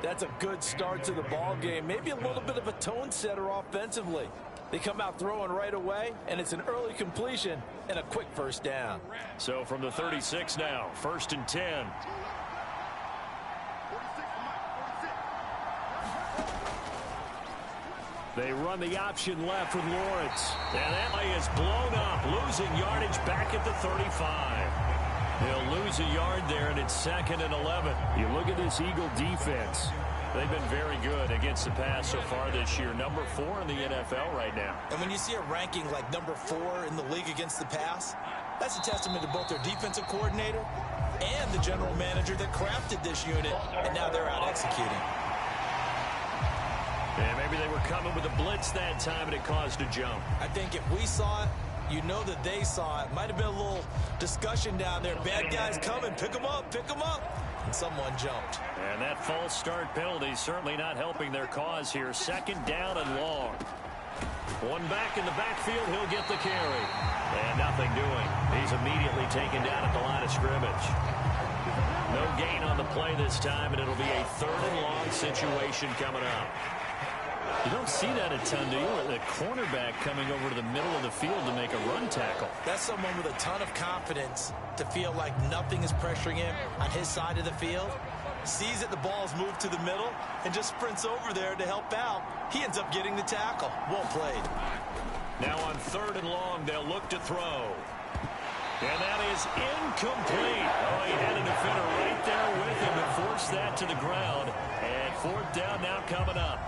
That's a good start to the ball game. Maybe a little bit of a tone setter offensively. They come out throwing right away, and it's an early completion and a quick first down. So from the 36 now, 1st and 10. They run the option left with Lawrence. And that play is blown up, losing yardage back at the 35. He'll lose a yard there, and it's 2nd and 11. You look at this Eagle defense. They've been very good against the pass so far this year. Number 4 in the NFL right now. And when you see a ranking like number 4 in the league against the pass, that's a testament to both their defensive coordinator and the general manager that crafted this unit, and now they're out executing. Yeah, maybe they were coming with a blitz that time, and it caused a jump. I think if we saw it, you know that they saw it. Might have been a little discussion down there. Bad guys coming. Pick them up. Pick them up. And someone jumped. And that false start penalty certainly not helping their cause here. 2nd down and long. One back in the backfield. He'll get the carry. And nothing doing. He's immediately taken down at the line of scrimmage. No gain on the play this time, and it'll be a 3rd and long situation coming up. You don't see that a ton, do you? The cornerback coming over to the middle of the field to make a run tackle. That's someone with a ton of confidence to feel like nothing is pressuring him on his side of the field. Sees that the ball's moved to the middle and just sprints over there to help out. He ends up getting the tackle. Well played. Now on 3rd and long, they'll look to throw. And that is incomplete. Oh, he had a defender right there with him and forced that to the ground. And 4th down now coming up.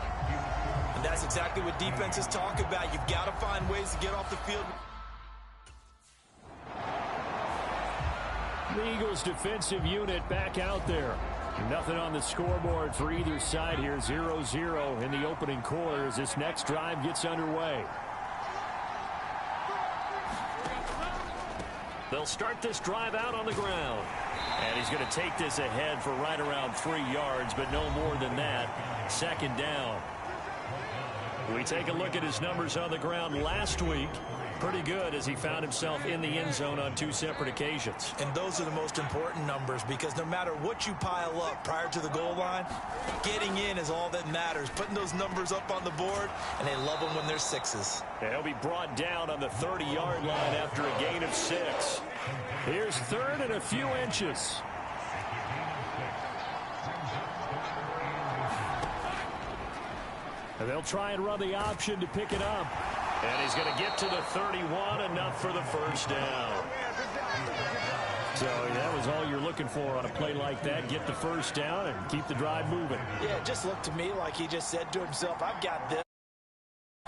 And that's exactly what defenses talk about. You've got to find ways to get off the field. The Eagles defensive unit back out there. Nothing on the scoreboard for either side here. 0-0 in the opening quarter as this next drive gets underway. They'll start this drive out on the ground. And he's going to take this ahead for right around 3 yards, but no more than that. Second down. We take a look at his numbers on the ground last week. Pretty good as he found himself in the end zone on 2 separate occasions. And those are the most important numbers because no matter what you pile up prior to the goal line, getting in is all that matters. Putting those numbers up on the board, and they love them when they're 6s. And he'll be brought down on the 30-yard line after a gain of 6. Here's 3rd and a few inches. And they'll try and run the option to pick it up. And he's going to get to the 31, enough for the first down. So that was all you're looking for on a play like that. Get the first down and keep the drive moving. Yeah, it just looked to me like he just said to himself, I've got this.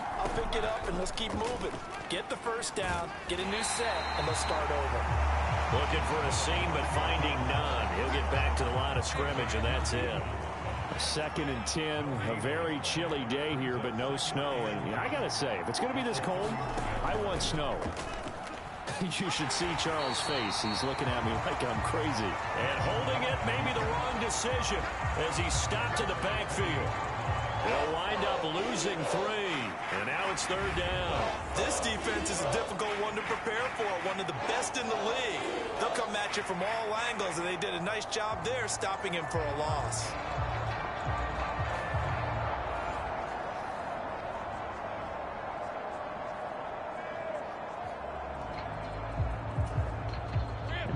I'll pick it up and let's keep moving. Get the first down, get a new set, and let's start over. Looking for a seam, but finding none. He'll get back to the line of scrimmage, and that's it. 2nd and 10, a very chilly day here, but no snow. And I got to say, if it's going to be this cold, I want snow. You should see Charles' face. He's looking at me like I'm crazy. And holding it, maybe the wrong decision as he stopped in the backfield. They'll wind up losing 3, and now it's 3rd down. This defense is a difficult one to prepare for, one of the best in the league. They'll come at you from all angles, and they did a nice job there stopping him for a loss.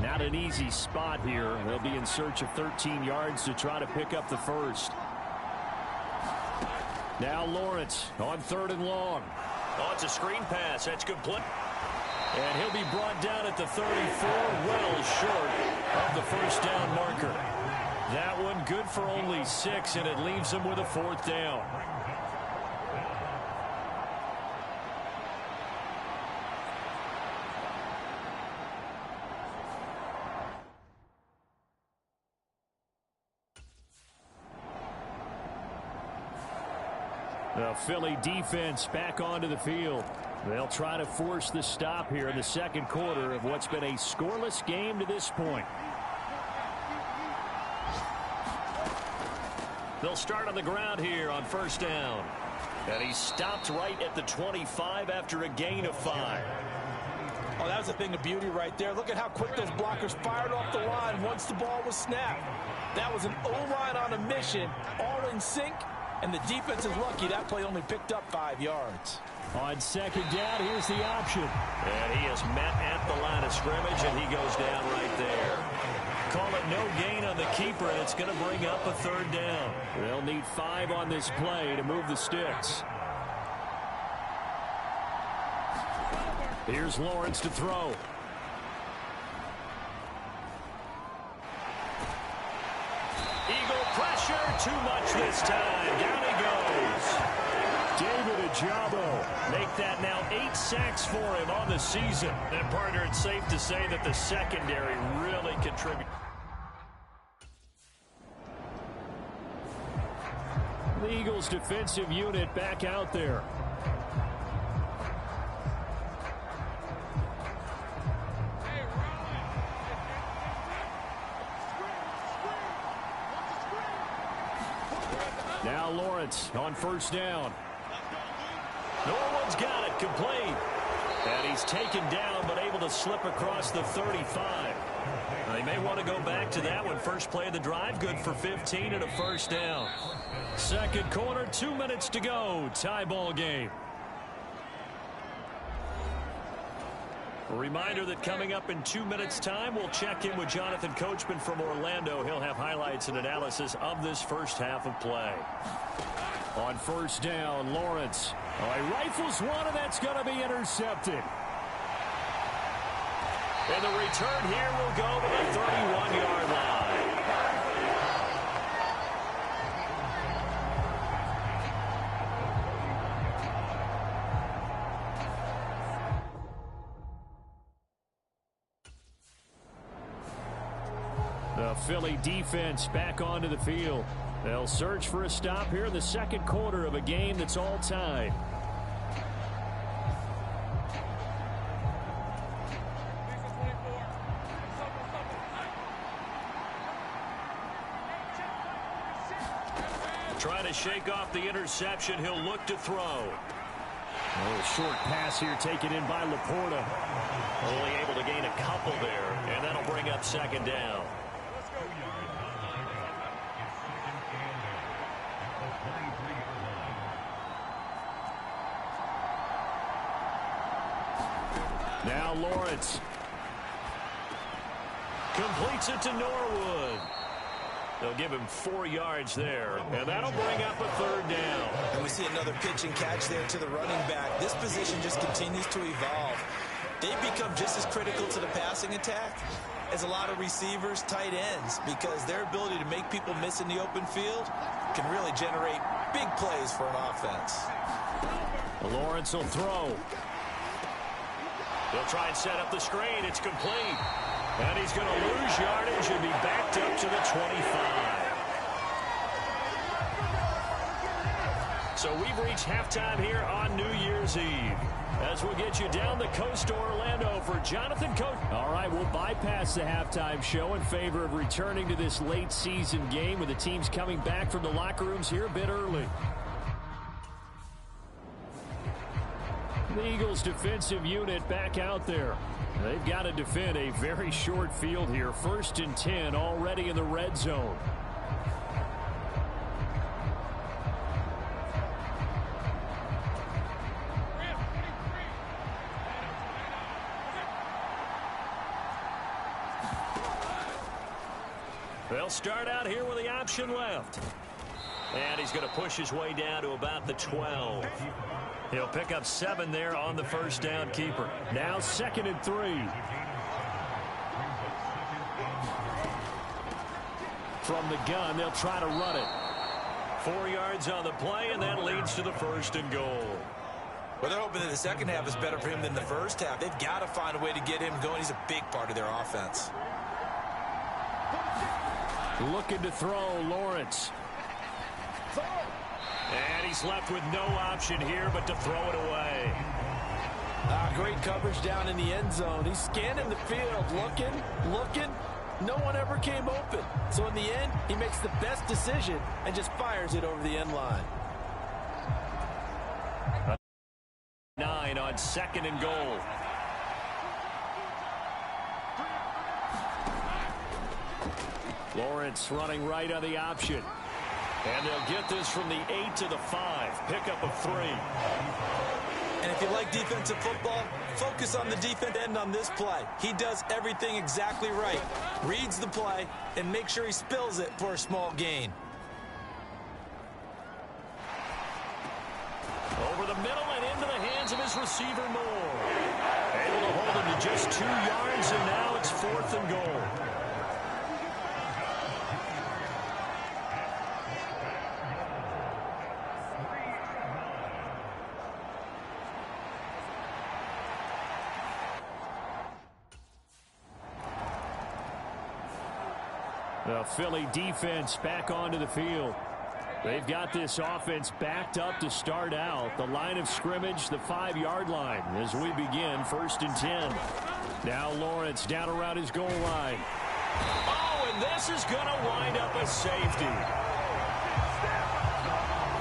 Not an easy spot here. They'll be in search of 13 yards to try to pick up the first. Now Lawrence on 3rd and long. Oh, it's a screen pass. That's good play. And he'll be brought down at the 34, well short of the first down marker. That one good for only 6, and it leaves him with a 4th down. The Philly defense back onto the field. They'll try to force the stop here in the 2nd quarter of what's been a scoreless game to this point. They'll start on the ground here on 1st down. And he stopped right at the 25 after a gain of 5. Oh, that was a thing of beauty right there. Look at how quick those blockers fired off the line once the ball was snapped. That was an O-line on a mission, all in sync. And the defense is lucky that play only picked up 5 yards. On 2nd down, here's the option. And he is met at the line of scrimmage, and he goes down right there. Call it no gain on the keeper, and it's going to bring up a 3rd down. They'll need 5 on this play to move the sticks. Here's Lawrence to throw. Eagle pressure, too much this time. Down he goes. David Ojabo make that now 8 sacks for him on the season. And partner, it's safe to say that the secondary really contributed. The Eagles defensive unit back out there. Now Lawrence on 1st down. No one's got it. Complete. And he's taken down but able to slip across the 35. They may want to go back to that one. First play of the drive, good for 15 and a 1st down. 2nd quarter, 2 minutes to go. Tie ball game. A reminder that coming up in 2 minutes' time, we'll check in with Jonathan Coachman from Orlando. He'll have highlights and analysis of this first half of play. On 1st down, Lawrence. Oh, he rifles one, and that's going to be intercepted. And the return here will go to the 31-yard line. The Philly defense back onto the field. They'll search for a stop here in the 2nd quarter of a game that's all tied. trying to shake off the interception. He'll look to throw. A little short pass here taken in by Laporta. Only able to gain a couple there, and that'll bring up second down. Now Lawrence completes it to Norwood. They'll give him 4 yards there, and that'll bring up a third down. And we see another pitch and catch there to the running back. This position just continues to evolve. They've become just as critical to the passing attack as a lot of receivers, tight ends, because their ability to make people miss in the open field can really generate big plays for an offense. Lawrence will throw. He'll try and set up the screen. It's complete. And he's going to lose yardage and be backed up to the 25. So we've reached halftime here on New Year's Eve. As we'll get you down the coast to Orlando for Jonathan Coach. All right, we'll bypass the halftime show in favor of returning to this late season game with the teams coming back from the locker rooms here a bit early. The Eagles defensive unit back out there. They've got to defend a very short field here. 1st and 10 already in the red zone. They'll start out here with the option left. And he's going to push his way down to about the 12. He'll pick up 7 there on the first down keeper. Now 2nd and 3. From the gun, they'll try to run it. 4 yards on the play, and that leads to the 1st and goal. Well, they're hoping that the second half is better for him than the first half. They've got to find a way to get him going. He's a big part of their offense. Looking to throw, Lawrence. And he's left with no option here but to throw it away. Great coverage down in the end zone. He's scanning the field, looking. No one ever came open. So in the end, he makes the best decision and just fires it over the end line. 9 on 2nd and goal. Lawrence running right on the option. And they'll get this from the 8 to the 5. Pickup of 3. And if you like defensive football, focus on the defense end on this play. He does everything exactly right. Reads the play and makes sure he spills it for a small gain. Over the middle and into the hands of his receiver, Moore. Able to hold him to just 2 yards, and now it's 4th and goal. The Philly defense back onto the field. They've got this offense backed up to start out. The line of scrimmage, the 5-yard line as we begin 1st and 10. Now Lawrence down around his goal line. Oh, and this is going to wind up a safety.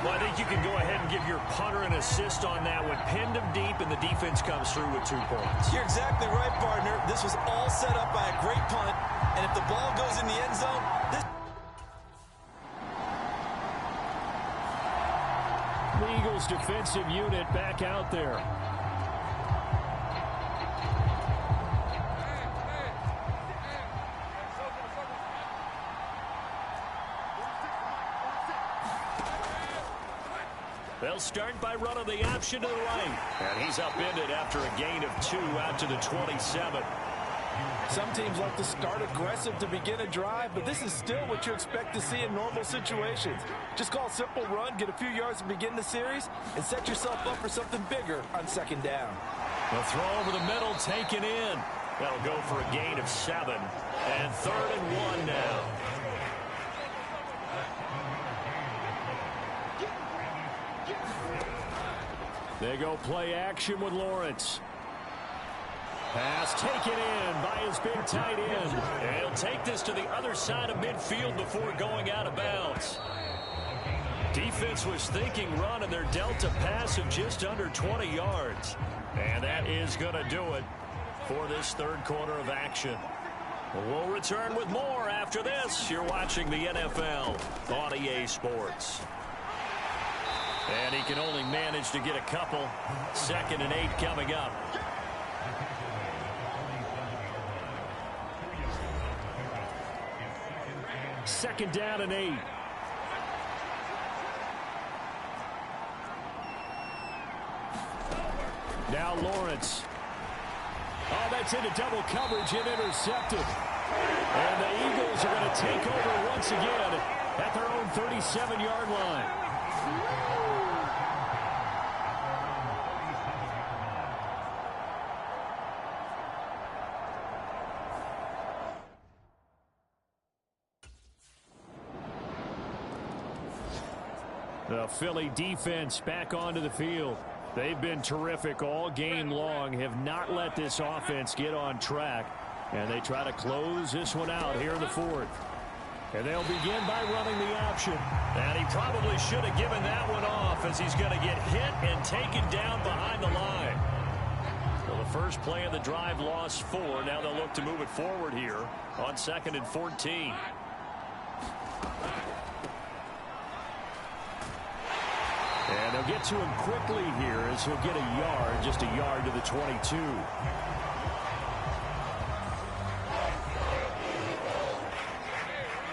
Well, I think you can go ahead and give your punter an assist on that one. Pinned him deep, and the defense comes through with 2 points. You're exactly right, partner. This was all set up by a great punt. And if the ball goes in the end zone, The Eagles defensive unit back out there. They'll start by running the option to the right. And he's upended after a gain of 2 out to the 27. some teams like to start aggressive to begin a drive, but this is still what you expect to see in normal situations. Just call a simple run, get a few yards to begin the series, and set yourself up for something bigger on 2nd down. The throw over the middle taken in. That'll go for a gain of 7. And 3rd and 1 now. They go play action with Lawrence. Pass taken in by his big tight end. And he'll take this to the other side of midfield before going out of bounds. Defense was thinking run, and they're dealt a pass of just under 20 yards. And that is going to do it for this third quarter of action. We'll return with more after this. You're watching the NFL on EA Sports. And he can only manage to get a couple. 2nd and 8 coming up. Second down and 8. Now Lawrence. Oh, that's into double coverage and intercepted. And the Eagles are going to take over once again at their own 37-yard line. The Philly defense back onto the field. They've been terrific all game long, have not let this offense get on track, and they try to close this one out here in the 4th. And they'll begin by running the option. And he probably should have given that one off, as he's going to get hit and taken down behind the line. Well, the first play of the drive lost 4. Now they'll look to move it forward here on 2nd and 14. And they'll get to him quickly here as he'll get a yard, just a yard to the 22.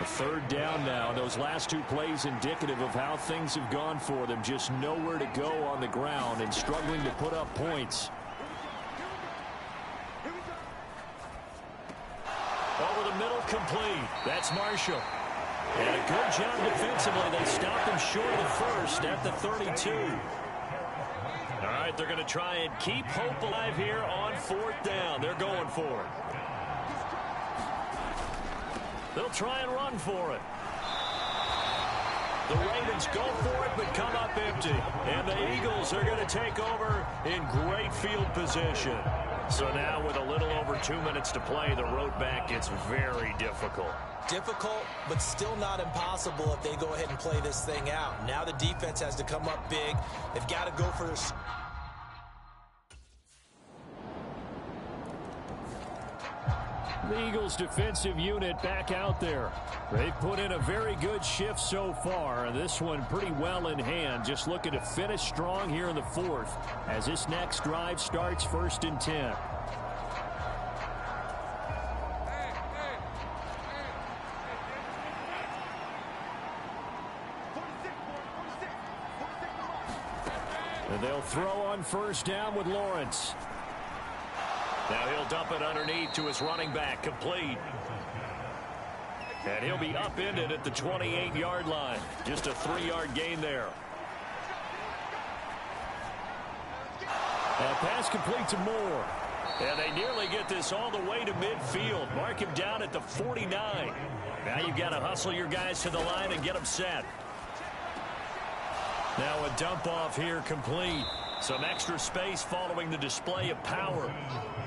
A 3rd down now. Those last 2 plays indicative of how things have gone for them. Just nowhere to go on the ground and struggling to put up points. Over the middle, complete. That's Marshall. And a good job defensively. They stopped him short of the first at the 32. All right, they're going to try and keep hope alive here on 4th down. They're going for it. They'll try and run for it. The Ravens go for it, but come up empty. And the Eagles are going to take over in great field position. So now with a little over 2 minutes to play, the road back gets very difficult. Difficult, but still not impossible if they go ahead and play this thing out. Now the defense has to come up big. They've got to go for their... The Eagles defensive unit back out there. They've put in a very good shift so far, and this one pretty well in hand. Just looking to finish strong here in the 4th as this next drive starts 1st and 10. And they'll throw on 1st down with Lawrence. Now he'll dump it underneath to his running back, complete. And he'll be upended at the 28-yard line. Just a 3-yard gain there. And pass complete to Moore. And they nearly get this all the way to midfield. Mark him down at the 49. Now you've got to hustle your guys to the line and get them set. Now a dump off here, complete. Some extra space following the display of power.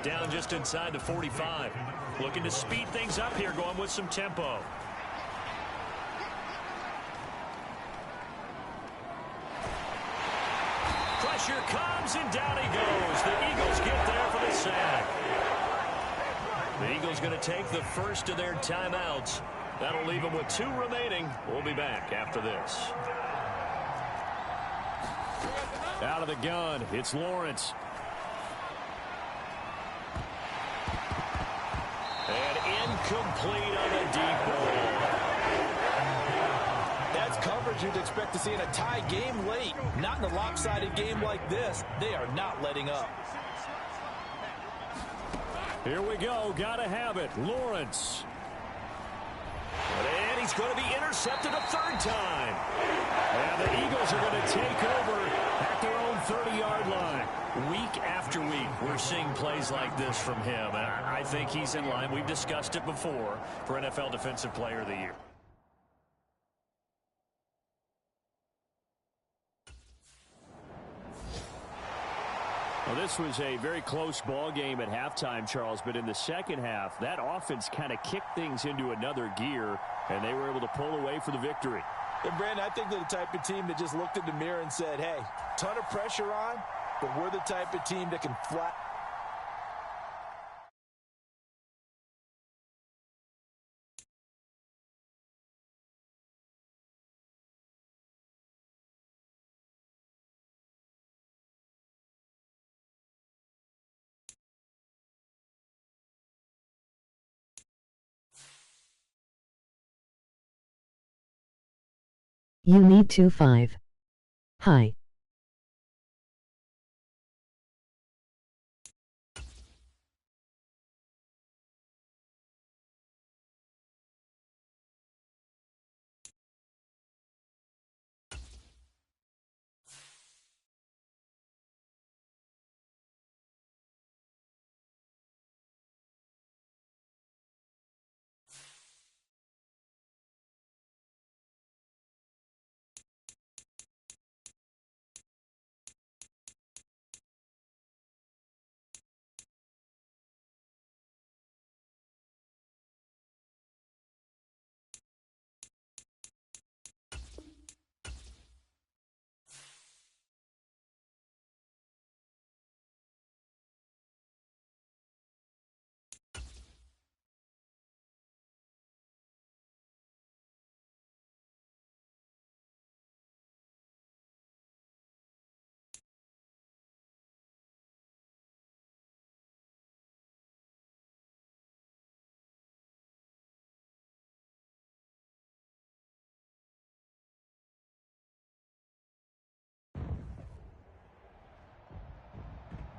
Down just inside the 45. Looking to speed things up here, going with some tempo. Pressure comes, and down he goes. The Eagles get there for the sack. The Eagles going to take the first of their timeouts. That'll leave them with 2 remaining. We'll be back after this. Out of the gun, it's Lawrence. And incomplete on the deep ball. That's coverage you'd expect to see in a tie game late. Not in a lopsided game like this. They are not letting up. Here we go. Gotta have it. Lawrence. And he's going to be intercepted a 3rd time. And the Eagles are going to take over at their own 30-yard line. Week after week, we're seeing plays like this from him. And I think he's in line. We've discussed it before for NFL Defensive Player of the Year. Well, this was a very close ball game at halftime, Charles, but in the second half, that offense kind of kicked things into another gear, and they were able to pull away for the victory. And, Brandon, I think they're the type of team that just looked in the mirror and said, hey, ton of pressure on, but we're the type of team that can flat. You need 2-5. Hi.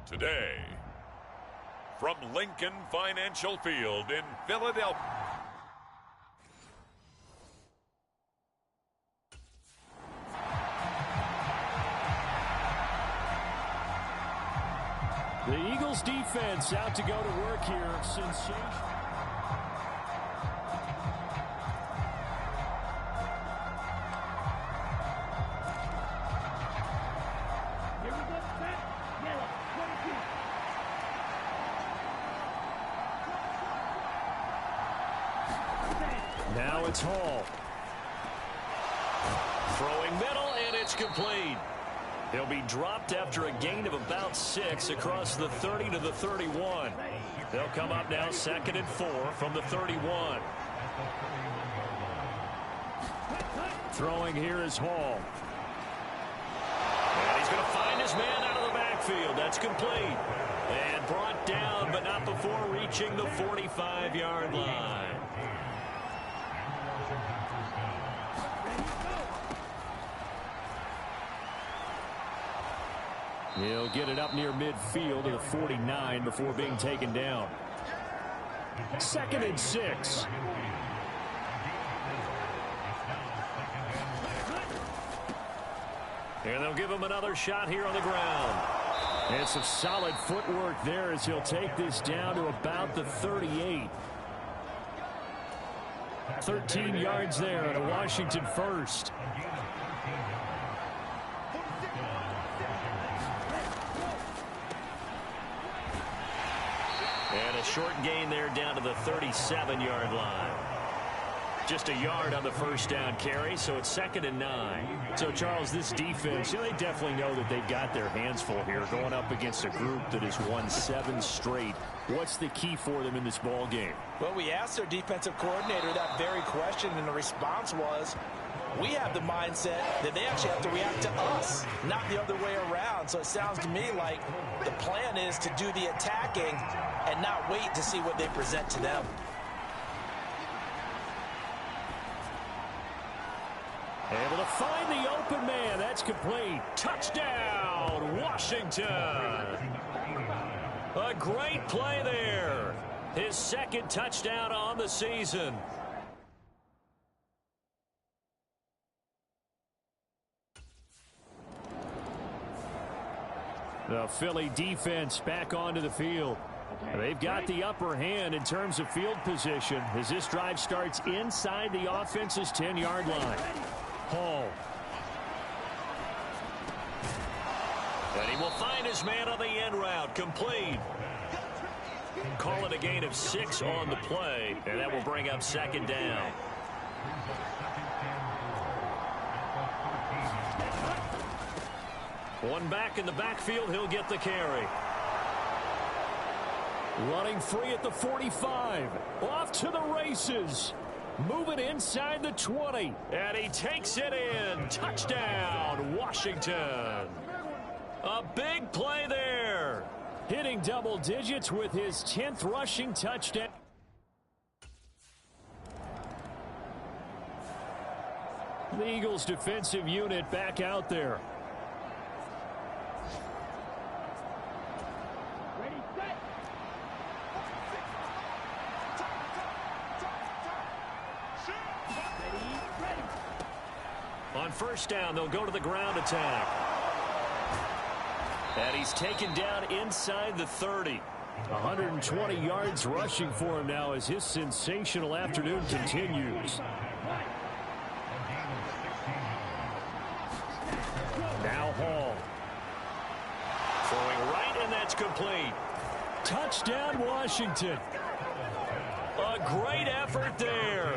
Today, from Lincoln Financial Field in Philadelphia. The Eagles defense out to go to work here. Sensation. Now it's Hall. Throwing middle, and it's complete. He'll be dropped after a gain of about 6 across the 30 to the 31. They'll come up now 2nd and 4 from the 31. Throwing here is Hall. And he's going to find his man out of the backfield. That's complete. And brought down, but not before reaching the 45-yard line. He'll get it up near midfield to the 49 before being taken down. 2nd and 6. And they'll give him another shot here on the ground. And some solid footwork there as he'll take this down to about the 38. 13 yards there and a Washington first. And a short gain there down to the 37-yard line. Just a yard on the first down carry, so it's 2nd and 9. So, Charles, this defense, they definitely know that they've got their hands full here going up against a group that has won 7 straight. What's the key for them in this ball game? Well, we asked their defensive coordinator that very question, and the response was, we have the mindset that they actually have to react to us, not the other way around. So it sounds to me like the plan is to do the attacking and not wait to see what they present to them. Able to find the open man. That's complete. Touchdown, Washington. A great play there. His 2nd touchdown on the season. The Philly defense back onto the field. They've got the upper hand in terms of field position as this drive starts inside the offense's 10-yard line. Hall. And he will find his man on the end route. Complete. Call it a gain of 6 on the play, and that will bring up 2nd down. One back in the backfield, he'll get the carry. Running free at the 45. Off to the races. Moving inside the 20. And he takes it in. Touchdown, Washington. A big play there. Hitting double digits with his 10th rushing touchdown. The Eagles defensive unit back out there. On first down, they'll go to the ground attack. And he's taken down inside the 30. 120 yards rushing for him now as his sensational afternoon continues. Now Hall. Throwing right, and that's complete. Touchdown, Washington. A great effort there.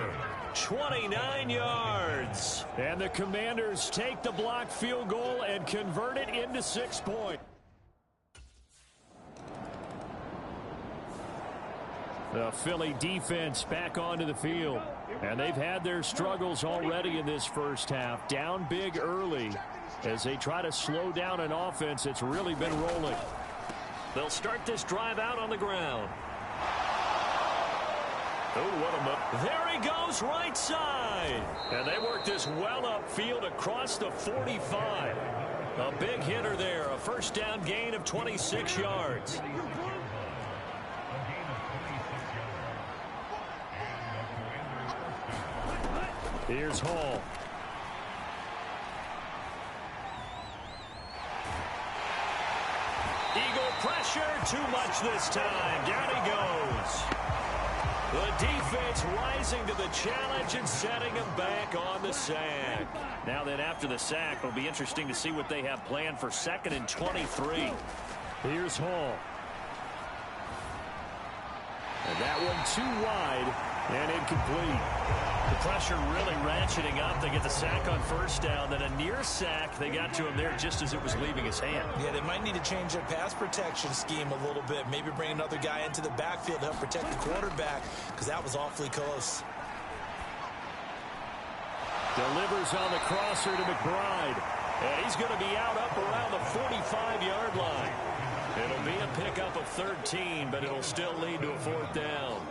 29 yards. And the Commanders take the blocked field goal and convert it into 6 points. The Philly defense back onto the field. And they've had their struggles already in this first half. Down big early as they try to slow down an offense that's really been rolling. They'll start this drive out on the ground. Oh, what a move. There he goes, right side. And they work this well upfield across the 45. A big hitter there. A first down gain of 26 yards. Here's Hall. Eagle pressure, too much this time. Down he goes. The defense rising to the challenge and setting him back on the sack. Now then, after the sack, it'll be interesting to see what they have planned for 2nd and 23. Here's Hall. And that one too wide and incomplete. The pressure really ratcheting up. They get the sack on first down. Then a near sack. They got to him there just as it was leaving his hand. Yeah, they might need to change their pass protection scheme a little bit. Maybe bring another guy into the backfield to help protect the quarterback, because that was awfully close. Delivers on the crosser to McBride. And he's going to be out up around the 45-yard line. It'll be a pickup of 13, but it'll still lead to a 4th down.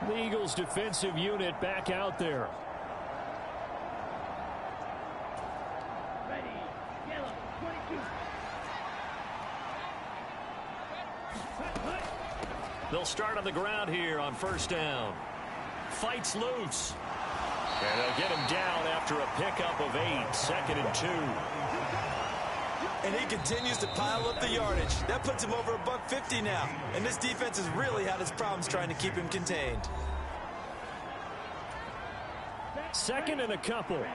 The Eagles defensive unit back out there. They'll start on the ground here on first down. Fights loose. And they'll get him down after a pickup of 8. 2nd and 2. And he continues to pile up the yardage. That puts him over $150 now. And this defense has really had its problems trying to keep him contained. 2nd and a couple.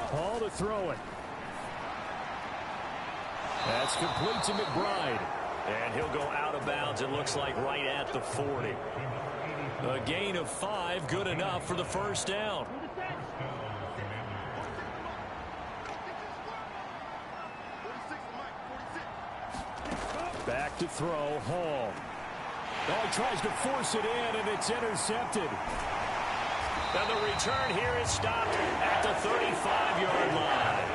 Hall to throw it. That's complete to McBride. And he'll go out of bounds, it looks like, right at the 40. A gain of 5, good enough for the first down. Back to throw, Hall. Oh, he tries to force it in, and it's intercepted. And the return here is stopped at the 35-yard line.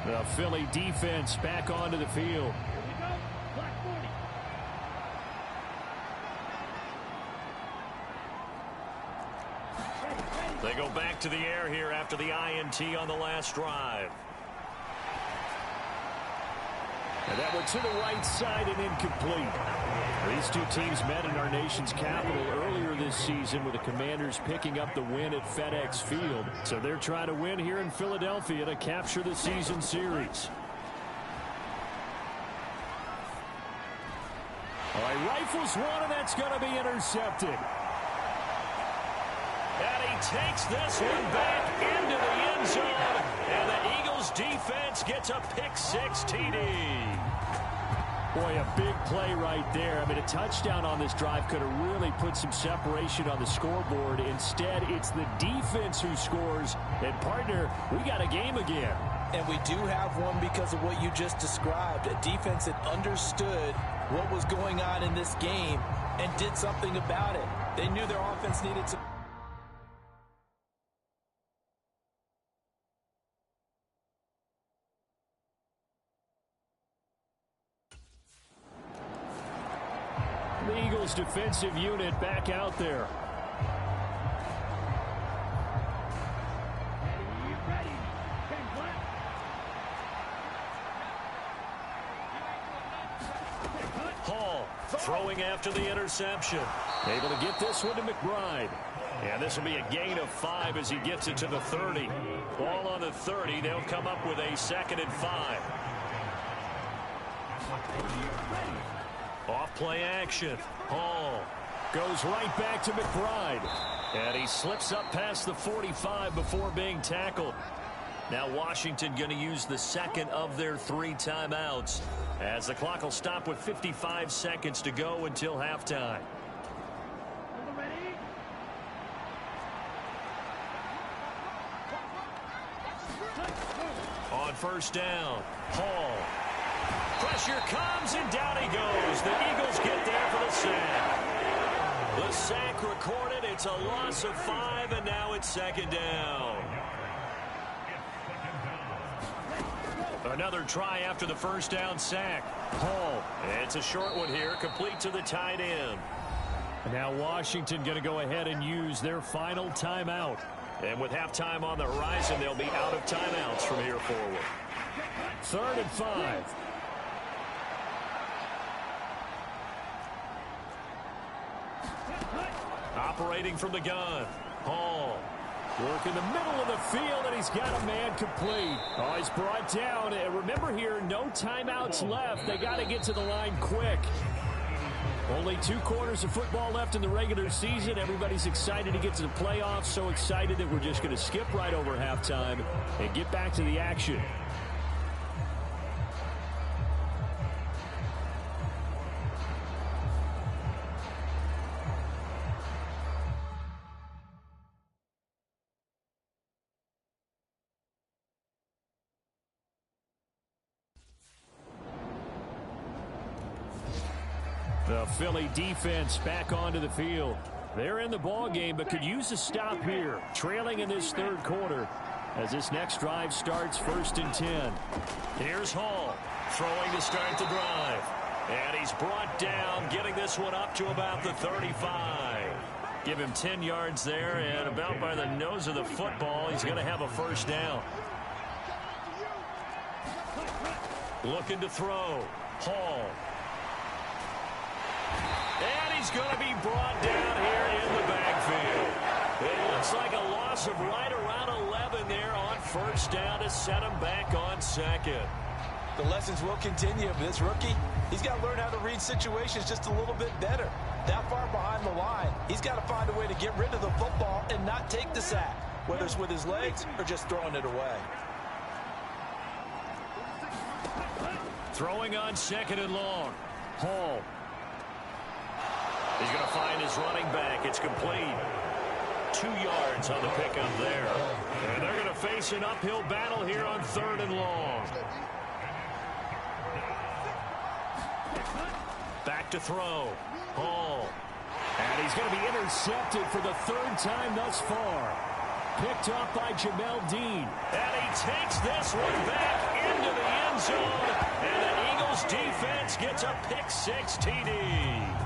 The Philly defense back onto the field. They go back to the air here after the INT on the last drive. And that one to the right side and incomplete. These two teams met in our nation's capital earlier this season with the Commanders picking up the win at FedEx Field. So they're trying to win here in Philadelphia to capture the season series. He rifles one, and that's going to be intercepted. And he takes this one back into the end zone. And the Eagles defense gets a pick-6 TD. Boy, a big play right there. I mean, a touchdown on this drive could have really put some separation on the scoreboard. Instead, it's the defense who scores. And, partner, we got a game again. And we do have one because of what you just described. A defense that understood what was going on in this game and did something about it. They knew their offense needed to... The Eagles defensive unit back out there. Hall throwing after the interception. Able to get this one to McBride. And this will be a gain of 5 as he gets it to the 30. Ball on the 30. They'll come up with a 2nd and 5. Off play action. Hall goes right back to McBride. And he slips up past the 45 before being tackled. Now Washington going to use the 2nd of their 3 timeouts as the clock will stop with 55 seconds to go until halftime. On first down, Hall. Pressure comes, and down he goes. The Eagles get there for the sack. The sack recorded. It's a loss of 5, and now it's 2nd down. Another try after the first down sack. Hall. It's a short one here, complete to the tight end. Now Washington going to go ahead and use their final timeout. And with halftime on the horizon, they'll be out of timeouts from here forward. 3rd and 5. Operating from the gun. Hall. Work in the middle of the field, and he's got a man complete. Oh, he's brought down. And remember here, no timeouts left. They got to get to the line quick. Only 2 quarters of football left in the regular season. Everybody's excited to get to the playoffs. So excited that we're just going to skip right over halftime and get back to the action. The Philly defense back onto the field. They're in the ball game, but could use a stop here. Trailing in this 3rd quarter as this next drive starts 1st and 10. Here's Hall throwing to start the drive. And he's brought down, getting this one up to about the 35. Give him 10 yards there, and about by the nose of the football, he's going to have a 1st down. Looking to throw. Hall. And he's going to be brought down here in the backfield. It looks like a loss of right around 11 there on 1st down to set him back on 2nd. The lessons will continue. This rookie, he's got to learn how to read situations just a little bit better. That far behind the line, he's got to find a way to get rid of the football and not take the sack, whether it's with his legs or just throwing it away. Throwing on 2nd and long. Hall. He's going to find his running back. It's complete. 2 yards on the pickup there. And they're going to face an uphill battle here on 3rd and long. Back to throw. Hall. And he's going to be intercepted for the 3rd time thus far. Picked off by Jamel Dean. And he takes this one back into the end zone. And the Eagles defense gets a pick-6 TD.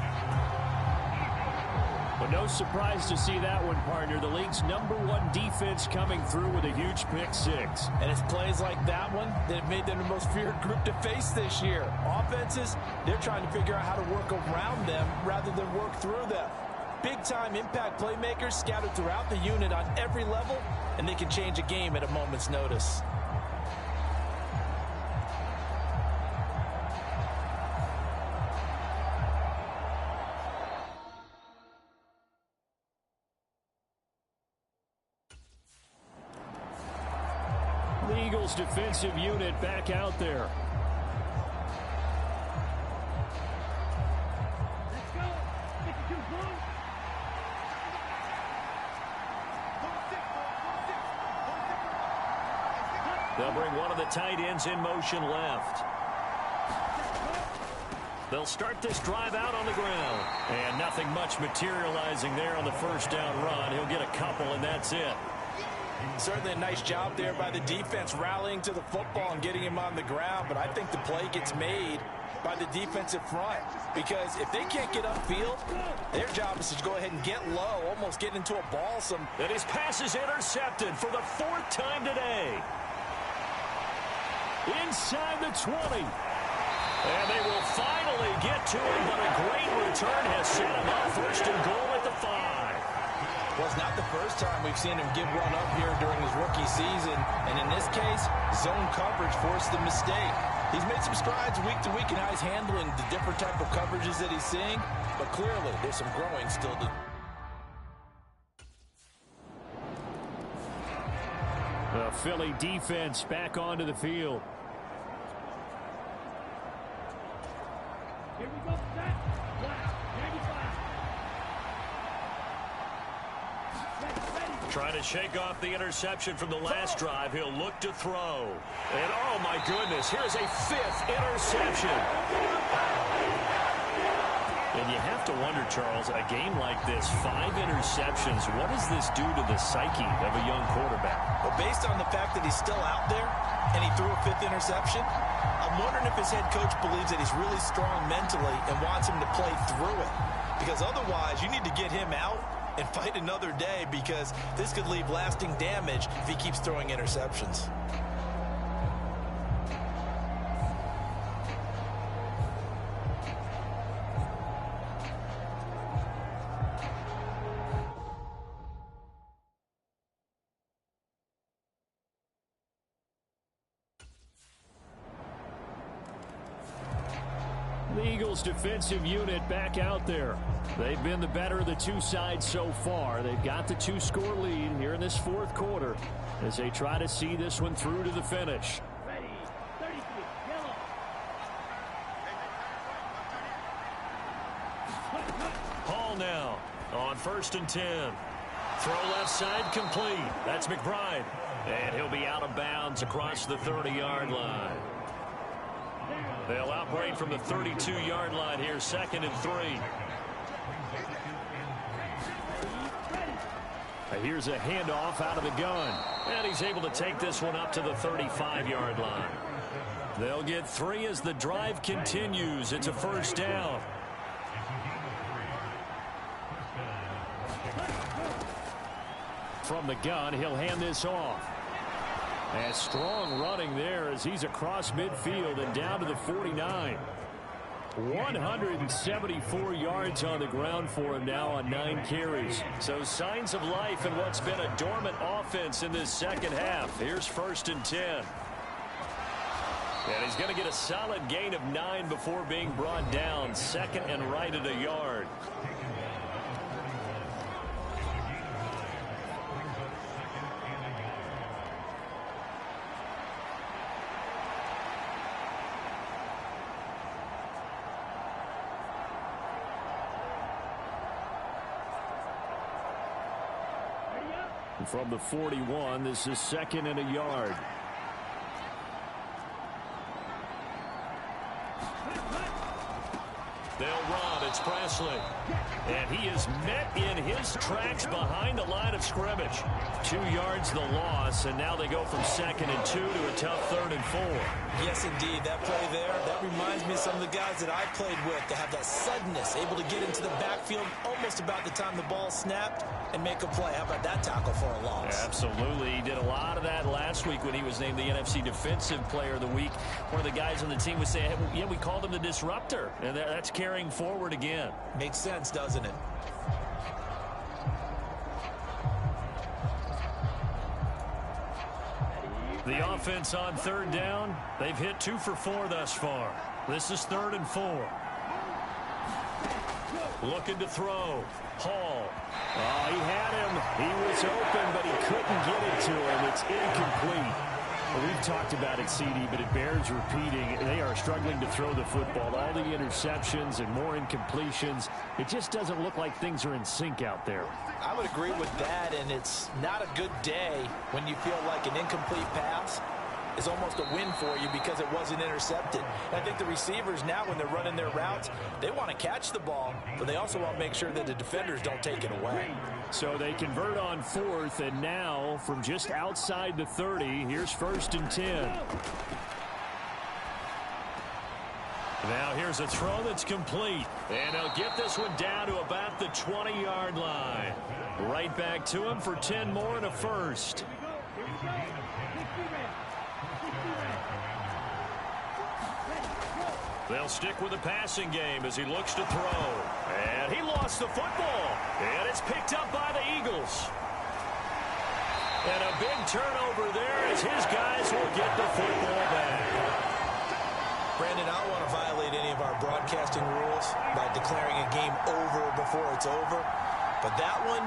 But no surprise to see that one, partner. The league's #1 defense coming through with a huge pick-6. And it's plays like that one that have made them the most feared group to face this year. Offenses, they're trying to figure out how to work around them rather than work through them. Big-time impact playmakers scattered throughout the unit on every level, and they can change a game at a moment's notice. Eagles defensive unit back out there. They'll bring one of the tight ends in motion left. They'll start this drive out on the ground. And nothing much materializing there on the first down run. He'll get a couple, and that's it. Certainly a nice job there by the defense rallying to the football and getting him on the ground. But I think the play gets made by the defensive front. Because if they can't get upfield, their job is to go ahead and get low, almost get into a ball. And his pass is intercepted for the 4th time today. Inside the 20. And they will finally get to him, but a great return has set him up. 1st and goal at the 5. Well, it's not the first time we've seen him give one up here during his rookie season. And in this case, zone coverage forced the mistake. He's made some strides week to week in how he's handling the different type of coverages that he's seeing. But clearly, there's some growing still to do. The Philly defense back onto the field. Here we go, set. Wow, 95. Trying to shake off the interception from the last drive. He'll look to throw. And oh my goodness, here's a 5th interception. And you have to wonder, Charles, a game like this, 5 interceptions, what does this do to the psyche of a young quarterback? Well, based on the fact that he's still out there and he threw a 5th interception, I'm wondering if his head coach believes that he's really strong mentally and wants him to play through it. Because otherwise, you need to get him out and fight another day, because this could leave lasting damage if he keeps throwing interceptions. The Eagles defensive unit back out there. They've been the better of the two sides so far. They've got the 2-score lead here in this 4th quarter as they try to see this one through to the finish. Ready, 33, yellow. Hall now on 1st and 10. Throw left side complete. That's McBride. And he'll be out of bounds across the 30-yard line. They'll outbreak from the 32-yard line here, 2nd and 3. Here's a handoff out of the gun. And he's able to take this one up to the 35-yard line. They'll get 3 as the drive continues. It's a 1st down. From the gun, he'll hand this off. And strong running there as he's across midfield and down to the 49. 174 yards on the ground for him now on 9 carries. So signs of life in what's been a dormant offense in this second half. Here's 1st and 10. And he's going to get a solid gain of 9 before being brought down. 2nd and right at a yard. From the 41, this is 2nd and a yard. They'll run. It's Presley. And he is met in his tracks behind the line of scrimmage. 2 yards the loss, and now they go from 2nd and 2 to a tough 3rd and 4. Yes, indeed. That play there, that reminds me of some of the guys that I played with to have that suddenness, able to get into the backfield almost about the time the ball snapped and make a play. How about that tackle for a loss? Yeah, absolutely. He did a lot of that last week when he was named the NFC Defensive Player of the Week. One of the guys on the team was saying, hey, yeah, we called him the disruptor, and that's carrying forward again. Makes sense, doesn't it? The offense on 3rd down, they've hit 2 for 4 thus far. This is 3rd and 4. Looking to throw. Hall. Oh, he had him. He was open, but he couldn't get it to him. It's incomplete. Well, we've talked about it, CD, but it bears repeating. They are struggling to throw the football. All the interceptions and more incompletions. It just doesn't look like things are in sync out there. I would agree with that, and it's not a good day when you feel like an incomplete pass is almost a win for you because it wasn't intercepted. And I think the receivers now, when they're running their routes, they want to catch the ball, but they also want to make sure that the defenders don't take it away. So they convert on 4th, and now from just outside the 30, here's 1st and 10. Now here's a throw that's complete. And they'll get this one down to about the 20-yard line. Right back to him for 10 more and a first. They'll stick with the passing game as he looks to throw. And he lost the football. And it's picked up by the Eagles. And a big turnover there as his guys will get the football back. Brandon, I don't want to violate any of our broadcasting rules by declaring a game over before it's over. But that one,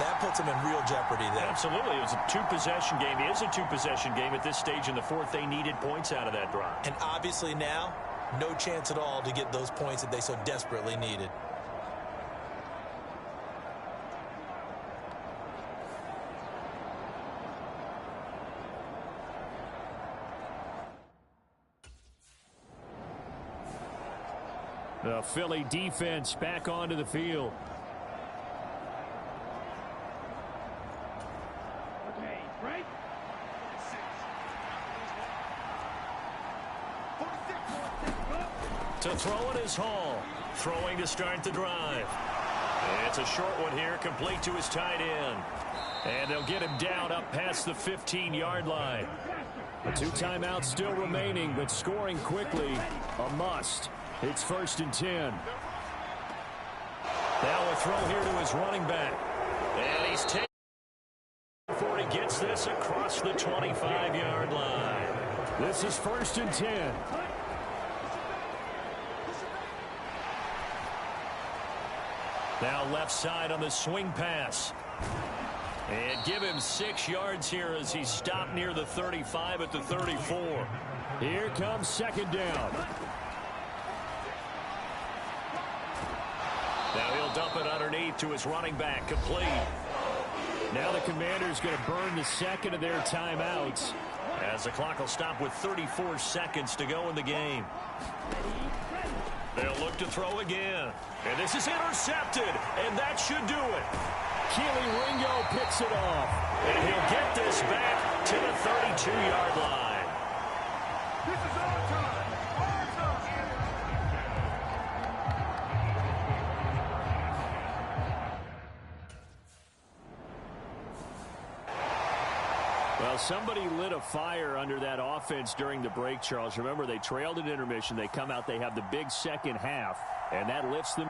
that puts them in real jeopardy there. Absolutely. It was a two-possession game. It is a two-possession game at this stage in the 4th. They needed points out of that drive. And obviously now, no chance at all to get those points that they so desperately needed. The Philly defense back onto the field. Okay, break. To throw it is Hall. Throwing to start the drive. It's a short one here, complete to his tight end. And they'll get him down up past the 15-yard line. 2 timeouts still remaining, but scoring quickly, a must. It's 1st and 10. Now a throw here to his running back. And he's taken before he gets this across the 25-yard line. This is 1st and 10. Now left side on the swing pass. And give him 6 yards here as he's stopped near the 35 at the 34. Here comes 2nd down. Now he'll dump it underneath to his running back, complete. Now the Commanders going to burn the 2nd of their timeouts as the clock will stop with 34 seconds to go in the game. They'll look to throw again. And this is intercepted, and that should do it. Keely Ringo picks it off, and he'll get this back to the 32-yard line. This is our time. Our time. Well, somebody lit a fire under that offense during the break, Charles. Remember, they trailed at intermission. They come out, they have the big second half, and that lifts them.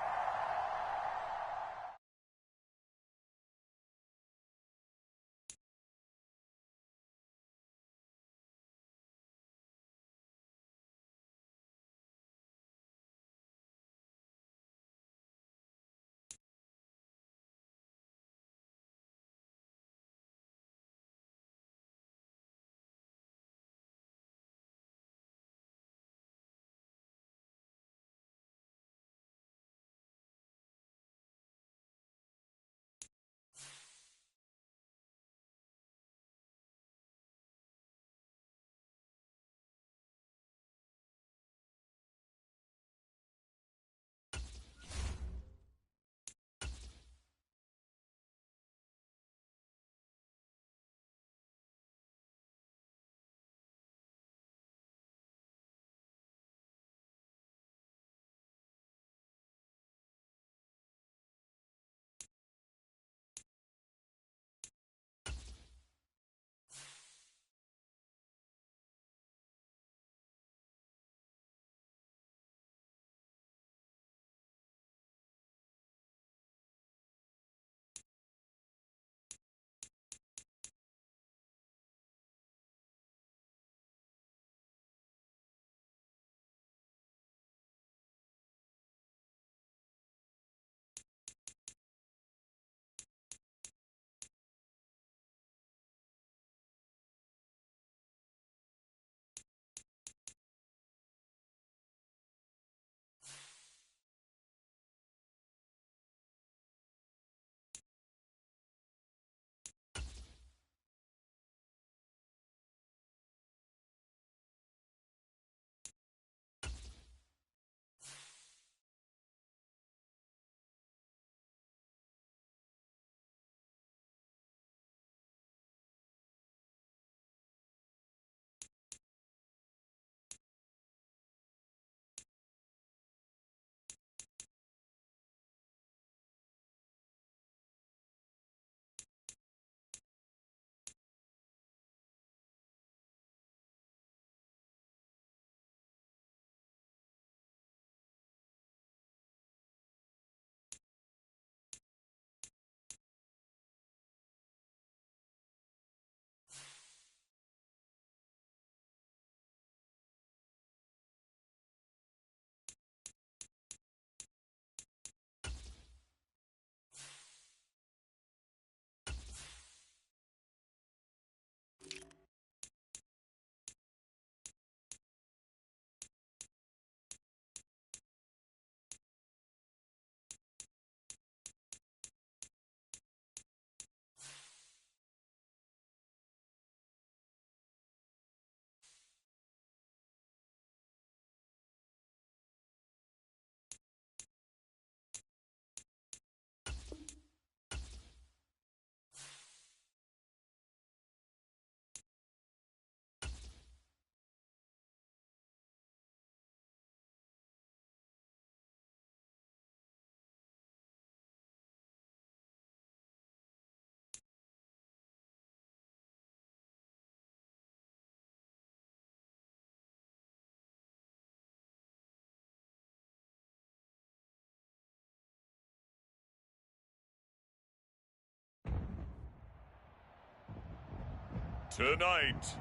Tonight,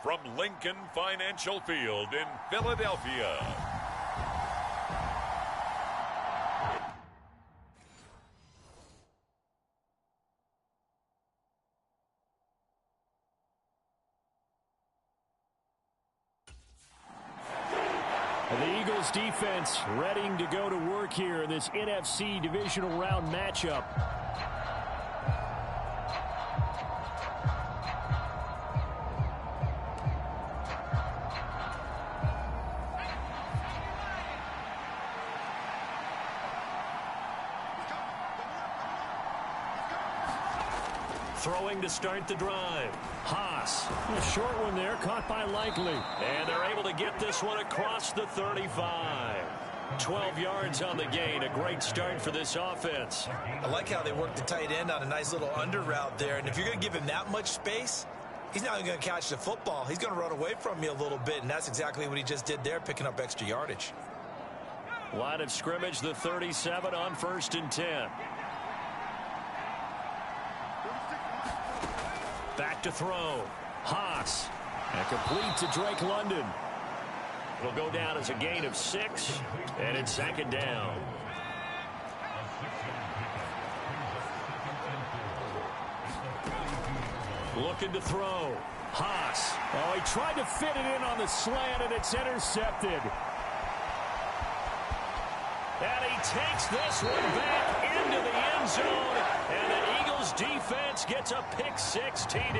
from Lincoln Financial Field in Philadelphia, the Eagles defense readying to go to work here in this NFC divisional round matchup. Throwing to start the drive. Haas. A short one there, caught by Likely. And they're able to get this one across the 35. 12 yards on the gain. A great start for this offense. I like how they work the tight end on a nice little under route there. And if you're going to give him that much space, he's not going to catch the football. He's going to run away from you a little bit, and that's exactly what he just did there, picking up extra yardage. Line of scrimmage, the 37 on 1st and 10. Back to throw. Haas. And complete to Drake London. It'll go down as a gain of 6, and it's 2nd down. Looking to throw. Haas. Oh, he tried to fit it in on the slant, and it's intercepted. And he takes this one back into the end zone, and the Eagles defense gets a pick-6 TD.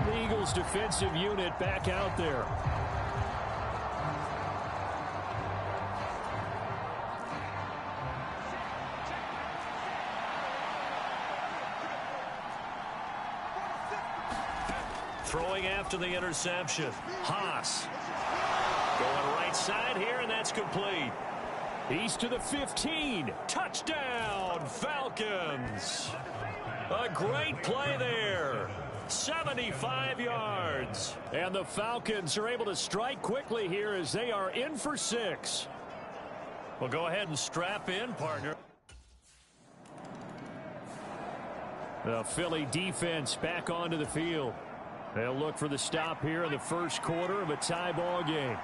The Eagles defensive unit back out there. Throwing after the interception. Haas. Going right side here, and that's complete. He's to the 15. Touchdown, Falcons. A great play there. 75 yards. And the Falcons are able to strike quickly here as they are in for 6. Well, go ahead and strap in, partner. The Philly defense back onto the field. They'll look for the stop here in the first quarter of a tie ball game.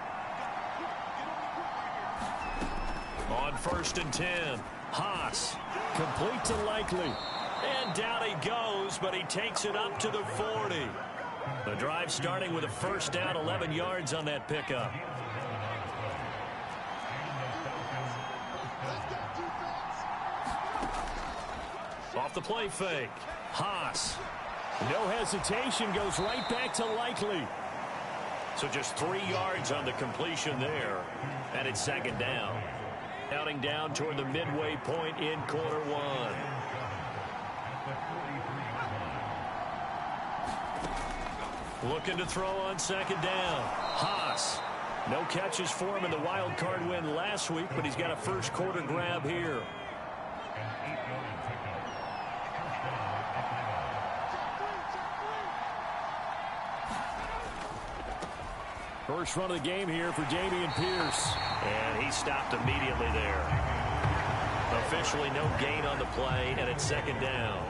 On 1st and 10, Haas. Complete to Likely. And down he goes, but he takes it up to the 40. The drive starting with a 1st down, 11 yards on that pickup. Off the play fake. Haas. No hesitation, goes right back to Likely. So just 3 yards on the completion there. And it's 2nd down. Counting down toward the midway point in quarter 1. Looking to throw on 2nd down. Haas. No catches for him in the wild card win last week, but he's got a first quarter grab here. First run of the game here for Dameon Pierce. And he stopped immediately there. Officially no gain on the play, and it's 2nd down.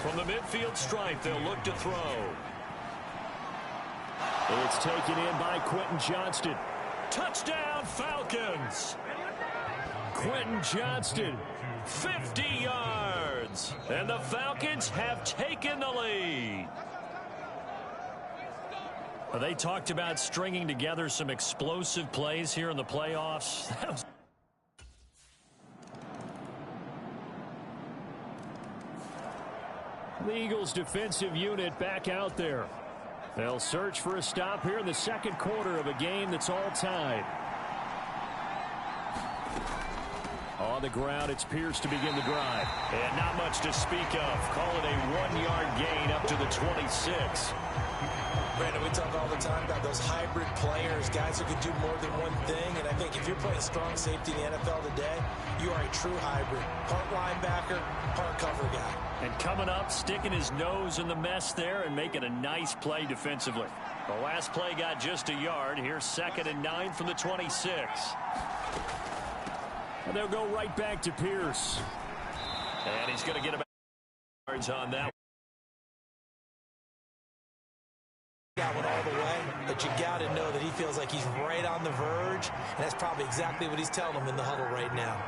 From the midfield stripe, they'll look to throw. It's taken in by Quentin Johnston. Touchdown, Falcons! Quentin Johnston, 50 yards. And the Falcons have taken the lead. They talked about stringing together some explosive plays here in the playoffs. That was the Eagles defensive unit back out there. They'll search for a stop here in the second quarter of a game that's all tied. On the ground, it's Pierce to begin the drive. And not much to speak of. Call it a 1-yard gain up to the 26. Brandon, we talk all the time about those hybrid players, guys who can do more than one thing. And I think if you're playing strong safety in the NFL today, you are a true hybrid. Part linebacker, part cover guy. And coming up, sticking his nose in the mess there and making a nice play defensively. The last play got just a yard. Here's 2nd and 9 from the 26. And they'll go right back to Pierce. And he's going to get about yards on that. That one all the way, but you got to know that he feels like he's right on the verge, and that's probably exactly what he's telling him in the huddle right now.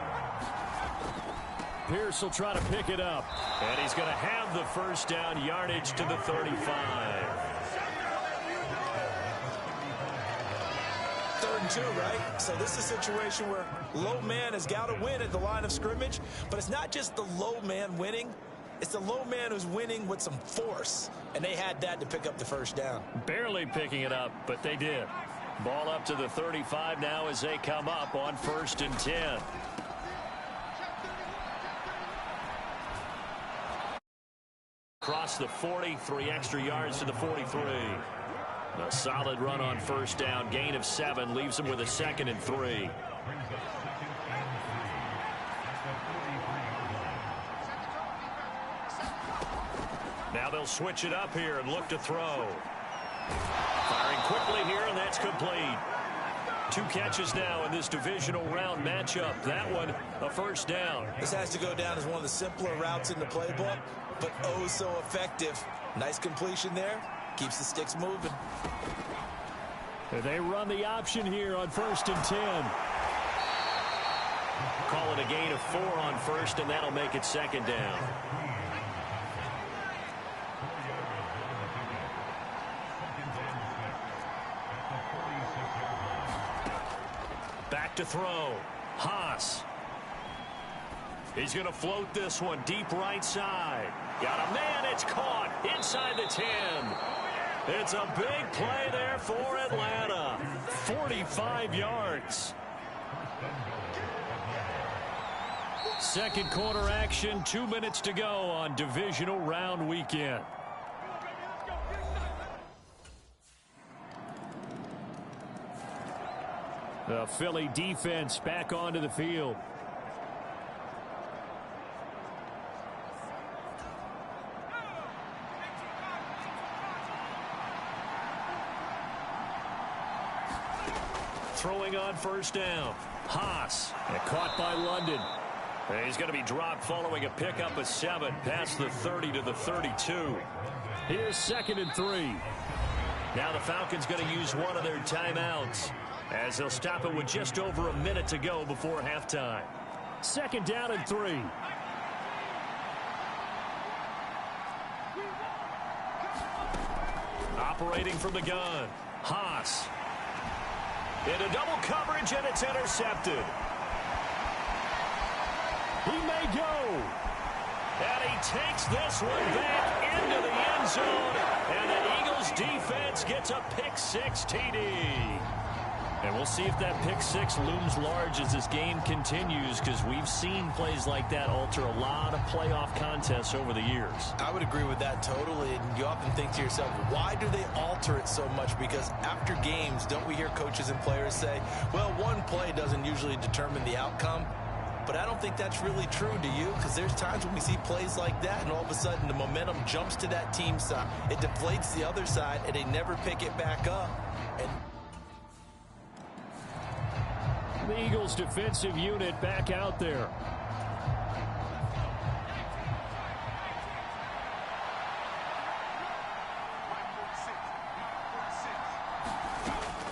Pierce will try to pick it up, and he's going to have the first down, yardage to the 35. 3rd and 2, right? So this is a situation where low man has got to win at the line of scrimmage, but it's not just the low man winning. It's the low man who's winning with some force, and they had that to pick up the first down. Barely picking it up, but they did. Ball up to the 35 now as they come up on 1st and 10. Across the 40, 3 extra yards to the 43. A solid run on 1st down. Gain of 7 leaves them with a 2nd and 3. Now they'll switch it up here and look to throw. Firing quickly here, and that's complete. 2 catches now in this divisional round matchup. That one, a 1st down. This has to go down as one of the simpler routes in the playbook, but oh so effective. Nice completion there. Keeps the sticks moving. They run the option here on 1st and 10. Call it a gain of 4 on 1st, and that'll make it 2nd down. Back to throw. Haas. He's going to float this one deep right side. Got a man. It's caught inside the 10. It's a big play there for Atlanta. 45 yards. Second quarter action. 2 minutes to go on divisional round weekend. The Philly defense back onto the field. Throwing on 1st down. Haas. And caught by London. And he's going to be dropped following a pickup of 7 past the 30 to the 32. Here's 2nd and 3. Now the Falcons going to use one of their timeouts, as they'll stop it with just over a minute to go before halftime. 2nd down and 3. Operating from the gun. Haas. Into double coverage, and it's intercepted. He may go. And he takes this one back into the end zone. And the Eagles defense gets a pick-6 TD. And we'll see if that pick-6 looms large as this game continues, because we've seen plays like that alter a lot of playoff contests over the years. I would agree with that totally. And you often think to yourself, why do they alter it so much? Because after games, don't we hear coaches and players say, well, one play doesn't usually determine the outcome? But I don't think that's really true, do you? Because there's times when we see plays like that, and all of a sudden the momentum jumps to that team side. It deflates the other side, and they never pick it back up. And the Eagles defensive unit back out there.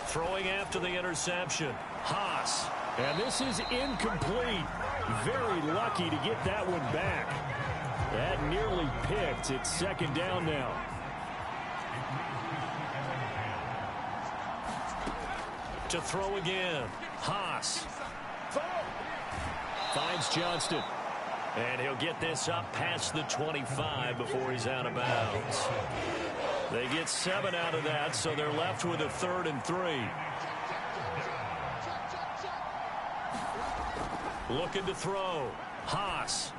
Throwing after the interception. Haas. And this is incomplete. Very lucky to get that one back. That nearly picked. It's 2nd down now. To throw again. Haas. Finds Johnston. And he'll get this up past the 25 before he's out of bounds. They get 7 out of that, so they're left with a 3rd and 3. Looking to throw. Haas.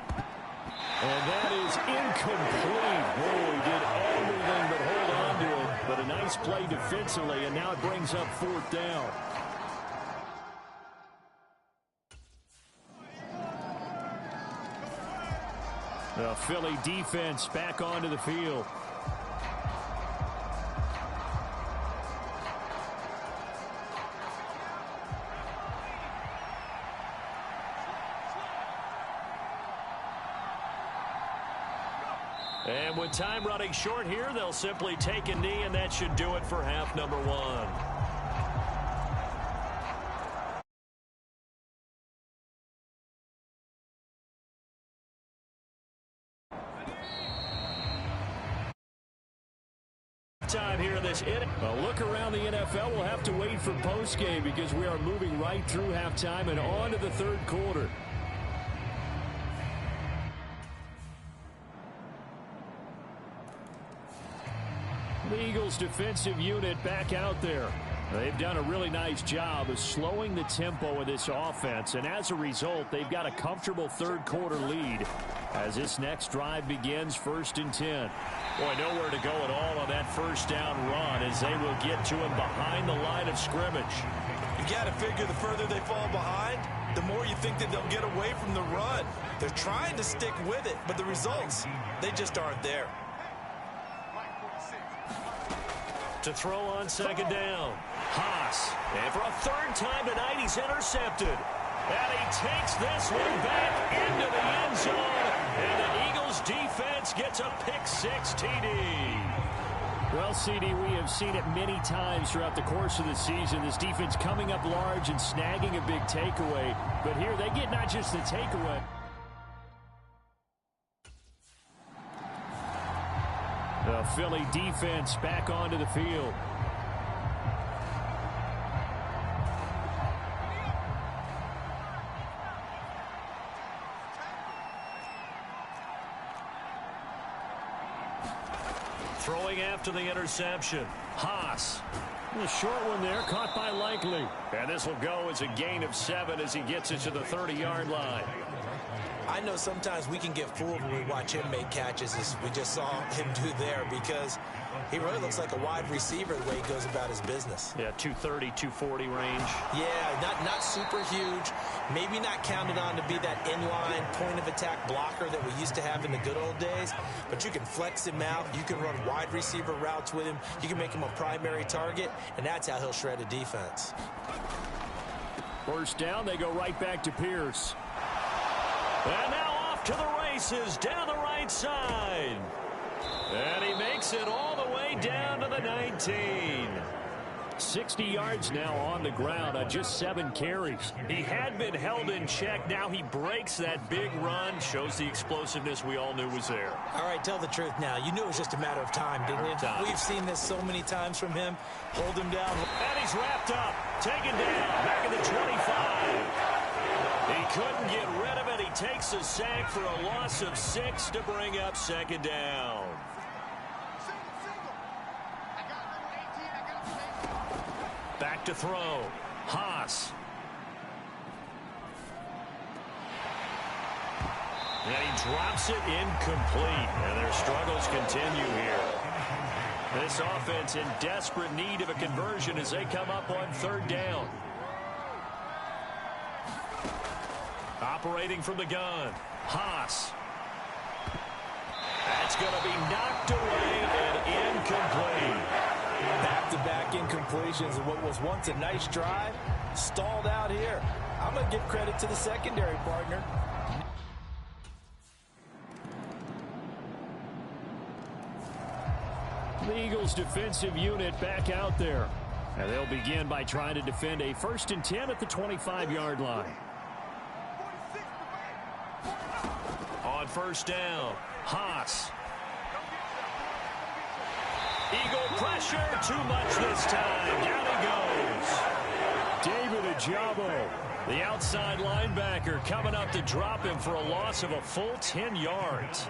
And that is incomplete. Whoa, he did everything but hold on to it. But a nice play defensively, and now it brings up 4th down. The Philly defense back onto the field. And with time running short here, they'll simply take a knee, and that should do it for half number 1. Time here in this inning. A look around the NFL. We'll have to wait for postgame because we are moving right through halftime and on to the 3rd quarter. The Eagles defensive unit back out there. They've done a really nice job of slowing the tempo of this offense, and as a result, they've got a comfortable 3rd quarter lead as this next drive begins 1st and 10. Boy, nowhere to go at all on that 1st down run as they will get to him behind the line of scrimmage. You got to figure the further they fall behind, the more you think that they'll get away from the run. They're trying to stick with it, but the results, they just aren't there. To throw on 2nd down. Haas. And for a 3rd time tonight, he's intercepted. And he takes this one back into the end zone. And the Eagles defense gets a pick-6 TD. Well, CD, we have seen it many times throughout the course of the season. This defense coming up large and snagging a big takeaway. But here they get not just the takeaway. The Philly defense back onto the field. Throwing after the interception. Haas. The short one there, caught by Likely. And this will go as a gain of 7 as he gets it to the 30-yard line. I know sometimes we can get fooled when we watch him make catches, as we just saw him do there, because he really looks like a wide receiver the way he goes about his business. Yeah, 230, 240 range. Yeah, not super huge. Maybe not counted on to be that inline point-of-attack blocker that we used to have in the good old days, but you can flex him out. You can run wide receiver routes with him. You can make him a primary target, and that's how he'll shred a defense. 1st down, they go right back to Pierce. And now off to the races down the right side. And he makes it all the way down to the 19. 60 yards now on the ground on just 7 carries. He had been held in check. Now he breaks that big run. Shows the explosiveness we all knew was there. All right, tell the truth now. You knew it was just a matter of time, didn't you? We've seen this so many times from him. Hold him down. And he's wrapped up. Taken down. Back at the 25. He couldn't get rid of it. He takes a sack for a loss of 6 to bring up 2nd down. Back to throw. Haas. And he drops it incomplete. And their struggles continue here. This offense in desperate need of a conversion as they come up on 3rd down. Operating from the gun. Haas. That's going to be knocked away and incomplete. Back-to-back incompletions of what was once a nice drive. Stalled out here. I'm going to give credit to the secondary partner. The Eagles defensive unit back out there. And they'll begin by trying to defend a 1st and 10 at the 25-yard line. On 1st down, Haas. Eagle pressure, too much this time. Down he goes. David Ajabo, the outside linebacker, coming up to drop him for a loss of a full 10 yards.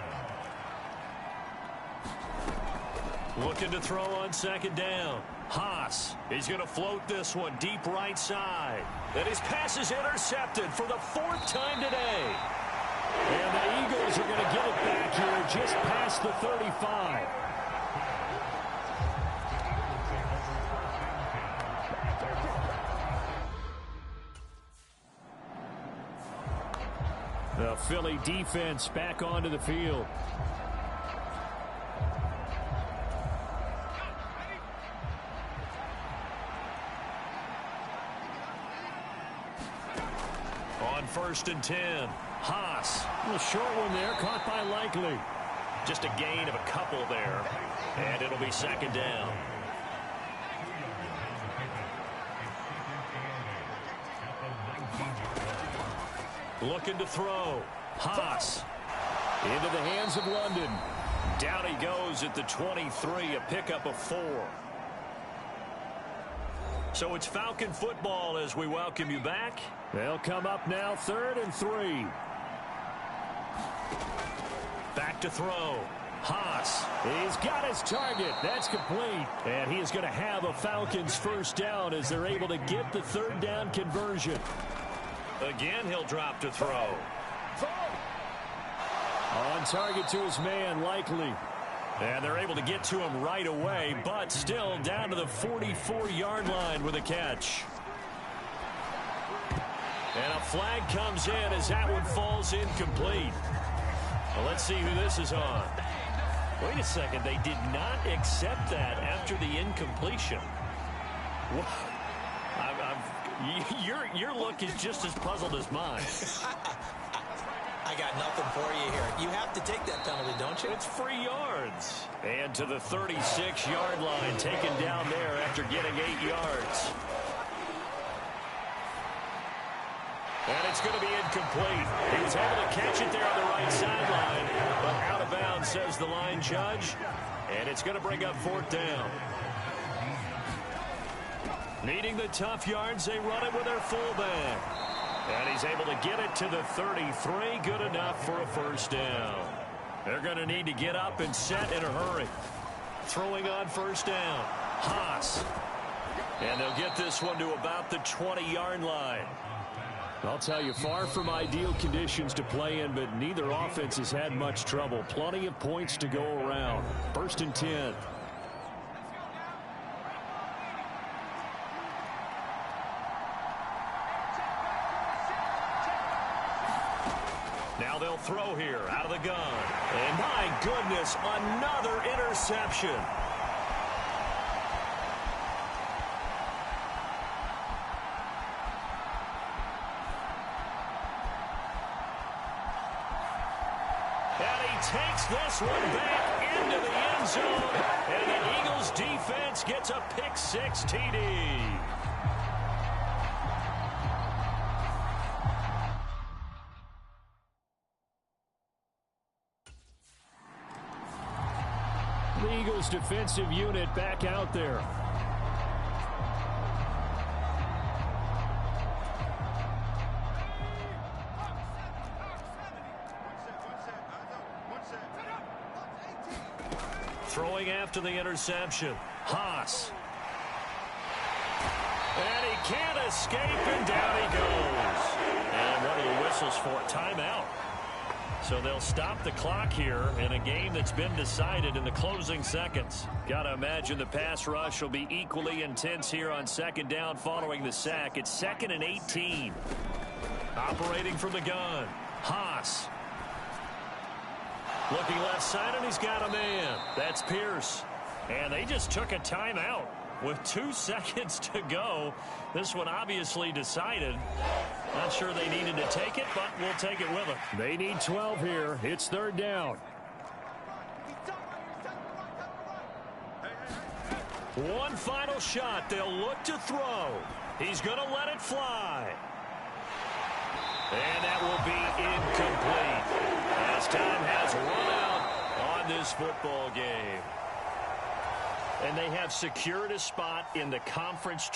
Looking to throw on 2nd down. Haas, he's going to float this one deep right side. And his pass is intercepted for the 4th time today. And the Eagles are going to get it back here just past the 35. The Philly defense back onto the field. On 1st and 10, Haas. A short one there, caught by Likely. Just a gain of a couple there, and it'll be 2nd down. Looking to throw. Haas. Into the hands of London. Down he goes at the 23, a pickup of 4. So it's Falcon football as we welcome you back. They'll come up now 3rd and 3. Back to throw. Haas. He's got his target. That's complete. And he is going to have a Falcons 1st down as they're able to get the 3rd down conversion. Again, he'll drop to throw. On target to his man, Likely. And they're able to get to him right away, but still down to the 44-yard line with a catch. And a flag comes in as that one falls incomplete. Well, let's see who this is on. Wait a second, they did not accept that after the incompletion. Your look is just as puzzled as mine. I got nothing for you here. You have to take that penalty, don't you? It's free yards. And to the 36-yard line, taken down there after getting 8 yards. And it's going to be incomplete. He was able to catch it there on the right sideline, but out of bounds, says the line judge. And it's going to bring up 4th down. Needing the tough yards, they run it with their fullback. And he's able to get it to the 33. Good enough for a 1st down. They're going to need to get up and set in a hurry. Throwing on 1st down. Haas. And they'll get this one to about the 20-yard line. I'll tell you, far from ideal conditions to play in, but neither offense has had much trouble. Plenty of points to go around. 1st and 10. Now they'll throw here out of the gun. And my goodness, another interception. And he takes this one back into the end zone. And the Eagles defense gets a pick-6 TD. The Eagles defensive unit back out there. Throwing after the interception. Haas. And he can't escape, and down he goes. And what are the whistles for? Timeout. So they'll stop the clock here in a game that's been decided in the closing seconds. Got to imagine the pass rush will be equally intense here on 2nd down following the sack. It's 2nd and 18. Operating from the gun. Haas. Looking left side, and he's got a man. That's Pierce. And they just took a timeout with 2 seconds to go. This one obviously decided. Not sure they needed to take it, but we'll take it with them. They need 12 here. It's 3rd down. One final shot. They'll look to throw. He's going to let it fly. And that will be incomplete as time has run out on this football game. And they have secured a spot in the conference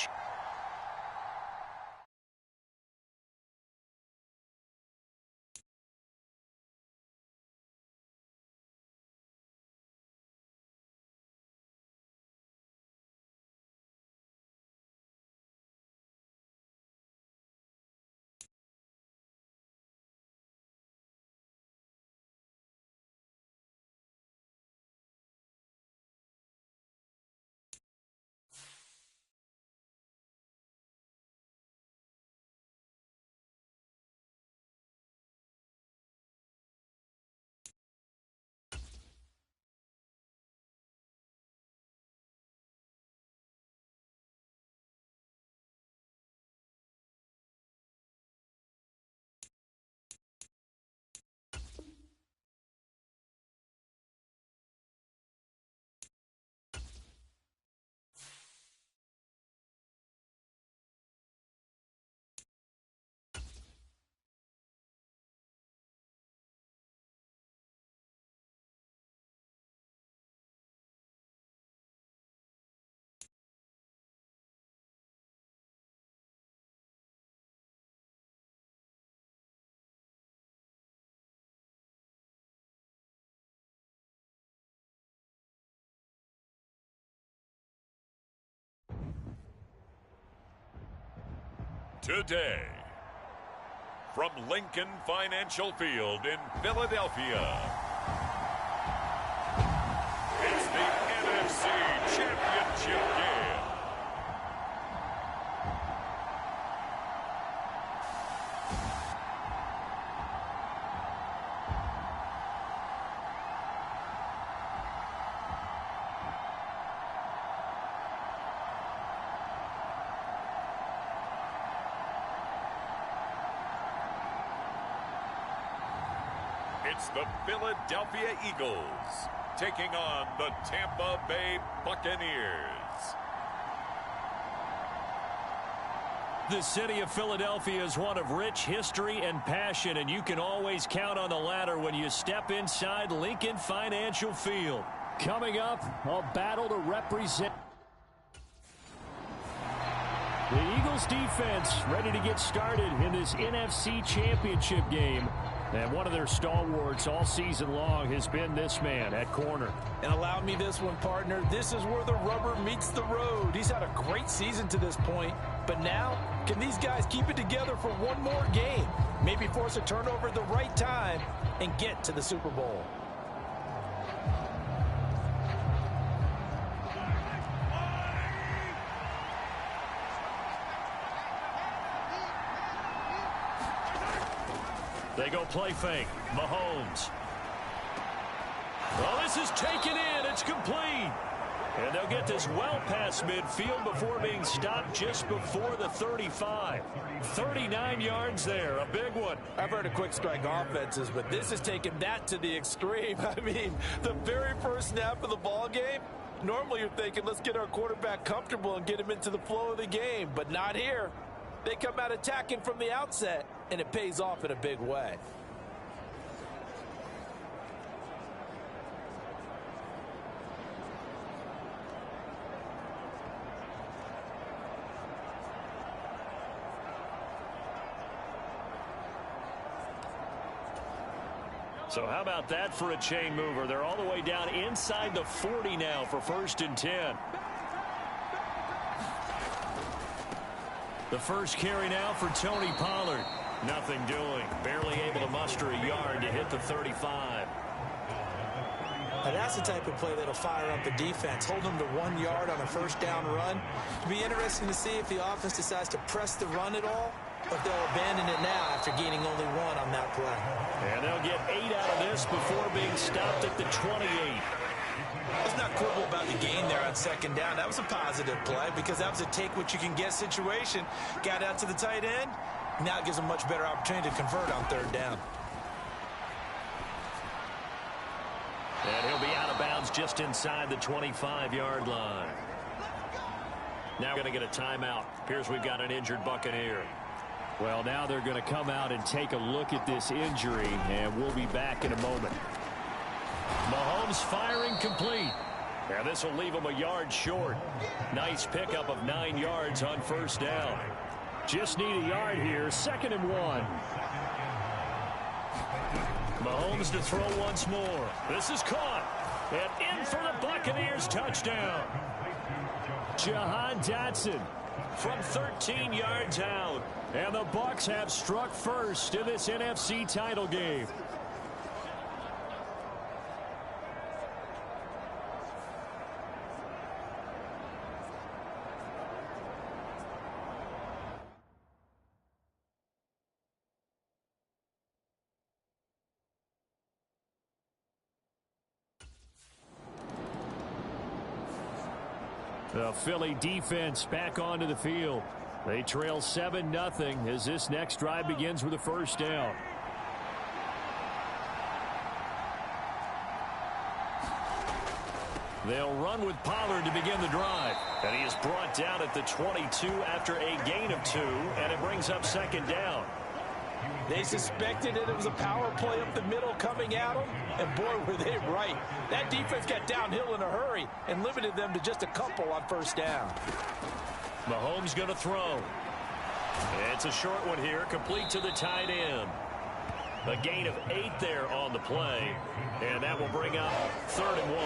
today. From Lincoln Financial Field in Philadelphia, it's the NFC Championship game. It's the Philadelphia Eagles taking on the Tampa Bay Buccaneers. The city of Philadelphia is one of rich history and passion, and you can always count on the latter when you step inside Lincoln Financial Field. Coming up, a battle to represent the Eagles defense, ready to get started in this NFC Championship game. And one of their stalwarts all season long has been this man at corner. And allow me this one, partner. This is where the rubber meets the road. He's had a great season to this point. But now, can these guys keep it together for one more game? Maybe force a turnover at the right time and get to the Super Bowl. They go play fake. Mahomes. Well, this is taken in. It's complete. And they'll get this well past midfield before being stopped just before the 35. 39 yards there. A big one. I've heard of quick strike offenses, but this has taken that to the extreme. I mean, the very first snap of the ball game, normally you're thinking, let's get our quarterback comfortable and get him into the flow of the game. But not here. They come out attacking from the outset, and it pays off in a big way. So how about that for a chain mover? They're all the way down inside the 40 now for 1st and 10. The first carry now for Tony Pollard. Nothing doing. Barely able to muster a yard to hit the 35. Now that's the type of play that'll fire up the defense. Hold them to 1 yard on a first down run. It'll be interesting to see if the offense decides to press the run at all, or if they'll abandon it now after gaining only 1 on that play. And they'll get 8 out of this before being stopped at the 28. Let's not quibble about the gain there on 2nd down. That was a positive play because that was a take-what-you-can-get situation. Got out to the tight end. Now it gives them a much better opportunity to convert on 3rd down. And he'll be out of bounds just inside the 25-yard line. Now we're going to get a timeout. Appears we've got an injured Buccaneer. Well, now they're going to come out and take a look at this injury, and we'll be back in a moment. Mahomes firing complete. And this will leave him a yard short. Nice pickup of 9 yards on 1st down. Just need a yard here. 2nd and 1. Mahomes to throw once more. This is caught. And in for the Buccaneers touchdown. Jahan Dotson from 13 yards out. And the Bucs have struck first in this NFC title game. The Philly defense back onto the field. They trail 7-0 as this next drive begins with a 1st down. They'll run with Pollard to begin the drive. And he is brought down at the 22 after a gain of 2, and it brings up 2nd down. They suspected it was a power play up the middle coming at them, and boy, were they right. That defense got downhill in a hurry and limited them to just a couple on 1st down. Mahomes going to throw. It's a short one here, complete to the tight end. A gain of 8 there on the play, and that will bring up 3rd and 1.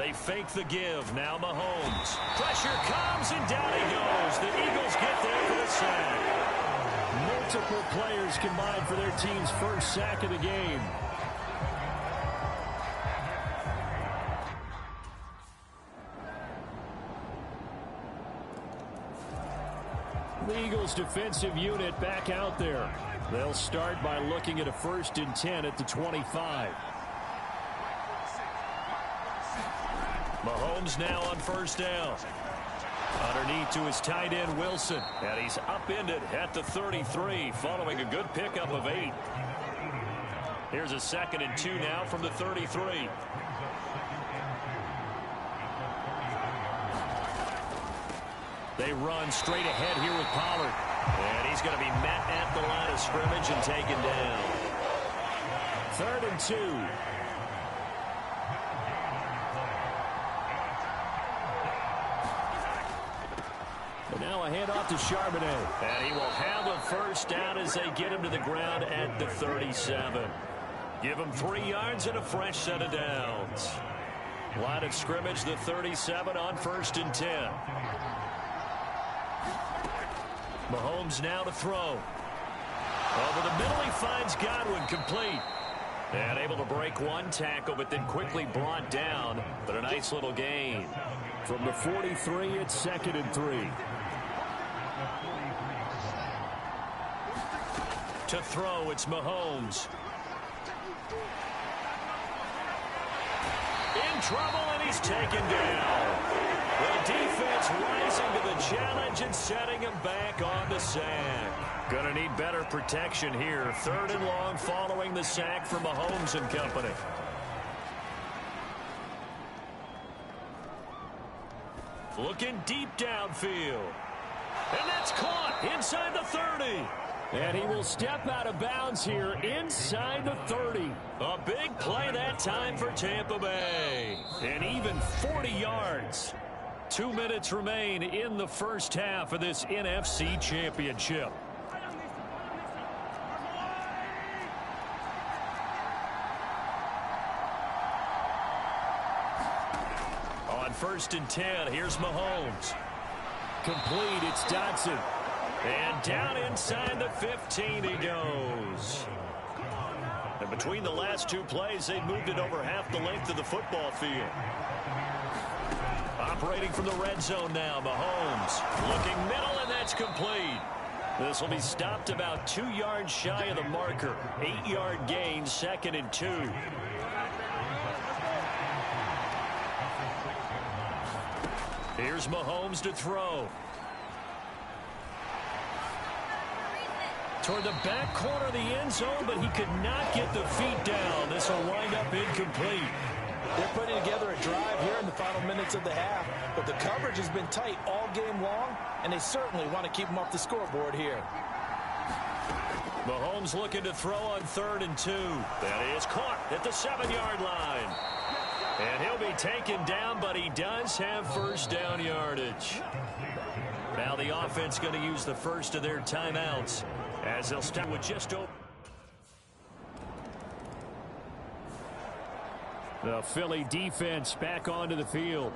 They fake the give. Now Mahomes. Pressure comes, and down he goes. The Eagles get there for the sack. Multiple players combined for their team's first sack of the game. The Eagles defensive unit back out there. They'll start by looking at a 1st and 10 at the 25. Mahomes now on 1st down. Underneath to his tight end, Wilson. And he's upended at the 33, following a good pickup of 8. Here's a 2nd and 2 now from the 33. They run straight ahead here with Pollard. And he's going to be met at the line of scrimmage and taken down. 3rd and 2. And now a handoff to Charbonnet. And he will have a 1st down as they get him to the ground at the 37. Give him 3 yards and a fresh set of downs. Line of scrimmage, the 37 on 1st and 10. Mahomes now to throw. Over the middle, he finds Godwin, complete. And able to break one tackle, but then quickly brought down. But a nice little gain. From the 43, it's 2nd and 3. To throw, it's Mahomes. In trouble, and he's taken down. The defense rising to the challenge and setting him back on the sack. Gonna need better protection here. 3rd and long following the sack from Mahomes and company. Looking deep downfield. And that's caught inside the 30. And he will step out of bounds here inside the 30. A big play that time for Tampa Bay. And even 40 yards. 2 minutes remain in the first half of this NFC Championship. On 1st and 10, here's Mahomes. Complete, it's Dotson. And down inside the 15 he goes. And between the last 2 plays, they moved it over half the length of the football field. Operating from the red zone now, Mahomes. Looking middle, and that's complete. This will be stopped about 2 yards shy of the marker. 8-yard gain, 2nd and 2. Here's Mahomes to throw. Toward the back corner of the end zone, but he could not get the feet down. This will wind up incomplete. They're putting together a drive here in the final minutes of the half, but the coverage has been tight all game long, and they certainly want to keep them off the scoreboard here. Mahomes looking to throw on 3rd and 2. That is caught at the 7-yard line. And he'll be taken down, but he does have 1st down yardage. Now the offense going to use the first of their timeouts as they'll start with just over. The Philly defense back onto the field.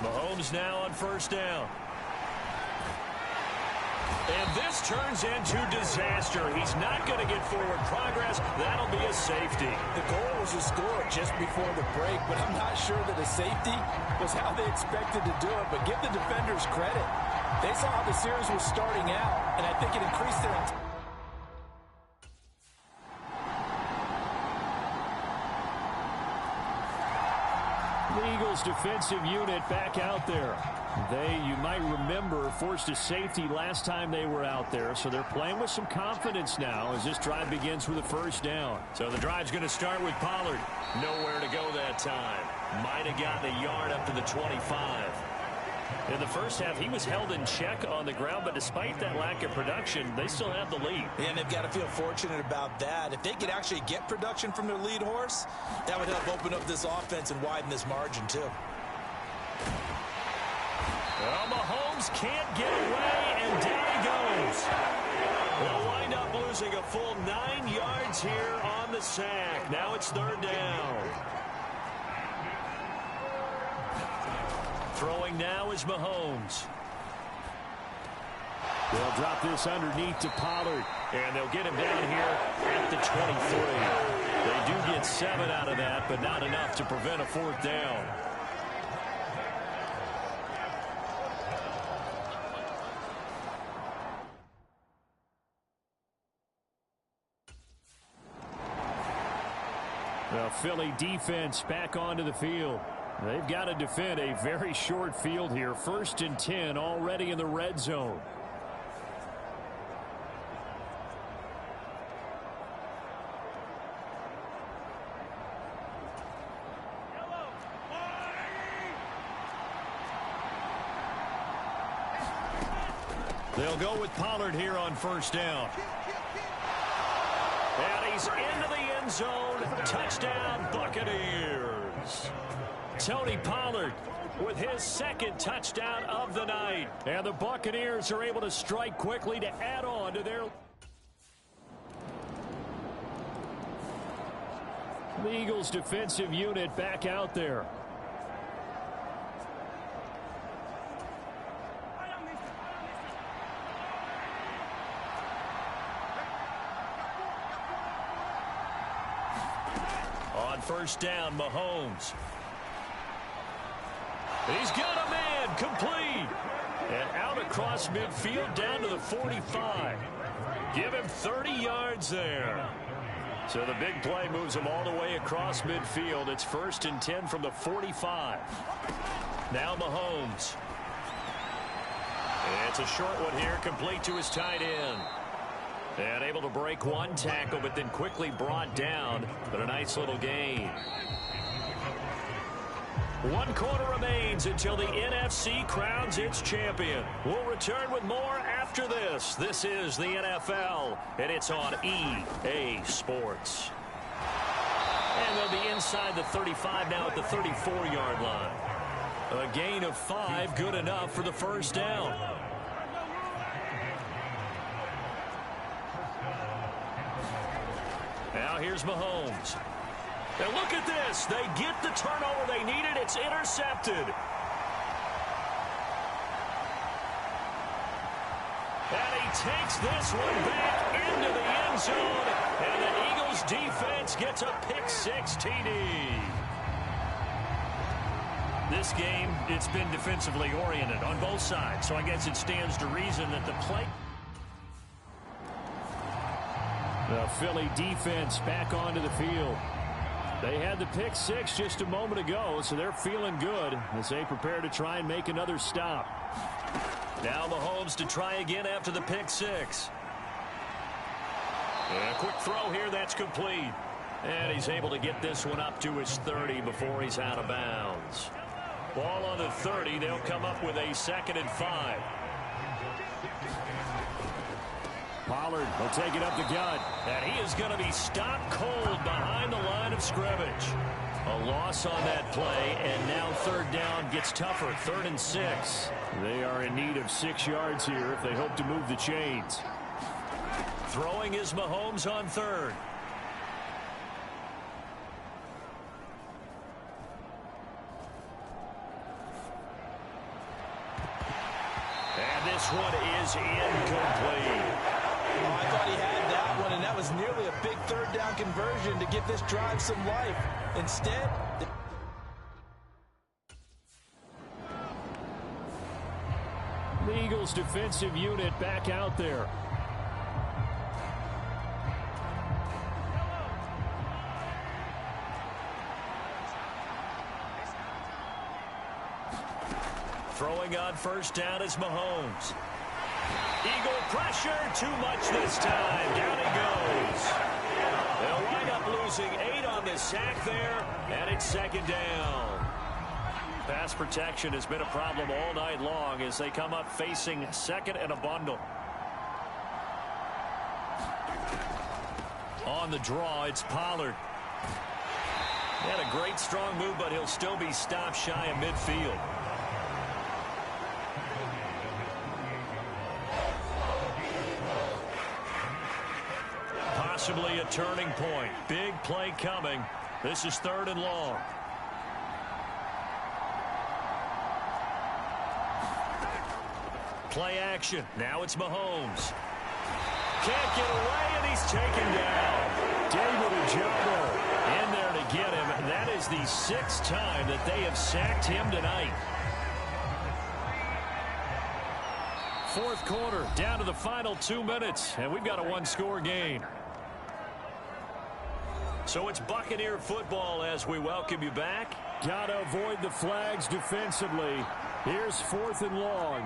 Mahomes now on 1st down. And this turns into disaster. He's not going to get forward progress. That'll be a safety. The goal was to score just before the break, but I'm not sure that a safety was how they expected to do it. But give the defenders credit. They saw how the series was starting out, and I think it increased their... The Eagles defensive unit back out there. They, you might remember, forced a safety last time they were out there, so they're playing with some confidence now as this drive begins with a 1st down. So the drive's going to start with Pollard. Nowhere to go that time. Might have gotten a yard up to the 25. In the first half, he was held in check on the ground, but despite that lack of production, they still have the lead. And they've got to feel fortunate about that. If they could actually get production from their lead horse, that would help open up this offense and widen this margin, too. Well, Mahomes can't get away, and down he goes. They'll wind up losing a full 9 yards here on the sack. Now it's third down. Throwing now is Mahomes. They'll drop this underneath to Pollard, and they'll get him down here at the 23. They do get 7 out of that, but not enough to prevent a fourth down. The Philly defense back onto the field. They've got to defend a very short field here. 1st and 10 already in the red zone. They'll go with Pollard here on 1st down. And he's into the end zone. Touchdown, Buccaneers. Tony Pollard with his 2nd touchdown of the night. And the Buccaneers are able to strike quickly to add on to their... The Eagles defensive unit back out there. On 1st down, Mahomes. He's got a man, complete. And out across midfield down to the 45. Give him 30 yards there. So the big play moves him all the way across midfield. It's 1st and 10 from the 45. Now Mahomes. It's a short one here, complete to his tight end. And able to break one tackle, but then quickly brought down. But a nice little gain. 1 quarter remains until the NFC crowns its champion. We'll return with more after this. This is the NFL, and it's on EA Sports. And they'll be inside the 35 now at the 34-yard line. A gain of 5, good enough for the 1st down. Now here's Mahomes. And look at this. They get the turnover they needed. It's intercepted. And he takes this one back into the end zone. And the Eagles defense gets a pick-6 TD. This game, it's been defensively oriented on both sides. So I guess it stands to reason that the play... The Philly defense back onto the field. They had the pick-6 just a moment ago, so they're feeling good as they prepare to try and make another stop. Now Mahomes to try again after the pick-6. And a quick throw here, that's complete. And he's able to get this one up to his 30 before he's out of bounds. Ball on the 30, they'll come up with a 2nd and 5. Pollard will take it up the gut, and he is going to be stopped cold behind the line of scrimmage. A loss on that play, and now 3rd down gets tougher, 3rd and 6. They are in need of 6 yards here if they hope to move the chains. Throwing is Mahomes on 3rd. And this one is incomplete. I thought he had that one, and that was nearly a big 3rd down conversion to give this drive some life. Instead, the Eagles defensive unit back out there. Throwing on 1st down is Mahomes. Eagle pressure, too much this time. Down he goes. They'll wind up losing 8 on the sack there, and it's 2nd down. Pass protection has been a problem all night long as they come up facing 2nd and a bundle. On the draw, it's Pollard. He had a great strong move, but he'll still be stopped shy of midfield. Possibly a turning point. Big play coming. This is 3rd and long. Play action. Now it's Mahomes. Can't get away, and he's taken down. David Ojabo in there to get him. That is the 6th time that they have sacked him tonight. 4th quarter, down to the final 2 minutes, and we've got a 1-score game. So it's Buccaneer football as we welcome you back. Got to avoid the flags defensively. Here's 4th and long.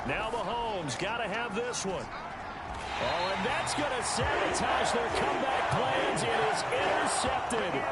Now Mahomes got to have this one. Oh, and that's going to sabotage their comeback plans. It is intercepted.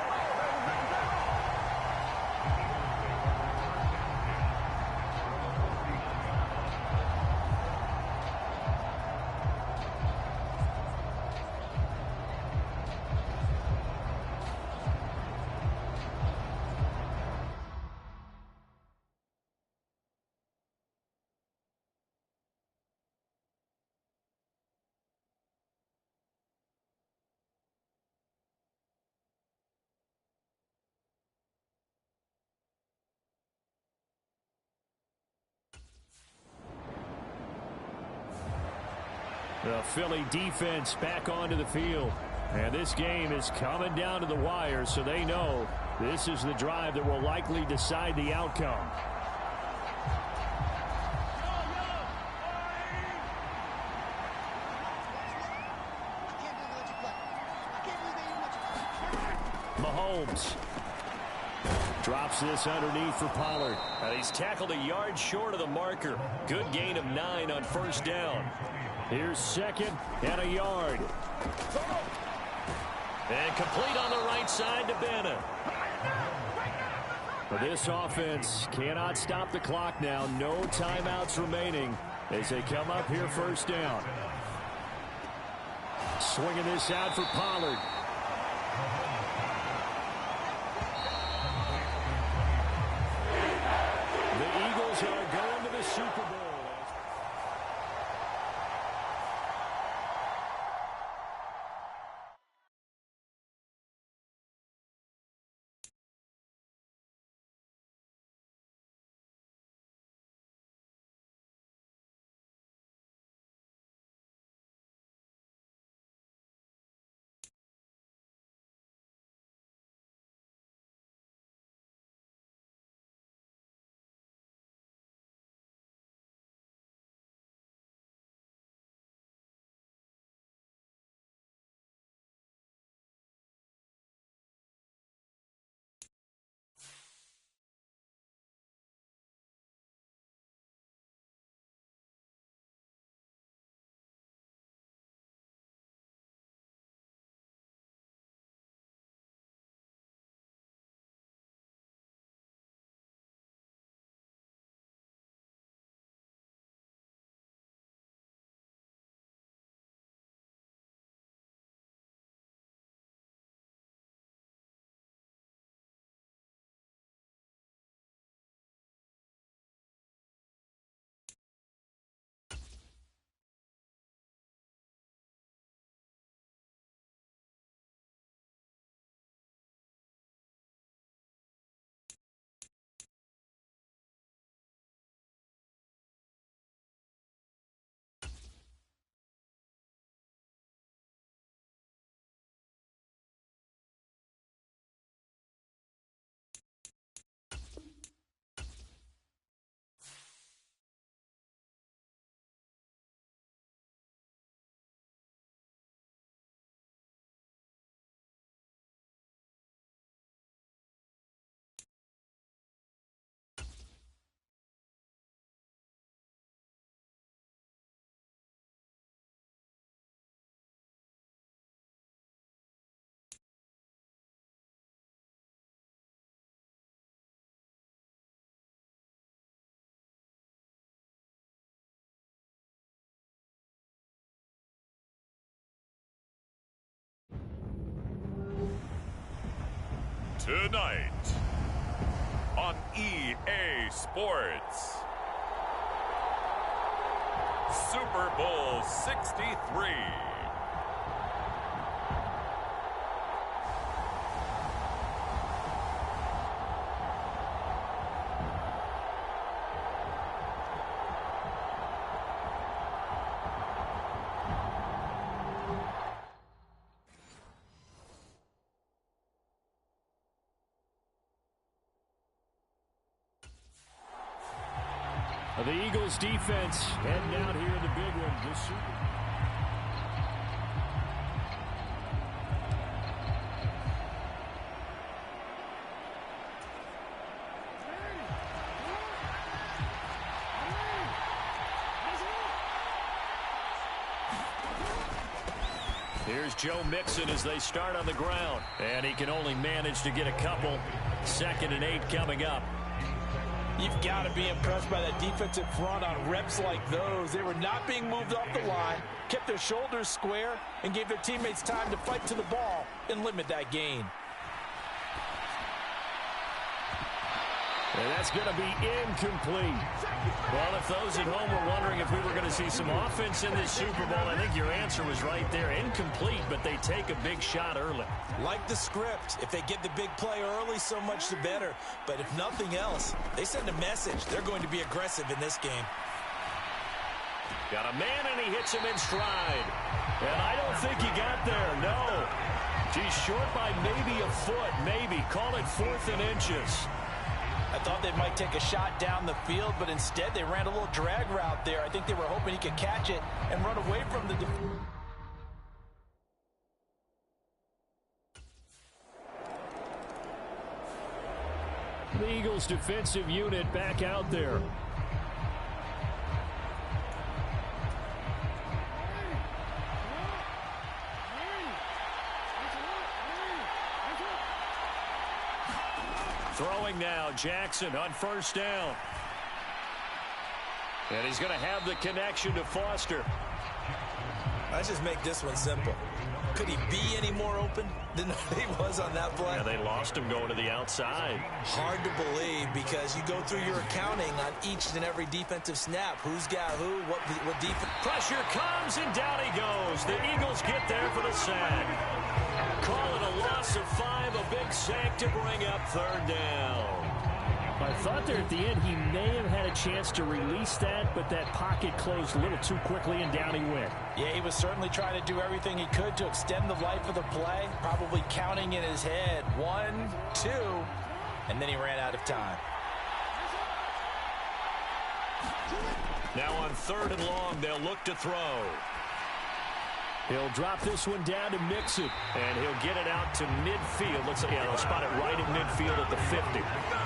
The Philly defense back onto the field. And this game is coming down to the wire, so they know this is the drive that will likely decide the outcome. Mahomes drops this underneath for Pollard. And he's tackled a yard short of the marker. Good gain of 9 on 1st down. Here's 2nd and a yard. And complete on the right side to Bennett. But this offense cannot stop the clock now. No timeouts remaining as they come up here 1st down. Swinging this out for Pollard. The Eagles are going to the Super Bowl. Tonight on EA Sports. Super Bowl 63. The Eagles defense heading out here in the big one. This Here's Joe Mixon as they start on the ground. And he can only manage to get a couple. 2nd and 8 coming up. You've got to be impressed by that defensive front on reps like those. They were not being moved off the line, kept their shoulders square, and gave their teammates time to fight to the ball and limit that gain. And that's going to be incomplete. Well, if those at home were wondering if we were going to see some offense in this Super Bowl, I think your answer was right there. Incomplete, but they take a big shot early. Like the script, if they get the big play early, so much the better. But if nothing else, they send a message. They're going to be aggressive in this game. Got a man, and he hits him in stride. And I don't think he got there, no. He's short by maybe a foot, maybe. Call it 4th and inches. I thought they might take a shot down the field, but instead they ran a little drag route there. I think they were hoping he could catch it and run away from the defense. The Eagles defensive unit back out there. Throwing now, Jackson on 1st down. And he's going to have the connection to Foster. Let's just make this one simple. Could he be any more open than he was on that play? Yeah, they lost him going to the outside. Hard to believe because you go through your accounting on each and every defensive snap. Who's got who, what defense. Pressure comes, and down he goes. The Eagles get there for the sack. Call it a loss of 5, a big sack to bring up 3rd down. I thought there at the end he may have had a chance to release that, but that pocket closed a little too quickly, and down he went. Yeah, he was certainly trying to do everything he could to extend the life of the play, probably counting in his head 1, 2, and then he ran out of time. Now on 3rd and long, they'll look to throw. He'll drop this one down to Mixon, and he'll get it out to midfield. Looks like, yeah, they'll spot it right at midfield at the 50.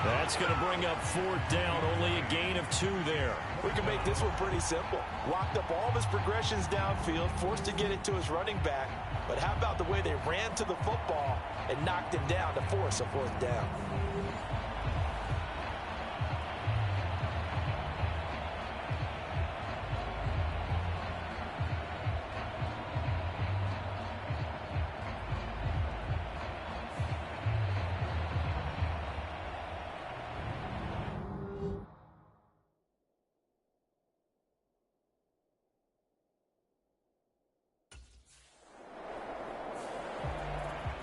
That's going to bring up 4th down, only a gain of 2 there. We can make this one pretty simple. Locked up all of his progressions downfield, forced to get it to his running back. But how about the way they ran to the football and knocked him down to force a 4th down?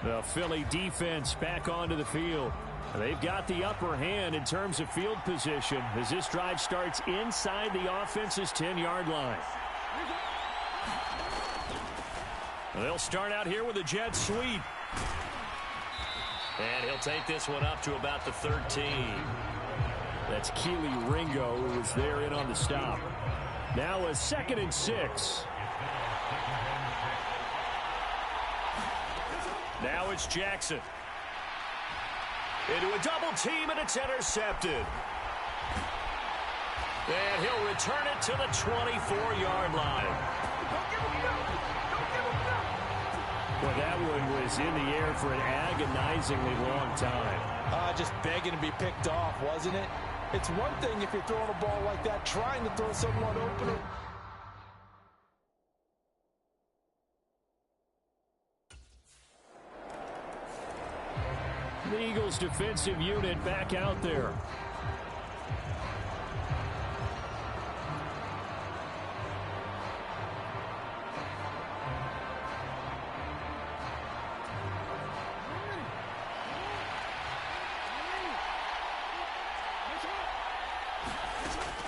The Philly defense back onto the field. They've got the upper hand in terms of field position as this drive starts inside the offense's 10-yard line. They'll start out here with a jet sweep. And he'll take this one up to about the 13. That's Keely Ringo who was there in on the stop. Now a 2nd and 6. Now it's Jackson. Into a double team, and it's intercepted. And he'll return it to the 24-yard line. Well, that one was in the air for an agonizingly long time. Just begging to be picked off, wasn't it? It's one thing if you're throwing a ball like that, trying to throw someone open. The Eagles defensive unit back out there.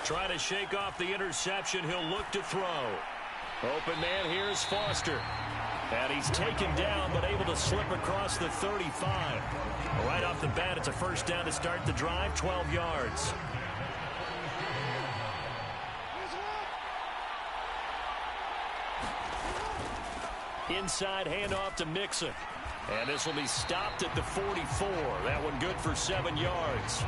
Trying to shake off the interception. He'll look to throw. Open man here is Foster. And he's taken down, but able to slip across the 35. Right off the bat, it's a first down to start the drive, 12 yards. Inside handoff to Mixon. And this will be stopped at the 44. That one good for 7 yards.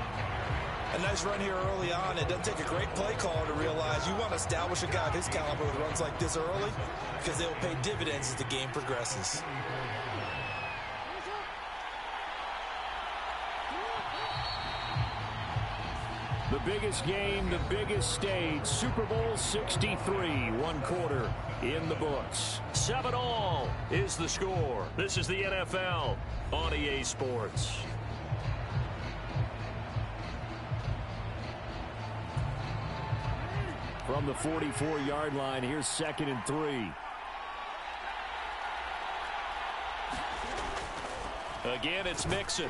A nice run here early on. It doesn't take a great play caller to realize you want to establish a guy of his caliber with runs like this early because they will pay dividends as the game progresses. The biggest game, the biggest stage, Super Bowl 63, 1 quarter in the books. 7-all is the score. This is the NFL on EA Sports. From the 44-yard line, here's 2nd and 3. Again, it's Mixon.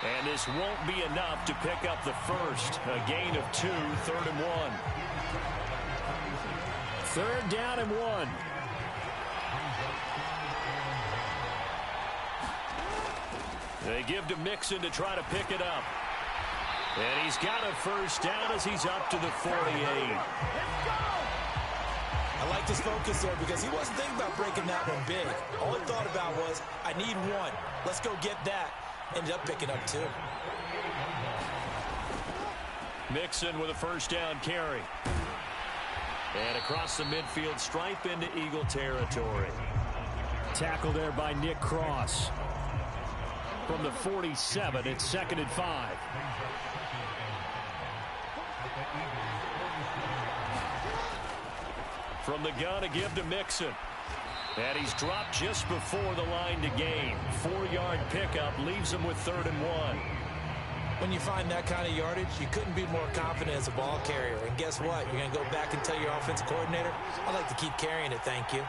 And this won't be enough to pick up the first. A gain of 2, 3rd and 1. 3rd down and 1. They give to Mixon to try to pick it up. And he's got a first down as he's up to the 48. I like his focus there because he wasn't thinking about breaking that one big. All he thought about was, I need one. Let's go get that. Ended up picking up 2. Mixon with a first down carry. And across the midfield stripe into Eagle territory. Tackle there by Nick Cross. From the 47, it's 2nd and 5. From the gun, a give to Mixon. And he's dropped just before the line to gain. 4-yard pickup leaves him with 3rd and 1. When you find that kind of yardage, you couldn't be more confident as a ball carrier. And guess what? You're going to go back and tell your offensive coordinator, I'd like to keep carrying it, thank you.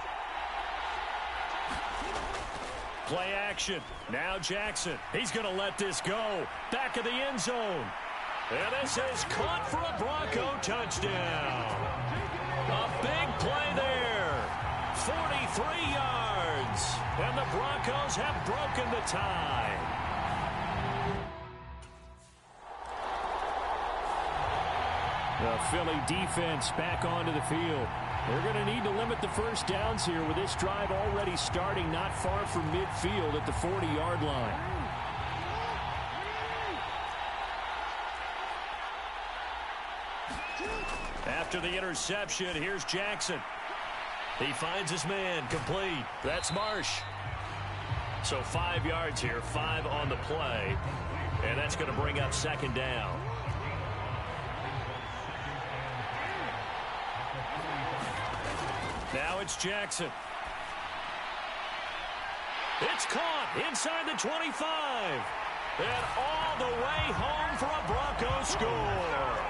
Play action. Now Jackson. He's going to let this go. Back of the end zone. And this is caught for a Bronco touchdown. A big play there. 43 yards. And the Broncos have broken the tie. The Philly defense back onto the field. They're going to need to limit the first downs here with this drive already starting not far from midfield at the 40-yard line. After the interception, here's Jackson. He finds his man, complete. That's Marsh. So 5 yards here, 5 on the play. And that's going to bring up 2nd down. Now it's Jackson. It's caught inside the 25. And all the way home for a Broncos score.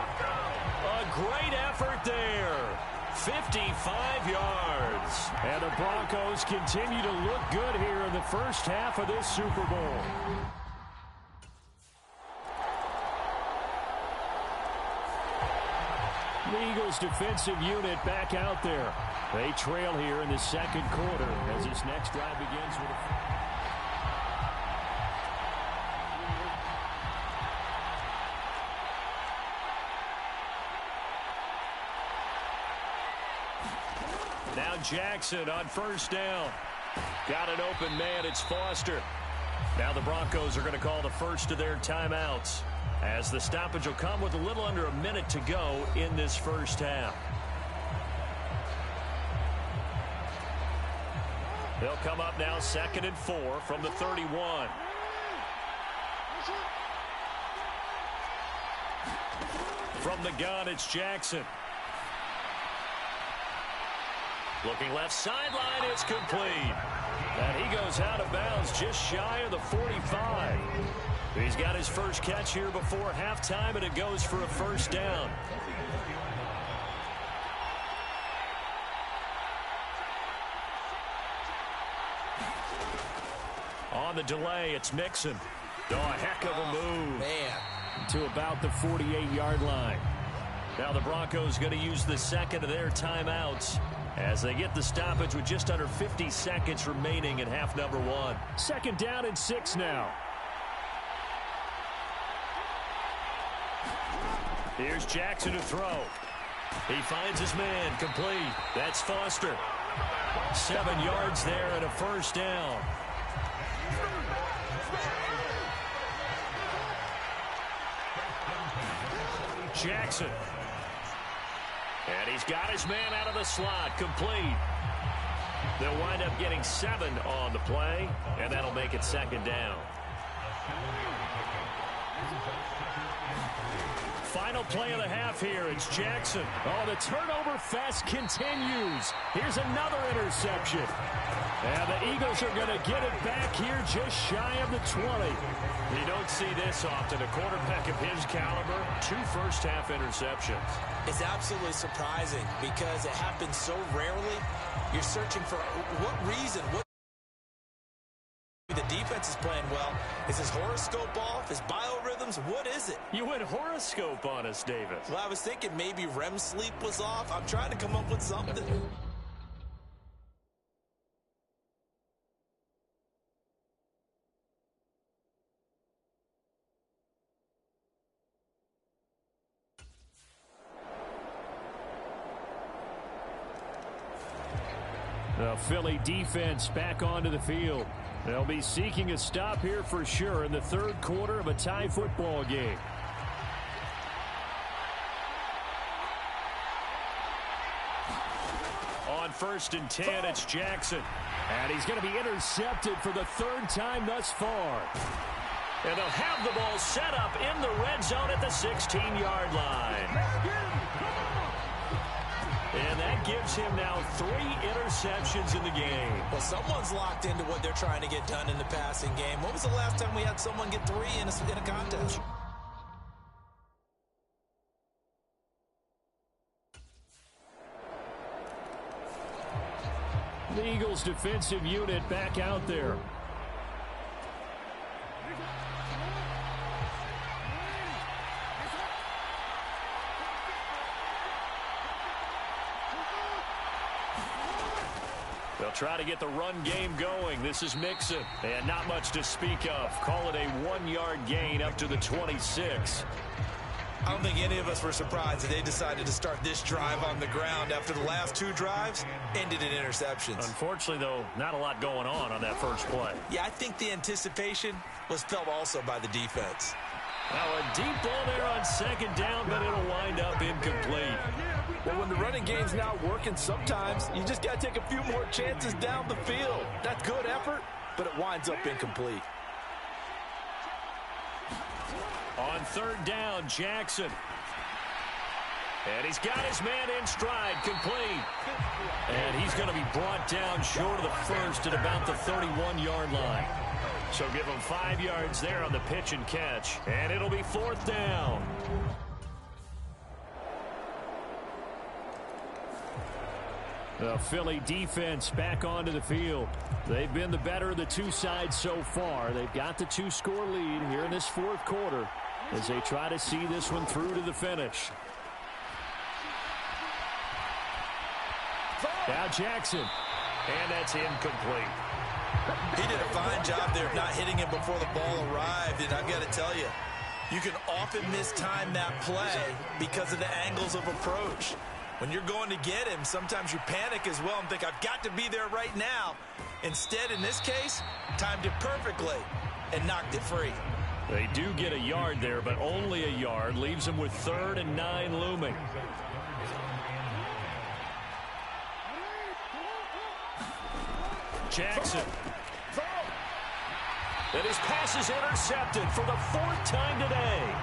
A great effort there. 55 yards. And the Broncos continue to look good here in the first half of this Super Bowl. The Eagles defensive unit back out there. They trail here in the 2nd quarter as this next drive begins with a... Now Jackson on first down. Got an open man. It's Foster. Now the Broncos are going to call the first of their timeouts, as the stoppage will come with a little under a minute to go in this first half. They'll come up now 2nd and 4 from the 31. From the gun, it's Jackson. Looking left sideline, it's complete. And he goes out of bounds just shy of the 45. He's got his first catch here before halftime, and it goes for a first down. On the delay, it's Mixon. Oh, a heck of a move. Man. To about the 48-yard line. Now the Broncos going to use the second of their timeouts as they get the stoppage with just under 50 seconds remaining in half number 1. Second down and 6 now. Here's Jackson to throw. He finds his man, complete. That's Foster. 7 yards there and a first down. Jackson. And he's got his man out of the slot, complete. They'll wind up getting 7 on the play, and that'll make it second down. Final play of the half here. It's Jackson. Oh, the turnover fest continues. Here's another interception. And the Eagles are going to get it back here just shy of the 20. You don't see this often. A quarterback of his caliber, 2 first-half interceptions. It's absolutely surprising because it happens so rarely. You're searching for what reason, what the defense is playing well. Is his horoscope off? His biorhythms? What is it? You went horoscope on us, David. Well, I was thinking maybe REM sleep was off. I'm trying to come up with something. The Philly defense back onto the field. They'll be seeking a stop here for sure in the third quarter of a tie football game. On 1st and 10, it's Jackson. And he's going to be intercepted for the 3rd time thus far. And they'll have the ball set up in the red zone at the 16-yard line. And that gives him now 3 interceptions in the game. Well, someone's locked into what they're trying to get done in the passing game. When was the last time we had someone get 3 in a contest? The Eagles defensive unit back out there. They'll try to get the run game going. This is Mixon. And not much to speak of. Call it a 1-yard gain up to the 26. I don't think any of us were surprised that they decided to start this drive on the ground after the last 2 drives ended in interceptions. Unfortunately, though, not a lot going on that first play. Yeah, I think the anticipation was felt also by the defense. Now a deep ball there on 2nd down, but it'll wind up incomplete. Well, when the running game's not working, sometimes you just got to take a few more chances down the field. That's good effort, but it winds up incomplete. On 3rd down, Jackson. And he's got his man in stride, complete. And he's going to be brought down short of the first at about the 31-yard line. So give him 5 yards there on the pitch and catch. And it'll be 4th down. The Philly defense back onto the field. They've been the better of the 2 sides so far. They've got the 2-score lead here in this 4th quarter as they try to see this one through to the finish. Now Jackson. And that's incomplete. He did a fine job there of not hitting him before the ball arrived, and I've got to tell you, you can often mistime that play because of the angles of approach. When you're going to get him, sometimes you panic as well and think, I've got to be there right now. Instead, in this case, timed it perfectly and knocked it free. They do get a yard there, but only a yard. Leaves them with 3rd and 9 looming. Jackson. And his pass is intercepted for the 4th time today.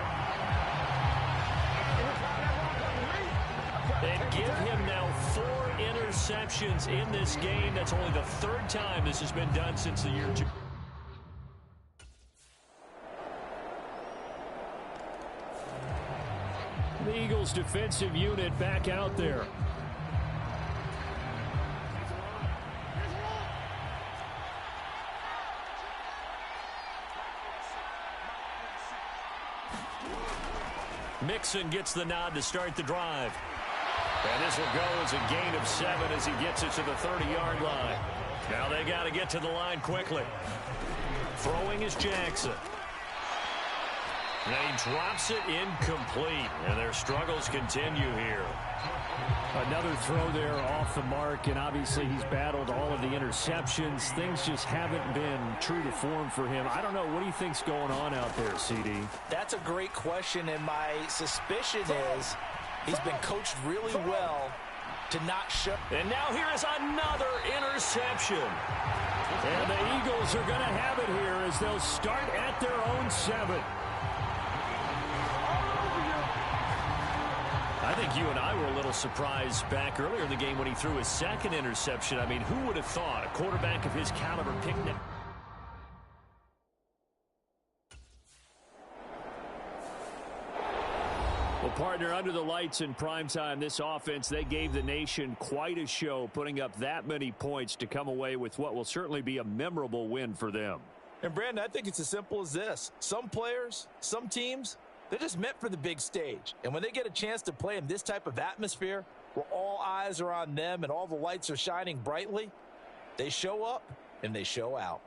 And give him now 4 interceptions in this game. That's only the 3rd time this has been done since the year 2000. The Eagles defensive unit back out there. Mixon gets the nod to start the drive. And this will go as a gain of 7 as he gets it to the 30-yard line. Now they got to get to the line quickly. Throwing is Jackson. And he drops it incomplete. And their struggles continue here. Another throw there off the mark, and obviously he's battled all of the interceptions. Things just haven't been true to form for him. I don't know. What do you think's going on out there, CD? That's a great question, and my suspicion is he's been coached really well to not show. And now here is another interception. And the Eagles are going to have it here as they'll start at their own 7. I think you and I were a little surprised back earlier in the game when he threw his second interception. I mean, who would have thought a quarterback of his caliber picked it? Well, partner, under the lights in primetime, this offense, they gave the nation quite a show, putting up that many points to come away with what will certainly be a memorable win for them. And, Brandon, I think it's as simple as this. Some players, some teams, they're just meant for the big stage. And when they get a chance to play in this type of atmosphere where all eyes are on them and all the lights are shining brightly, they show up and they show out.